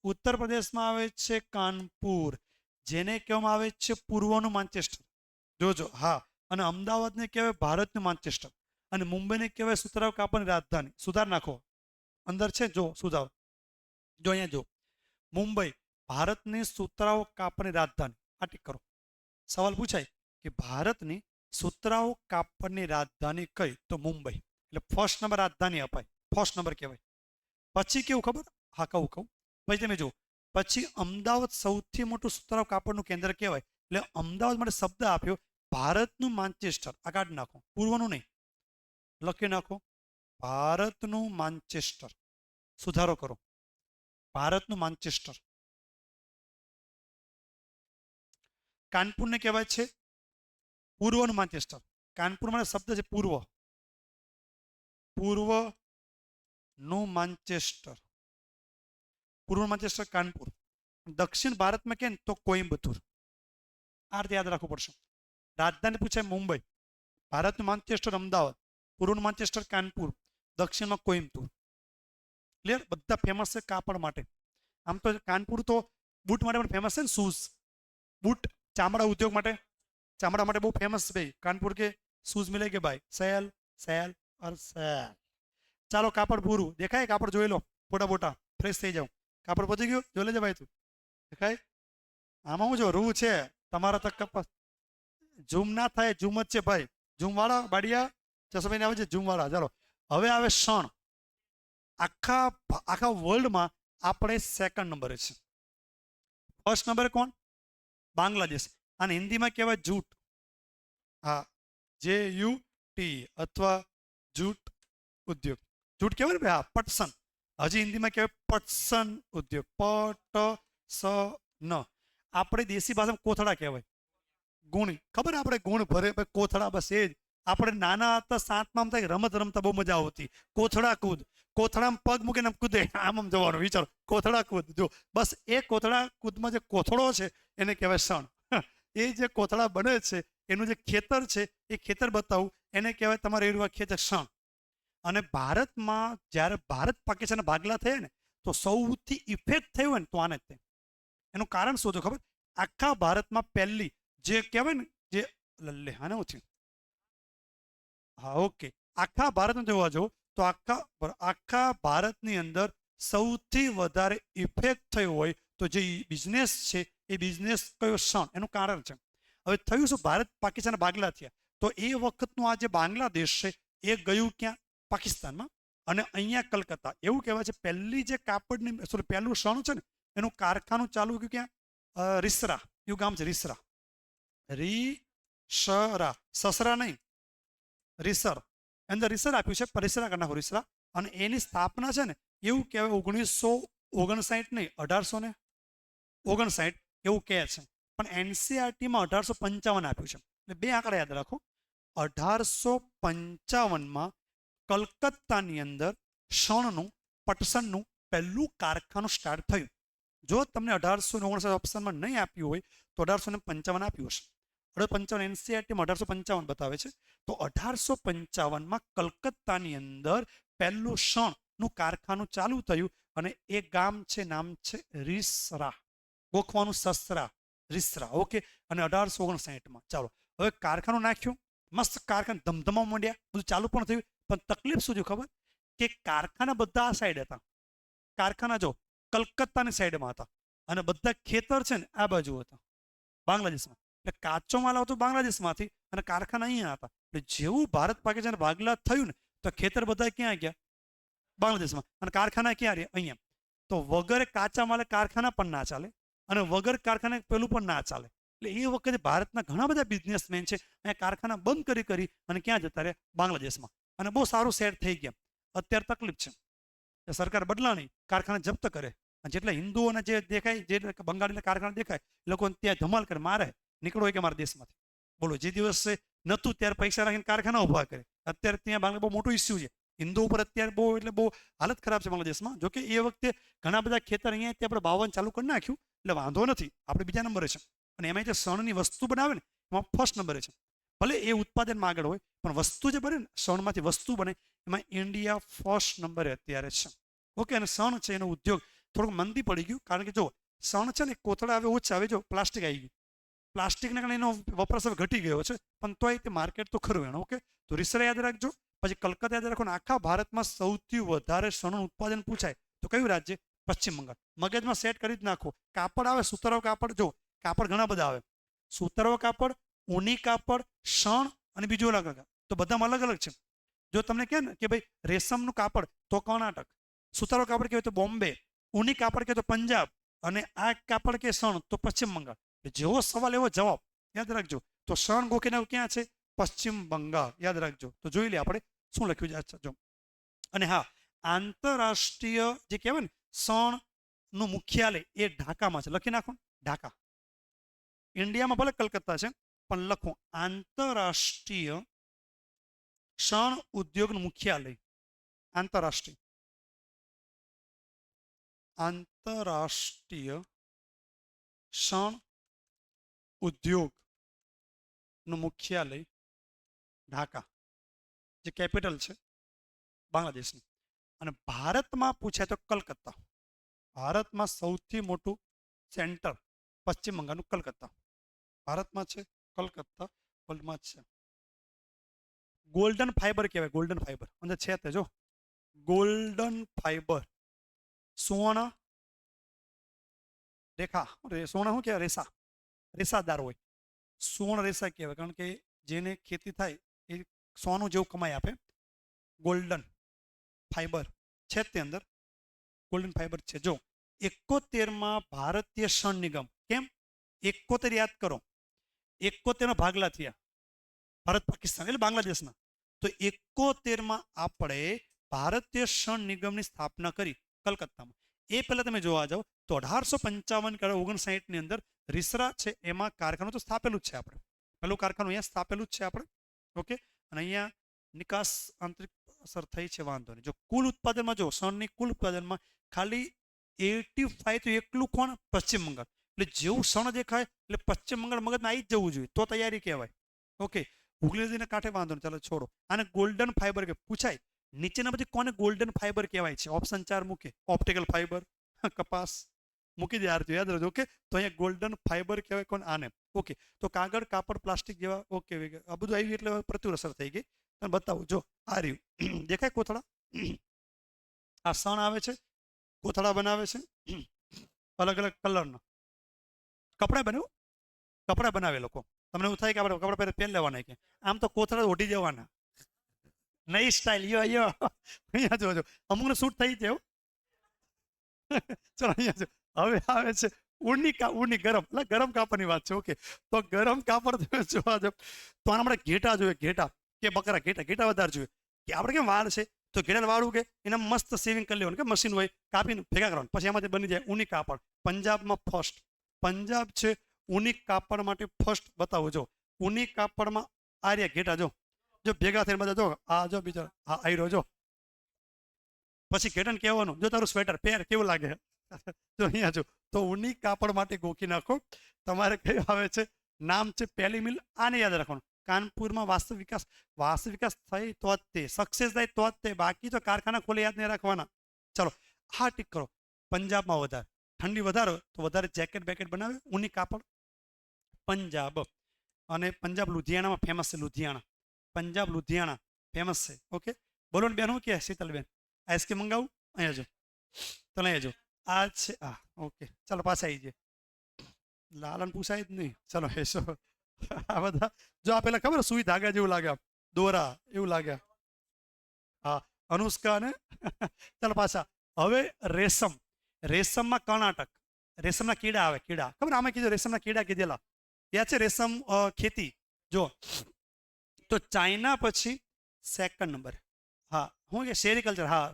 ઉત્તર પ્રદેશમાં આવે છે કાનપુર, જેને કહેવામાં આવે છે પૂર્વનું માન્ચેસ્ટર. જોજો. હા. અને અમદાવાદને કહેવાય ભારતનું માન્ચેસ્ટર. અને મુંબઈને કહેવાય સુતરાઉ કાપડની રાજધાની. સુધાર નાખો, અંદર છે જો સુધાર. જો અહીંયા જો મુંબઈ ભારતની સુતરાઉ કાપડની રાજધાની. આ ટીક કરો. સવાલ પૂછાય કે ભારતની સુતરાઉ કાપડની રાજધાની કઈ? તો મુંબઈ. એટલે ફર્સ્ટ નંબર રાજધાની અપાય, ફર્સ્ટ નંબર કહેવાય. પછી કેવું ખબર? હા, કહું. પછી તમે જો પછી અમદાવાદ સૌથી મોટું સુતરાઉ કાપડનું કેન્દ્ર કહેવાય. એટલે અમદાવાદ માટે શબ્દ આપ્યો ભારતનું માન્ચેસ્ટર. આ કાઢી નાખો, પૂર્વનું નહીં, લખી નાખો ભારતનું માન્ચેસ્ટર. સુધારો કરો. ભારતનું માન્ચેસ્ટર. કાનપુરને કહેવાય છે પૂર્વનું માન્ચેસ્ટર. કાનપુર માટે શબ્દ છે પૂર્વનું માન્ચેસ્ટર. પૂર્વ માન્ચેસ્ટર કાનપુર. દક્ષિણ ભારતમાં કે તો કોઈમ્બતુર. આ રીતે યાદ રાખવું પડશે. રાજધાની પૂછાય મુંબઈ, ભારતનું માન્ચેસ્ટર અમદાવાદ, પૂર્વનું માન્ચેસ્ટર કાનપુર, દક્ષિણમાં કોઈમ્બતુર. ક્લિયર? બધા ફેમસ છે કાપડ માટે. આમ તો કાનપુર તો બૂટ માટે પણ ફેમસ છે ને. શૂઝ, બૂટ, ચામડા ઉદ્યોગ માટે, ચામડા માટે બહુ ફેમસ છે ભાઈ કાનપુર. કે શૂઝ મિલે કે ભાઈ? સેલ સેલ ઓર સેલ. ચાલો, કાપડ પૂરું દેખાય? કાપડ જોઈ લો, ફોટા ફ્રેશ થઈ જાવ. કાપડ પહોંચી ગયું? જોઈ લેજે ભાઈ. તું દેખાય? આમાં હું જો રૂ છે તમારા તક કપાસ. ઝૂમ ના થાય, ઝૂમ જ છે ભાઈ. ઝૂમ વાળા બાડિયા ચશ્માને આવે છે, ઝૂમ વાળા. ચાલો, હવે આવે ક્ષણ. આખા વર્લ્ડમાં આપણે સેકન્ડ નંબરે છે. ફર્સ્ટ નંબરે કોણ? બાંગ્લાદેશ. અને હિન્દીમાં કહેવાય જૂટ. હા, JUT અથવા જૂટ ઉદ્યોગ. જૂટ કહેવાય ને ભાઈ? હા, પટસન. હજી હિન્દીમાં કહેવાય પટસન ઉદ્યોગ. પટસન. આપણે દેશી ભાષામાં કોથળા કહેવાય. ગુણ ખબર? આપણે ગુણ ભરે કોથળા, બસ એ જ. આપણે નાના હતા 7માં થાય રમત રમતા બહુ મજા આવતી. કોથળા કૂદ. કોથળામાં પગ મૂકીને કૂદે, આમ જવાનું. વિચારો, કોથળા કૂદ. જો બસ એ કોથળા કૂદમાં જે કોથળો છે એને કહેવાય ક્ષણ. એ જે કોથળા બને છે એનું જે ખેતર છે એ ખેતર બતાવું એને કહેવાય તમારે એનું ખેતર ક્ષણ. અને ભારતમાં જ્યારે ભારત પાકિસ્તાનના ભાગલા થયા ને તો સૌથી ઇફેક્ટ થયું હોય ને તો આને જ થાય. એનું કારણ શું હતું ખબર? આખા ભારતમાં પહેલી જે કહેવાય ને જે લલ્લે આને હું થયું, હા ઓકે, આખા ભારતમાં જોવા જાઓ તો આખા ભારતની અંદર સૌથી વધારે ઇફેક્ટ થયો હોય તો જે બિઝનેસ છે એ બિઝનેસ કયો ક્ષણ એનું કારણ છે. હવે થયું શું? ભારત પાકિસ્તાન ભાગલા થયા તો એ વખતનું આ જે બાંગ્લાદેશ છે એ ગયું ક્યાં? પાકિસ્તાનમાં. અને અહીંયા કલકત્તા. એવું કહેવાય છે પહેલી જે કાપડની પહેલું ક્ષણ છે ને એનું કારખાનું ચાલુ ગયું ક્યાં? રીસરા એવું ગામ છે, રીસરા. રીસરા, સસરા નહીં, રીસર. અંદર રીસર આપ્યું છે, રીસરા કરી નાખો, રીસરા. અને એની સ્થાપના છે ને એવું કહેવાય 1959 નહીં, 1859 એવું કહે છે. પણ એનસીઆરટીમાં 1855 આપ્યું છે. એટલે બે આંકડા યાદ રાખો. 1855માં કલકત્તાની અંદર શણનું, પટસનનું પહેલું કારખાનું સ્ટાર્ટ થયું. જો તમને 1859 ઓપ્શનમાં નહીં આપ્યું હોય તો 1855 આપ્યું હશે. 1855 એનસીઆરટીમાં 1855 બતાવે છે. તો 1855માં કલકત્તાની અંદર પહેલું શણનું કારખાનું ચાલુ થયું અને એ ગામ છે, નામ છે રીસરા. ગોખવાનું સસરા, રીસરા. ઓકે. અને 1859માં ચાલો હવે કારખાનું નાખ્યું, મસ્ત કારખાના ધમધમા માંડ્યા, બધું ચાલુ પણ થયું. પણ તકલીફ શું થયું ખબર? કે કારખાના બધા આ સાઈડ હતા. કારખાના જો કલકત્તાની સાઈડમાં હતા અને બધા ખેતર છે ને આ બાજુ હતા, બાંગ્લાદેશમાં. એટલે કાચો માલ આવતો બાંગ્લાદેશમાંથી અને કારખાના અહીંયા હતા. એટલે જેવું ભારત પાકિસ્તાન ભાગલા થયું ને તો ખેતર બધા ક્યાં ગયા? બાંગ્લાદેશમાં. અને કારખાના ક્યાં રહ્યા? અહીંયા. તો વગર કાચા માલે કારખાના પણ ના ચાલે અને વગર કારખાને પેલું પણ ના ચાલે. એટલે એ વખતે ભારતના ઘણા બધા બિઝનેસમેન છે અહીંયા કારખાના બંધ કરી અને ક્યાં જતા રહ્યા? બાંગ્લાદેશમાં. અને બહુ સારું સેટ થઈ ગયા. અત્યારે તકલીફ છે, સરકાર બદલાણી, કારખાના જપ્ત કરે. અને જેટલા હિન્દુઓને જે દેખાય, જે બંગાળીના કારખાના દેખાય એ લોકોને ત્યાં ધમાલ કરે, મારે નીકળો કે મારા દેશમાંથી. બોલો, જે દિવસે નહોતું ત્યારે પૈસા રાખીને કારખાના ઉભા કરે. અત્યારે ત્યાં બાંગ્લા બહુ મોટું ઇસ્યુ છે હિન્દુ ઉપર અત્યારે, બહુ એટલે બહુ હાલત ખરાબ છે બાંગ્લાદેશમાં. જોકે એ વખતે ઘણા બધા ખેતર અહીંયા આપણે બાવન ચાલુ કરી નાખ્યું એટલે વાંધો નથી, આપણે બીજા નંબરે છે. અને એમાં જે શણની વસ્તુ બનાવે ને એમાં ફર્સ્ટ નંબરે છે. ભલે એ ઉત્પાદનમાં આગળ હોય પણ વસ્તુ જે બને ને શણમાંથી વસ્તુ બને એમાં ઇન્ડિયા ફર્સ્ટ નંબરે અત્યારે છે. ઓકે. અને શણ છે એનો ઉદ્યોગ થોડુંક મંદી પડી ગયું, કારણ કે જો શણ છે ને કોથળા હવે ઓછા, હવે જો પ્લાસ્ટિક આવી ગયું. પ્લાસ્ટિકના કારણે એનો વપરાશ હવે ઘટી ગયો છે, પણ તોય તે માર્કેટ તો ખરું એનું. ઓકે. તો રીસરા યાદ રાખજો. પછી કલકત્તા યાદ રાખો. ને આખા ભારતમાં સૌથી વધારે શણનું ઉત્પાદન પૂછાય તો કયું રાજ્ય? પશ્ચિમ બંગાળ. મગજમાં સેટ કરી જ નાખો. કાપડ આવે, સુતરાઉ કાપડ. જો કાપડ ઘણા બધા આવે, સુતરાઉ કાપડ, ઊની કાપડ, શણ અને બીજું અલગ અલગ. તો બધામાં અલગ અલગ છે. જો તમને કહે ને કે ભાઈ રેશમનું કાપડ તો કર્ણાટક, સુતરાઉ કાપડ કહેવાય તો બોમ્બે, ઊની કાપડ કહે તો પંજાબ, અને આ કાપડ કે શણ તો પશ્ચિમ બંગાળ. જેવો સવાલ એવો જવાબ. યાદ રાખજો. તો શણ ગોખીને ક્યાં છે? પશ્ચિમ બંગાળ. યાદ રાખજો. તો જોઈ લે આપણે શું લખ્યું છે. અચ્છા જો. અને હા, આંતરરાષ્ટ્રીય જે કહેવાય ને શણનું મુખ્યાલય એ ઢાકામાં છે. લખી નાખો ઢાકા. ઇન્ડિયામાં ભલે કલકત્તા છે પણ લખો આંતરરાષ્ટ્રીય શણ ઉદ્યોગનું મુખ્યાલય. આંતરરાષ્ટ્રીય શણ ઉદ્યોગનું મુખ્યાલય ઢાકા, જે કેપિટલ છે બાંગ્લાદેશની. અને ભારતમાં પૂછાય તો કલકત્તા. ભારતમાં સૌથી મોટું સેન્ટર પશ્ચિમ બંગાળનું કલકત્તા. ભારતમાં છે કલકત્તા, વર્લ્ડમાં છે. ગોલ્ડન ફાઈબર કહેવાય, ગોલ્ડન ફાઈબર અંદર છે તે જો ગોલ્ડન ફાઈબર. સુવર્ણ રેખા, સોના શું કહેવાય? રેસા, રેસાદાર હોય. સુવર્ણ રેસા કહેવાય, કારણ કે જેને ખેતી થાય એ સોનું જેવું કમાઈ આપે. ગોલ્ડન ફાઈબર છે તે અંદર, ગોલ્ડન ફાઈબર છે. જો 71માં ભારતીય શણ નિગમ. કેમ 71 યાદ કરો? 71માં ભાગલા થયા ભારત પાકિસ્તાન એટલે બાંગ્લાદેશના. તો 71માં આપણે ભારતીય શણ નિગમની સ્થાપના કરી કલકત્તામાં. એ પહેલા તમે જોવા જાઓ તો 1855 કે 59ની અંદર રીસરા છે એમાં કારખાનું તો સ્થાપેલું જ છે આપણે. પહેલું કારખાનું અહીંયા સ્થાપેલું જ છે આપણે. ઓકે. અને અહીંયા નિકાસ આંતરિક અસર થઈ છે, વાંધો નહીં. જો કુલ ઉત્પાદનમાં જો શણની કુલ ઉત્પાદનમાં ખાલી 85 તો એકલું કોણ? પશ્ચિમ બંગાળ. એટલે જેવું શણ દેખાય એટલે પશ્ચિમ બંગાળ મગજમાં આવી જ જવું જોઈએ, તો તૈયારી કહેવાય. ઓકે. હુગલી નદીના કાંઠે વાંધો નહીં, ચાલો છોડો. આને ગોલ્ડન ફાઈબર કે પૂછાય. નીચેના પછી કોને ગોલ્ડન ફાઈબર કહેવાય છે? ઓપ્શન 4 મૂકે. ઓપ્ટિકલ ફાઈબર, કપાસ, મૂકી દે યાદ રાખજો. ઓકે, તો અહીંયા ગોલ્ડન ફાઈબર કહેવાય કોણ? આને. ઓકે, તો કાગળ, કાપડ, પ્લાસ્ટિક જેવા. ઓકે, આ બધું આવ્યું એટલે પ્રત્યુર અસર થઈ ગઈ. તમે બતાવું જો આ રહ્યું દેખાય કોથળા. આ સણ આવે છે, કોથળા બનાવે છે અલગ અલગ કલરના. કપડા બનાવું, કપડા બનાવે લોકો. તમને એવું થાય કે આપણે કપડા પહેરી લેવાના કે આમ તો કોથળા ઓઢી જવાના. નઈ સ્ટાઇલ. યો અહીંયા જોજો, અમુકને શૂટ થઈ જાય. ચલો અહીંયા જો હવે આવે છે ઊની ગરમ, એટલે ગરમ કાપડની વાત છે. ઓકે, તો ગરમ કાપડ જોવા જો તો આના માટે ઘેટા જોઈએ. ઘેટા કે બકરા? ઘેટા વધારે જોઈએ. કે આપણે કેમ વાળ છે તો ઘેટાને વાળું કે એને મસ્ત સેવિંગ કરી લેવાનું, કે મશીન હોય કાપીને ભેગા કરવાનું, પછી એમાંથી બની જાય ઊની કાપડ. પંજાબમાં ફર્સ્ટ, પંજાબ છે ઊની કાપડ માટે ફર્સ્ટ. બતાવો જો ઊની કાપડમાં આ રહ્યા ઘેટા જો ભેગા થઈને બધા જો આ જો બીજા હા આવી રહ્યો જો. પછી ઘેટાને કહેવાનું જો તારું સ્વેટર પહેર, કેવું લાગે? જો અહીંયા જો તો ઊની કાપડ માટે ગોખી નાખો. તમારે કયું આવે છે? નામ છે પહેલી મિલ. આને યાદ રાખવાનું. કાનપુરમાં વાસ્તવિક વિકાસ થઈ તો જ તે સક્સેસ થાય તો જ તે, બાકી તો કારખાના ખોલે યાદ નહીં રાખવાના. ચલો હા ટીક કરો. પંજાબમાં વધારે ઠંડી વધારે તો વધારે જેકેટ બેકેટ બનાવે ઊની કાપડ. પંજાબ અને પંજાબ લુધિયાણામાં ફેમસ છે. લુધિયાણા, પંજાબ લુધિયાણા ફેમસ છે. ઓકે, બોલો ને બેન, શું કહે શીતલબેન? આઈસ્ક્રીમ મંગાવું? અહીંયા જો તો અહીંયા જો આ છે. હા ઓકે, ચાલો પાછા આવી જાય. લાલન પૂછાય જ નહીં. ચલો હેસો આ બધા જો આ પેલા ખબર સુઈ ધાગા જેવું લાગે, દોરા એવું લાગે. હા અનુષ્કા ને ચાલો પાછા. હવે રેશમ. રેશમમાં કર્ણાટક. રેશમના કીડા આવે. કીડા ખબર આમાં કીધું રેશમના કીડા કીધેલા યાદ છે? રેશમ ખેતી જો તો ચાઇના પછી સેકન્ડ નંબર. હા હું કે સેરીકલ્ચર. હા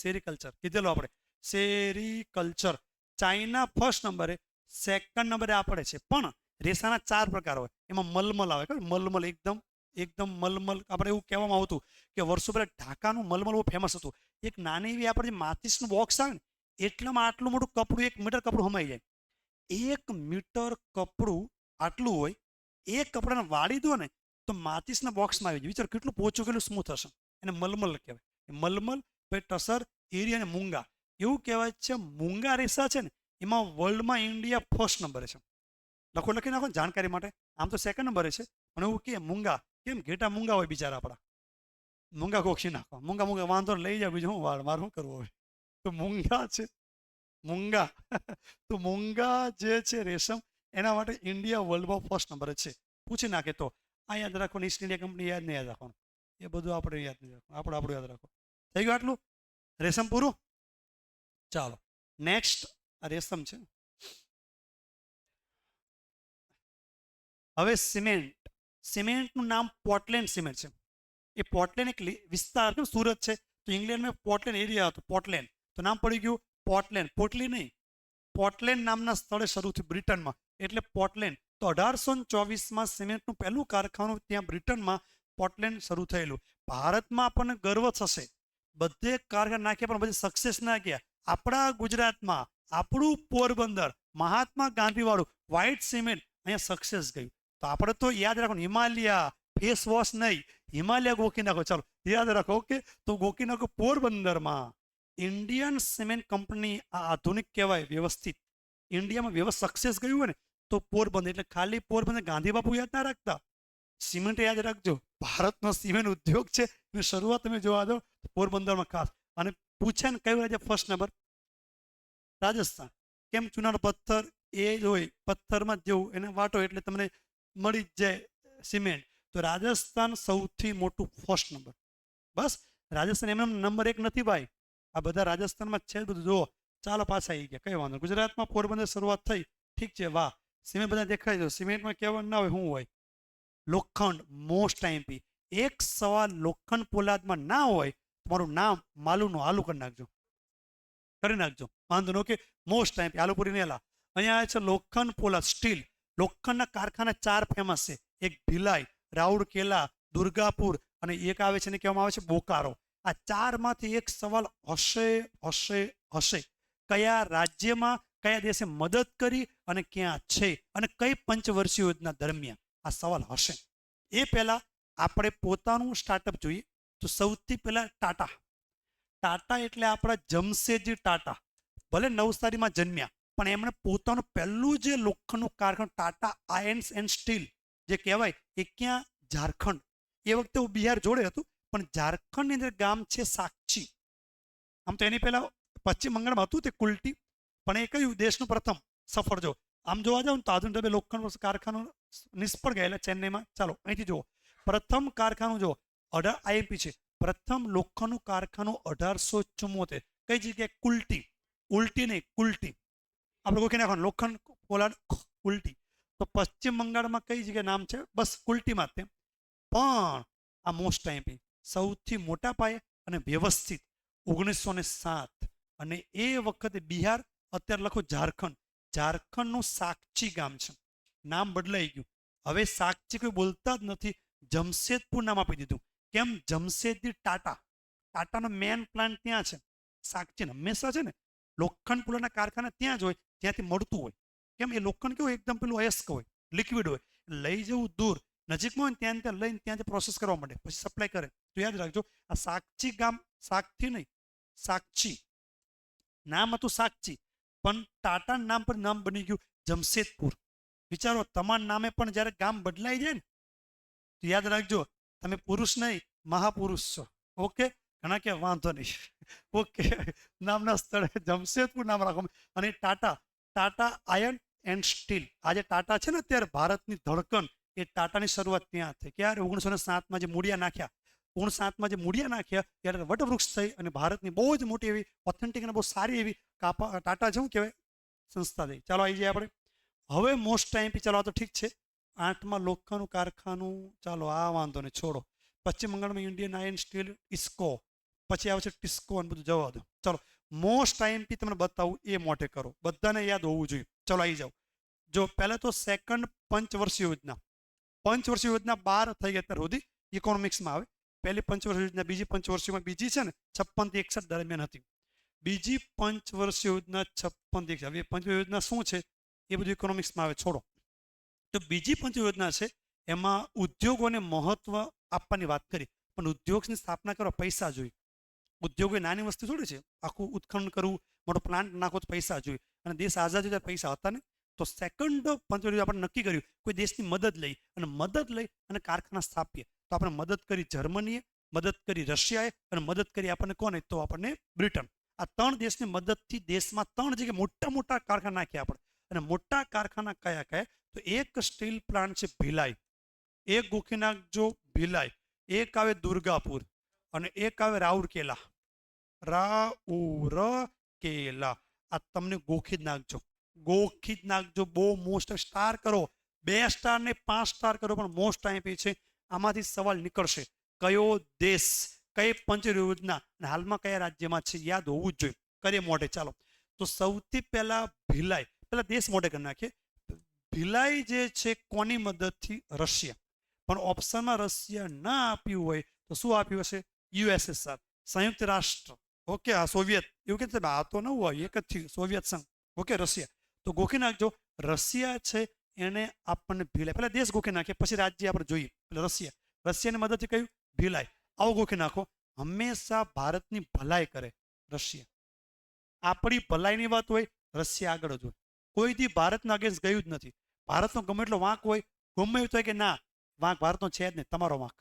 સેરીકલ્ચર કીધેલો આપણે. સેરીકલ્ચર ચાઇના ફર્સ્ટ નંબરે, સેકન્ડ નંબરે આપણે છે. પણ રેસાના 4 પ્રકાર હોય. એમાં મલમલ આવે. ખબર મલમલ? એકદમ મલમલ. આપણે એવું કહેવામાં આવતું કે વર્ષો પહેલા ઢાકાનું મલમલ બહુ ફેમસ હતું. એક નાની એવી આપણે જે માચીસનું બોક્સ આવે ને એટલામાં આટલું મોટું કપડું, 1 મીટર કપડું હમાઈ જાય. 1 મીટર કપડું આટલું હોય. એ કપડાને વાળી દો ને તો માચીસના બોક્સમાં આવી જાય. વિચાર કેટલું પોચું, કેટલું સ્મૂથ હશે. એને મલમલ કહેવાય. મલમલ, પછી ટસર, એરી અને મૂંગા. એવું કહેવાય છે મૂંગા રેસા છે ને એમાં વર્લ્ડમાં ઇન્ડિયા ફર્સ્ટ નંબરે છે. લખી નાખો જાણકારી માટે. આમ તો સેકન્ડ નંબરે છે પણ એવું કે મૂંગા કેમ? ઘેટા મૂંગા હોય બિચારા આપણા. મૂંગા કોક્ષી નાખો. મૂંગા વાંધો લઈ જાવ, બીજું હું મારે શું કરવું હોય. તો મૂંગા છે મૂંગા તો મૂંગા જે છે રેશમ એના માટે ઇન્ડિયા વર્લ્ડમાં ફર્સ્ટ નંબરે છે. પૂછી નાખે તો આ યાદ રાખવાનું. ઈસ્ટ ઇન્ડિયા કંપની યાદ નહીં યાદ રાખવાનું. એ બધું આપણે યાદ નહીં રાખવાનું. આપણું યાદ રાખો. થઈ ગયું આટલું? રેશમ પૂરું. ચાલો નેક્સ્ટ આ રેશમ છે. હવે સિમેન્ટ. સિમેન્ટનું નામ પોર્ટલેન્ડ સિમેન્ટ છે. એ પોર્ટલેન્ડ એક વિસ્તાર છે. સુરત છે તો ઇંગ્લેન્ડમાં પોર્ટલેન્ડ એરિયા હતો. પોર્ટલેન્ડ તો નામ પડી ગયું પોર્ટલેન્ડ. પોર્ટલી નહીં, પોર્ટલેન્ડ નામના સ્થળે શરૂ થયું બ્રિટનમાં, એટલે પોર્ટલેન્ડ. તો 1824માં સિમેન્ટનું પહેલું કારખાનું ત્યાં બ્રિટનમાં પોર્ટલેન્ડ શરૂ થયેલું. ભારતમાં આપણને ગર્વ થશે. બધે કારખાના નાખ્યા પણ બધી સક્સેસ ના ગયા. આપણા ગુજરાતમાં આપણું પોરબંદર મહાત્મા ગાંધી વાળું વ્હાઇટ સિમેન્ટ અહીંયા સક્સેસ ગયું. તો આપણે તો યાદ રાખો હિમાલયા ફેસ વોશ નહીં, હિમાલયા ગોકી નાખો. ચાલો યાદ રાખો. ઓકે, તો ગોકી નાખો પોરબંદરમાં ઇન્ડિયન સિમેન્ટ કંપની. આ આધુનિક કહેવાય, વ્યવસ્થિત. ઇન્ડિયામાં સક્સેસ ગયું હોય ને તો પોરબંદર. એટલે ખાલી પોરબંદર ગાંધી બાપુ યાદ ના રાખતા, સિમેન્ટ યાદ રાખજો. ભારતનો સિમેન્ટ ઉદ્યોગ છે એની શરૂઆત તમે જોવા દો પોરબંદરમાં ખાસ. અને પૂછે ને કયું રાજ્ય ફર્સ્ટ નંબર? રાજસ્થાન. કેમ? ચૂનાનો પથ્થર એ જ હોય, પથ્થરમાં જેવું એને વાટો એટલે તમને મળી જ જાય સિમેન્ટ. તો રાજસ્થાન સૌથી મોટું ફર્સ્ટ નંબર. બસ રાજસ્થાન એમને નંબર 1 નથી ભાઈ. આ બધા રાજસ્થાનમાં છે બધું. જુઓ ચાલો પાછા આવી ગયા, કઈ વાંધો. ગુજરાતમાં પોરબંદર શરૂઆત થઈ, ઠીક છે, વાહ. સિમેન્ટ બધા દેખાય છે. સિમેન્ટમાં કહેવાનું ના હોય શું હોય? લોખંડ. Most IMP. એક સવાલ લોખંડ પોલાદમાં ના હોય તમારું નામ માલુનું આલુ કરી નાખજો, વાંધો નો. કે મોસ્ટ આઈએમપી આલુપુરી નેલા. અહીંયા આવે છે લોખંડ પોલાદ સ્ટીલ. લોખંડના કારખાના 4 ફેમસ છે. એક ભિલાઈ, રાઉરકેલા, દુર્ગાપુર અને એક આવે છે ને કહેવામાં આવે છે બોકારો. આ 4માંથી એક સવાલ હશે. કયા રાજ્યમાં કયા દેશે મદદ કરી અને ક્યાં છે અને કઈ પંચવર્ષીય યોજના દરમિયાન? આ સવાલ હશે. એ પહેલા આપણે પોતાનું સ્ટાર્ટઅપ જોઈએ. તો સૌથી પહેલા ટાટા. ટાટા એટલે આપણા જમશેદજી ટાટા, ભલે નવસારીમાં જન્મ્યા પણ એમણે પોતાનું પહેલું જે લોખંડનું કારખાનું ટાટા આયન્સ એન્ડ સ્ટીલ જે કહેવાય એ ક્યાં? ઝારખંડ. એ વખતે બિહાર જોડે હતું પણ ઝારખંડની અંદર ગામ છે સાક્ષી. આમ તો એની પહેલા પશ્ચિમ બંગાળમાં હતું તે કુલ્ટી, પણ એ કયું દેશનું પ્રથમ સફળ? જો આમ જોવા જાવ તો આધુનિક ઢબે લોખંડ કારખાનું નિષ્ફળ ગયેલા ચેન્નઈમાં. ચાલો અહીંથી જુઓ, પ્રથમ કારખાનું જો આઈએમપી છે, પ્રથમ લોખંડનું કારખાનું 1874. કઈ જગ્યાએ? કુલ્ટી. ઉલટી નહીં, કુલ્ટી. આપણે ગોખી નાખવાનું લોખંડ પોલાદ કુલ્ટી. તો પશ્ચિમ બંગાળમાં કઈ જગ્યાએ નામ છે? બસ કુલ્ટીમાં તે. પણ આ મોસ્ટ આઈએમપી સૌથી મોટા પાયે અને વ્યવસ્થિત 1907. અને એ વખતે બિહાર, અત્યારે લખો ઝારખંડ, ઝારખંડનું સાક્ષી ગામ છે. નામ બદલાઈ ગયું, હવે સાક્ષી કોઈ બોલતા જ નથી, જમશેદપુર નામ આપી દીધું. કેમ? જમશેદજી ટાટા, ટાટાનો મેન પ્લાન્ટ ત્યાં છે. સાક્ષી હંમેશા છે ને લોખંડ પુલાના કારખાના ત્યાં જ હોય જ્યાંથી મળતું હોય. કેમ? એ લોખંડ કેવું એકદમ પેલું અયસ્ક હોય, લિક્વિડ હોય, લઈ જવું દૂર, નજીકમાં હોય ત્યાં લઈને ત્યાંથી પ્રોસેસ કરવા માંડે, પછી સપ્લાય કરે. તો યાદ રાખજો, આ સાક્ષી ગામ, સાક્ષી નહીં સાક્ષી નામ હતું સાક્ષી, પણ ટાટા નામ પર નામ બની ગયું જમશેદપુર. વિચારો, તમારા નામે પણ જ્યારે ગામ બદલાઈ જાય ને તો યાદ રાખજો તમે પુરુષ નહીં મહાપુરુષ છો. ઓકે, ઘણા કે વાંધો નહીં, ઓકે, નામના સ્થળે જમશેદપુર નામ રાખો. અને Tata, Tata iron and steel, આજે ટાટા છે ને અત્યારે ભારતની ધડકન, એ ટાટાની શરૂઆત ત્યાં થઈ. ક્યારે? 1907માં જે મૂળિયા નાખ્યા, 1907માં જે મૂળિયા નાખ્યા ત્યારે વટવૃક્ષ થઈ અને ભારતની બહુ જ મોટી એવી ઓથેન્ટિક અને બહુ સારી એવી ટાટા જેવું કહેવાય સંસ્થા થઈ. ચાલો આવી જઈએ આપણે હવે મોસ્ટ ટાઈમ. ચાલો આ તો ઠીક છે. 8માં લોખંડનું કારખાનું, ચાલો આ વાંધો નહીં, છોડો. પશ્ચિમ બંગાળમાં ઇન્ડિયન આયર્ન સ્ટીલ ઇસ્કો, પછી આવે છે ટિસ્કો અને બધું જવા દો. ચાલો મોસ્ટ આઈએમપી તમને બતાવું, એ મોટે કરો, બધાને યાદ હોવું જોઈએ. ચાલો આવી જાઓ. જો પહેલાં તો સેકન્ડ પંચવર્ષીય યોજના, પંચવર્ષીય યોજના 12 થઈ ગયા અત્યાર સુધી ઇકોનોમિક્સમાં આવે. પહેલી પંચવર્ષીય યોજના, બીજી પંચવર્ષીયમાં બીજી છે ને 56 થી 61 દરમિયાન હતી. બીજી પંચવર્ષીય યોજના 56 થી 61. હવે પંચવર્ષીય યોજના શું છે એ બધું ઇકોનોમિક્સમાં આવે, છોડો. તો બીજી પંચ યોજના છે એમાં ઉદ્યોગોને મહત્વ આપવાની વાત કરી, પણ ઉદ્યોગની સ્થાપના કરવા પૈસા જોઈએ. ઉદ્યોગો નાની વસ્તુ થોડી છે, આખું ઉત્ખનન કરવું, મોટો પ્લાન્ટ નાખો તો પૈસા જોઈએ, અને દેશ આઝાદ ત્યારે પૈસા હતા ને. તો સેકન્ડ પંચવર્ષીય આપણે નક્કી કર્યું કોઈ દેશની મદદ લઈ અને કારખાના સ્થાપીએ. તો આપણે મદદ કરી જર્મનીએ, મદદ કરી રશિયાએ અને મદદ કરી આપણને કોને? તો આપણને બ્રિટન. આ 3 દેશની મદદથી દેશમાં 3 જગ્યાએ મોટા મોટા કારખાના નાખ્યા આપણે. અને મોટા કારખાના કયા કયા? તો એક સ્ટીલ પ્લાન્ટ છે ભિલાઈ, એક ગોખી નાખજો ભિલાઈ, એક આવે દુર્ગાપુર અને એક આવે રાઉરકેલા. રાઉરકેલા આ તમને ગોખી જ નાખજો, ગોખી જ નાખજો. બહુ મોસ્ટ સ્ટાર કરો, 2 સ્ટાર ને 5 સ્ટાર કરો, પણ મોસ્ટ આઈએમપી છે. આમાંથી સવાલ નીકળશે કયો દેશ, કઈ પંચ યોજના અને હાલમાં કયા રાજ્યમાં છે, યાદ હોવું જ જોઈએ. કરીએ મોઢે. ચાલો તો સૌથી પહેલા ભિલાઈ, પહેલા દેશ મોઢે કરી નાખીએ. ભિલાઈ જે છે કોની મદદથી? રશિયા. પણ ઓપ્શનમાં રશિયા ના આપ્યું હોય તો શું આપ્યું હશે? યુએસએસઆર, સંયુક્ત રાષ્ટ્ર. ઓકે, આ સોવિયત, એવું કે આ તો ન હોય, એક જ થયું સોવિયત સંઘ. Okay, Russia. તો ગોખી નાખજો, રશિયા છે એને આપણને ભિલાઈ, પહેલા દેશ ગોખી નાખીએ પછી રાજ્ય આપણે જોઈએ. એટલે રશિયા, રશિયાની મદદથી કયું? ભિલાઈ. આવો ગોખી નાખો. હંમેશા ભારતની ભલાઈ કરે રશિયા. આપણી ભલાઈની વાત હોય રશિયા આગળ જ હોય. કોઈ દી ભારતના અગેન્સ્ટ ગયું જ નથી. ભારતનો ગમે એટલો વાંક હોય, ગમે એવું થાય કે ના વાંક ભારતનો છે જ નહીં, તમારો વાંક.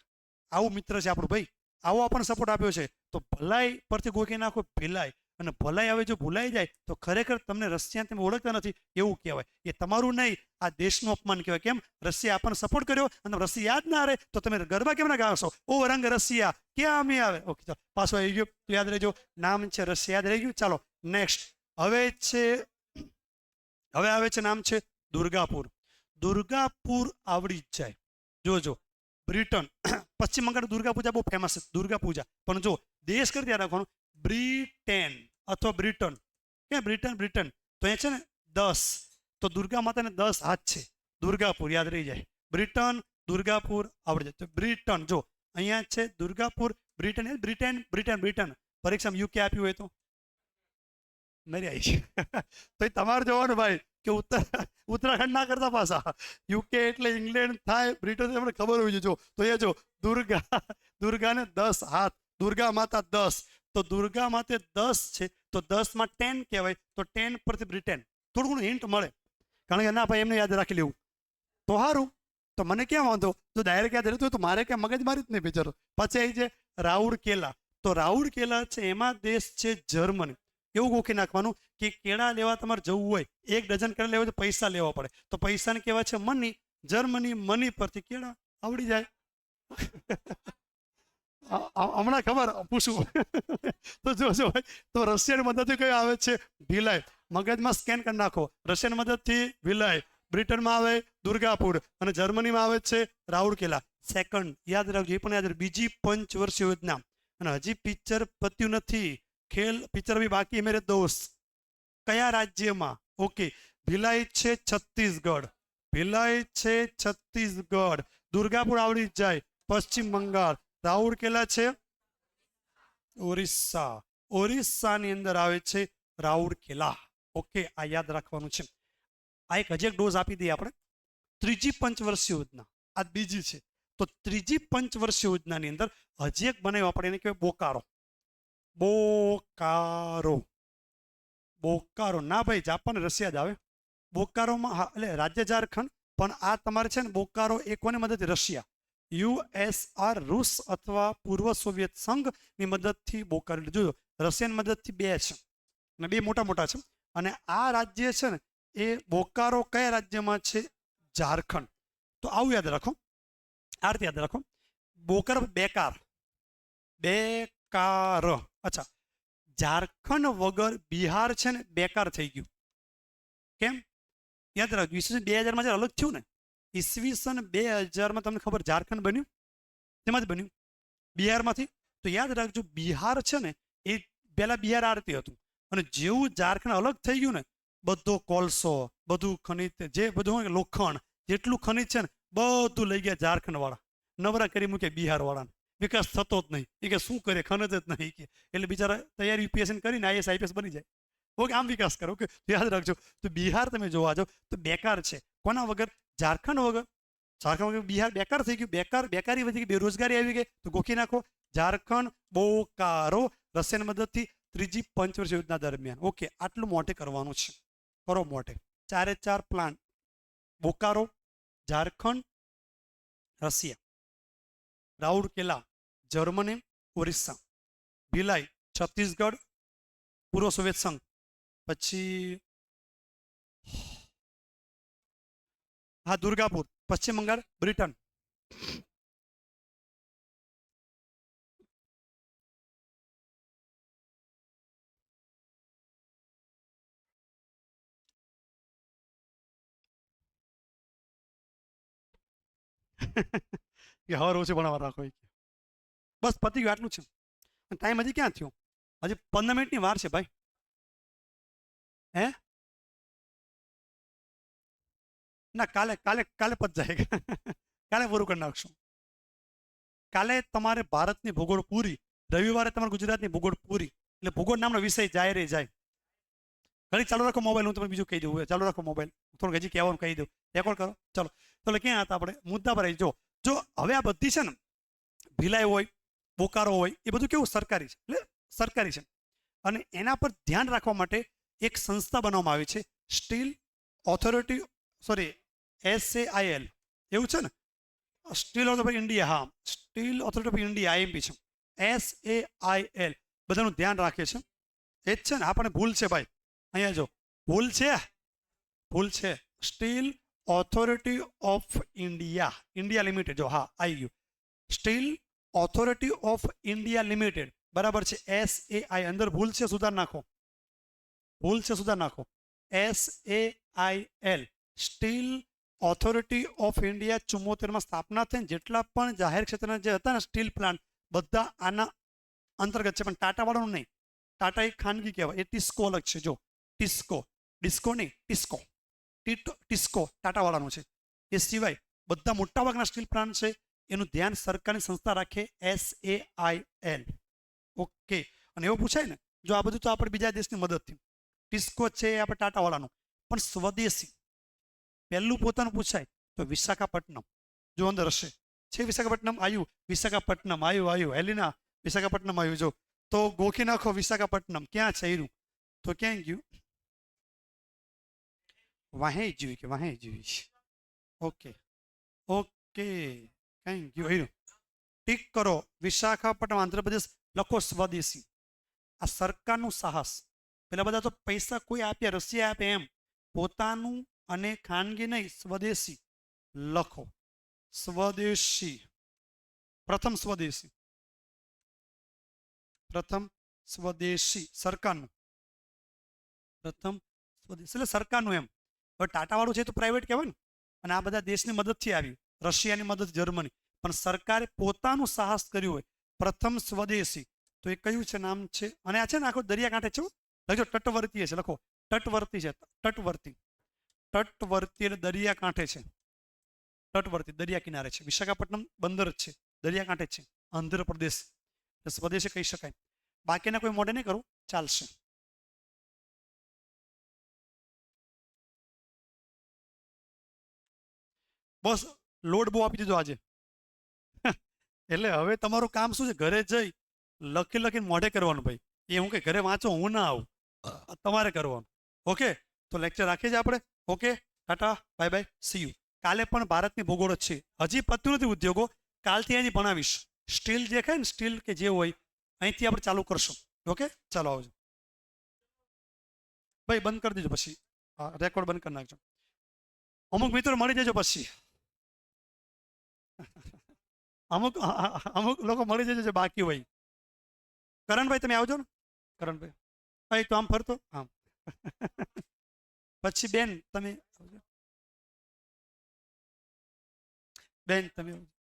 આવું મિત્ર છે આપણું ભાઈ, આવો આપણને સપોર્ટ આપ્યો છે. તો ભલાઈ પરથી ગોખી નાખો ભિલાઈ. અને ભલાઈ હવે જો ભૂલાઈ જાય તો ખરેખર તમને રશિયા તમે ઓળખતા નથી એવું કહેવાય. એ તમારું નહીં, આ દેશનું અપમાન કહેવાય. કેમ? રશિયા આપણને સપોર્ટ કર્યો અને રશિયા યાદ ના રહે તો તમે ગરબા કેમ ના ગાશો? ઓ રંગ રશિયા ક્યાં અમે આવે. ઓકે, ચાલો પાછું આવી ગયું તો યાદ રહેજો, નામ છે રશિયા, યાદ રહી ગયું. ચાલો નેક્સ્ટ. હવે આવે છે નામ છે દુર્ગાપુર. દુર્ગાપુર આવડી જ જાય. જોજો, બ્રિટન, પશ્ચિમ બંગાળ દુર્ગા પૂજા બહુ ફેમસ છે, દુર્ગા પૂજા. પણ જો દેશ કરી ત્યાં રાખવાનું બ્રિટેન અથવા બ્રિટન. ક્યાં? બ્રિટન. તો અહીંયા છે ને 10, તો દુર્ગા માતાને 10 હાથ છે. દુર્ગાપુર યાદ રહી જાય. બ્રિટન, દુર્ગાપુર આવડી જાય. તો બ્રિટન, જો અહીંયા છે દુર્ગાપુર, બ્રિટન. પરીક્ષામાં યુકે આપ્યું હોય તો નરી આવી છે. તો એ તમારે જોવાનું ભાઈ કે ઉત્તરાખંડ ના કરતા પાછા. યુકે એટલે ઇંગ્લેન્ડ થાય, બ્રિટન તમને ખબર હોવી જોઈએ. તો એ જો દુર્ગાને 10 હાથ, દુર્ગા માતા 10. તો દુર્ગા માતે 10 છે તો 10 માં 10 કહેવાય, તો 10 પરથી બ્રિટેન. થોડું ઘણું હિન્ટ મળે, કારણ કે ના ભાઈ એમને યાદ રાખી લેવું તો સારું. તો મને ક્યાં વાંધો, જો ડાયરેક્ટ યાદ રહેતું હોય તો મારે ક્યાં મગજમારી જ નહીં બિચારો. પછી આવી છે રાઉરકેલા, તો રાઉરકેલા છે એમાં દેશ છે જર્મની. એવું ગોખી નાખવાનું કે કેળા લેવા તમારે જવું હોય, 1 ડઝન કેળા લેવા હોય તો પૈસા લેવા પડે, તો પૈસાને કહેવાય છે મની. જર્મની, મની પરથી કેળા આવડી જાય. હમણાં ખબર પૂછું તો જોજો ભાઈ. તો રશિયન મદદથી કઈ આવે છે ભિલાઈ, મગજમાં સ્કેન કરી નાખો. રશિયન મદદથી ભિલાઈ, બ્રિટનમાં આવે દુર્ગાપુર અને જર્મનીમાં આવે છે રાઉરકેલા. સેકન્ડ યાદ રાખજો, એ પણ યાદ રાખજો, બીજી પંચવર્ષીય યોજના. અને હજી પિક્ચર પત્યું નથી, ખેલ પિક્ચર બી બાકી મેરે દોસ્ત. કયા રાજ્યમાં? ઓકે, ભિલાઈ છે છત્તીસગઢ, ભિલાઈ છે છત્તીસગઢ. દુર્ગાપુર આવડી જાય પશ્ચિમ બંગાળ. રાઉરકેલા છે ઓરિસ્સા, ઓરિસ્સાની અંદર આવે છે રાઉરકેલા. ઓકે, આ યાદ રાખવાનું છે. આ એક હજી એક ડોઝ આપી દઈએ આપણે. ત્રીજી પંચવર્ષીય યોજના આ બીજી છે. તો ત્રીજી પંચવર્ષીય યોજનાની અંદર હજી એક બનાવ્યું આપણે, એને કહેવાય બોકારો. બોકારો, બોકારો ના ભાઈ, જાપાન રશિયા જ આવે. બોકારોમાં હા એટલે રાજ્ય ઝારખંડ, પણ આ તમારે છે ને બોકારો એ કોની મદદથી? રશિયા, યુએસઆર, રૂસ અથવા પૂર્વ સોવિયત સંઘની મદદથી બોકારો. જોજો રશિયન મદદથી 2 છે અને 2 મોટા મોટા છે. અને આ રાજ્ય છે ને એ બોકારો કયા રાજ્યમાં છે? ઝારખંડ. તો આવું યાદ રાખો, આ રીતે યાદ રાખો. બોકારો બેકાર, બેકાર. અચ્છા, ઝારખંડ વગર બિહાર છે ને બેકાર થઈ ગયું. કેમ? યાદ રાખજો, ઈસવીસન 2000માં જ્યારે અલગ થયું ને, ઈસવીસન 2000માં તમને ખબર ઝારખંડ બન્યું તેમાંથી બન્યું બિહારમાંથી. તો યાદ રાખજો, બિહાર છે ને એ પહેલા બિહાર આ રીતે હતું, અને જેવું ઝારખંડ અલગ થઈ ગયું ને, બધો કોલસો, બધું ખનિજ, જે બધું લોખંડ, જેટલું ખનિજ છે ને બધું લઈ ગયા ઝારખંડ વાળા. નવરા કરી મૂકે બિહાર વાળાને, વિકાસ થતો જ નહીં. એ કે શું કરે, ખનજ જ નહીં કે. એટલે બિચારા તૈયારી યુપીએસસી કરીને આઈએસ આઈપીએસ બની જાય. ઓકે, આમ વિકાસ કરો. ઓકે, યાદ રાખજો. તો બિહાર તમે જોવા જાઓ તો બેકાર છે. કોના વગર? ઝારખંડ વગર. ઝારખંડ વગર બિહાર બેકાર થઈ ગયું. બેકારી વધી ગઈ, બેરોજગારી આવી ગઈ. તો ગોખી નાખો ઝારખંડ બોકારો, રશિયન મદદથી ત્રીજી પંચવર્ષીય યોજના દરમિયાન. ઓકે, આટલું મોટે કરવાનું છે, કરો મોટે. 4 plant: Bokaro, Jharkhand, Russia, Rourkela Germany, Orissa, Bhilai Chhattisgarh, પૂર્વ સોવિયત સંઘ, પછી હા દુર્ગાપુર પશ્ચિમ બંગાળ, બ્રિટન. કે હવે ઓછું ભણાવવા રાખો. બસ પતી ગયું, આટલું છે. ટાઈમ હજી ક્યાં થયો? હજી 15 મિનિટની વાર છે ભાઈ. હે ના, કાલે કાલે કાલે પત જાય. કાલે પૂરું કરી નાખશું. કાલે તમારે ભારતની ભૂગોળ પૂરી, રવિવારે તમારે ગુજરાતની ભૂગોળ પૂરી. એટલે ભૂગોળ નામનો વિષય જાય રે જાય. ઘડી ચાલુ રાખો મોબાઈલ, હું તમને બીજું કહી દઉં. ચાલુ રાખો મોબાઈલ, થોડુંક હજી કહેવાનું કહી દઉં. રેકોર્ડ કરો. ચલો, તો ક્યાં હતા આપણે? મુદ્દા પર આવી. જો હવે આ બધી છે ને, ભિલાઈ હોય, બોકારો હોય, એ બધું કેવું સરકારી છે, એટલે સરકારી છે. અને એના પર ધ્યાન રાખવા માટે એક સંસ્થા બનાવવામાં આવી છે, સ્ટીલ ઓથોરિટી, સોરી SAIL, એવું છે ને, સ્ટીલ ઓથોરિટી ઓફ ઇન્ડિયા. હા, steel authority of India, IMP છે. SAIL બધાનું ધ્યાન રાખે છે. એ જ છે ને. આપણને ભૂલ છે ભાઈ, અહીંયા જો ભૂલ છે, ભૂલ છે. Steel authority of India, India limited. જો હા આવી ગયું, steel authority of India limited, બરાબર છે. SAI અંદર ભૂલ છે, સુધાર નાખો. ભૂલ છે, સુધાર નાખો. SAIL, steel authority of India 74માં સ્થાપના થઈને જેટલા પણ જાહેર ક્ષેત્રના જે હતા ને સ્ટીલ પ્લાન્ટ, બધા આના અંતર્ગત છે. પણ ટાટા વાળાનું નહીં, ટાટા એક ખાનગી કહેવાય, એ ટિસ્કો અલગ છે. જો ટિસ્કો, ડિસ્કો નહીં, ટિસ્કો, ટિસ્કો ટાટા વાળાનું છે. એ સિવાય બધા મોટાભાગના સ્ટીલ પ્લાન્ટ છે એનું ધ્યાન સરકારની સંસ્થા રાખે, SAIL. ઓકે, અને એવું પૂછાય ને, જો આ બધું તો આપણે બીજા દેશની મદદથી. ટિસ્કો છે એ આપણે ટાટા વાળાનું, પણ સ્વદેશી પહેલું પોતાનું પૂછાય તો વિશાખાપટ્ટનમ. જો અંદર હશે છે વિશાખાપટ્ટનમ, આવ્યું વિશાખાપટ્ટનમ, આવ્યું હેલિના વિશાખાપટ્ટનમ આવ્યું. જો તો ગોખી નાખો વિશાખાપટ્ટનમ ક્યાં છે એનું. તો ક્યાં ગયું? વાહે જોયું કે વાહે જોયું. ઓકે ઓકે કઈ ગયું એનું ટીક કરો. વિશાખાપટ્ટનમ આંધ્રપ્રદેશ લખો સ્વદેશી. આ સરકારનું સાહસ. પેલા બધા તો પૈસા કોઈ આપ્યા રશિયા આપે એમ, પોતાનું અને ખાનગી નહીં, સ્વદેશી લખો. સ્વદેશી પ્રથમ સ્વદેશી સરકારનું પ્રથમ સ્વદેશી એટલે સરકારનું એમ. હવે ટાટા વાળું છે તો પ્રાઇવેટ કહેવાય ને, અને આ બધા દેશની મદદથી આવ્યું, રશિયાની મદદ, જર્મની, પણ સરકારે પોતાનું સાહસ કર્યું હોય. પ્રથમ સ્વદેશી તો એ કયું છે નામ છે? અને આ છે ને આખો દરિયાકાંઠે છે, લખજો તટવર્તીય છે, લખો તટવર્તી છે. તટવર્તી એટલે દરિયાકાંઠે છે. તટવર્તી દરિયા કિનારે છે. વિશાખાપટ્ટનમ બંદર જ છે, દરિયાકાંઠે છે, આંધ્રપ્રદેશ. સ્વદેશી કહી શકાય. બાકીના કોઈ મોઢે નહીં કરું, ચાલશે. બસ લોડ બહુ આપી દીધો આજે. એટલે હવે તમારું કામ શું છે? ઘરે જઈ લખીને મોઢે કરવાનું ભાઈ. એ હું કે ઘરે વાંચો, હું ના આવું, તમારે કરવાનું. ઓકે, તો લેક્ચર રાખીએ છીએ આપણે. Okay, Tata, bye bye, C you. કાલે પણ ભારતની ભૂગોળ જ છે, હજી પત્યું નથી ઉદ્યોગો. કાલથી અહીંથી ભણાવીશ. સ્ટીલ દેખાય ને, સ્ટીલ કે જે હોય અહીંથી આપણે ચાલુ કરશું. ઓકે, ચાલો આવજો ભાઈ. બંધ કરી દેજો પછી, હા રેકોર્ડ બંધ કરી નાખજો. અમુક મિત્રો મળી જજો પછી. અમુક લોકો મળી જજો જે બાકી હોય. કરણભાઈ તમે આવજો ને. કરણભાઈ ભાઈ તો આમ ફરતો આમ. પછી બેન તમે આવજો. બેન તમે આવજો.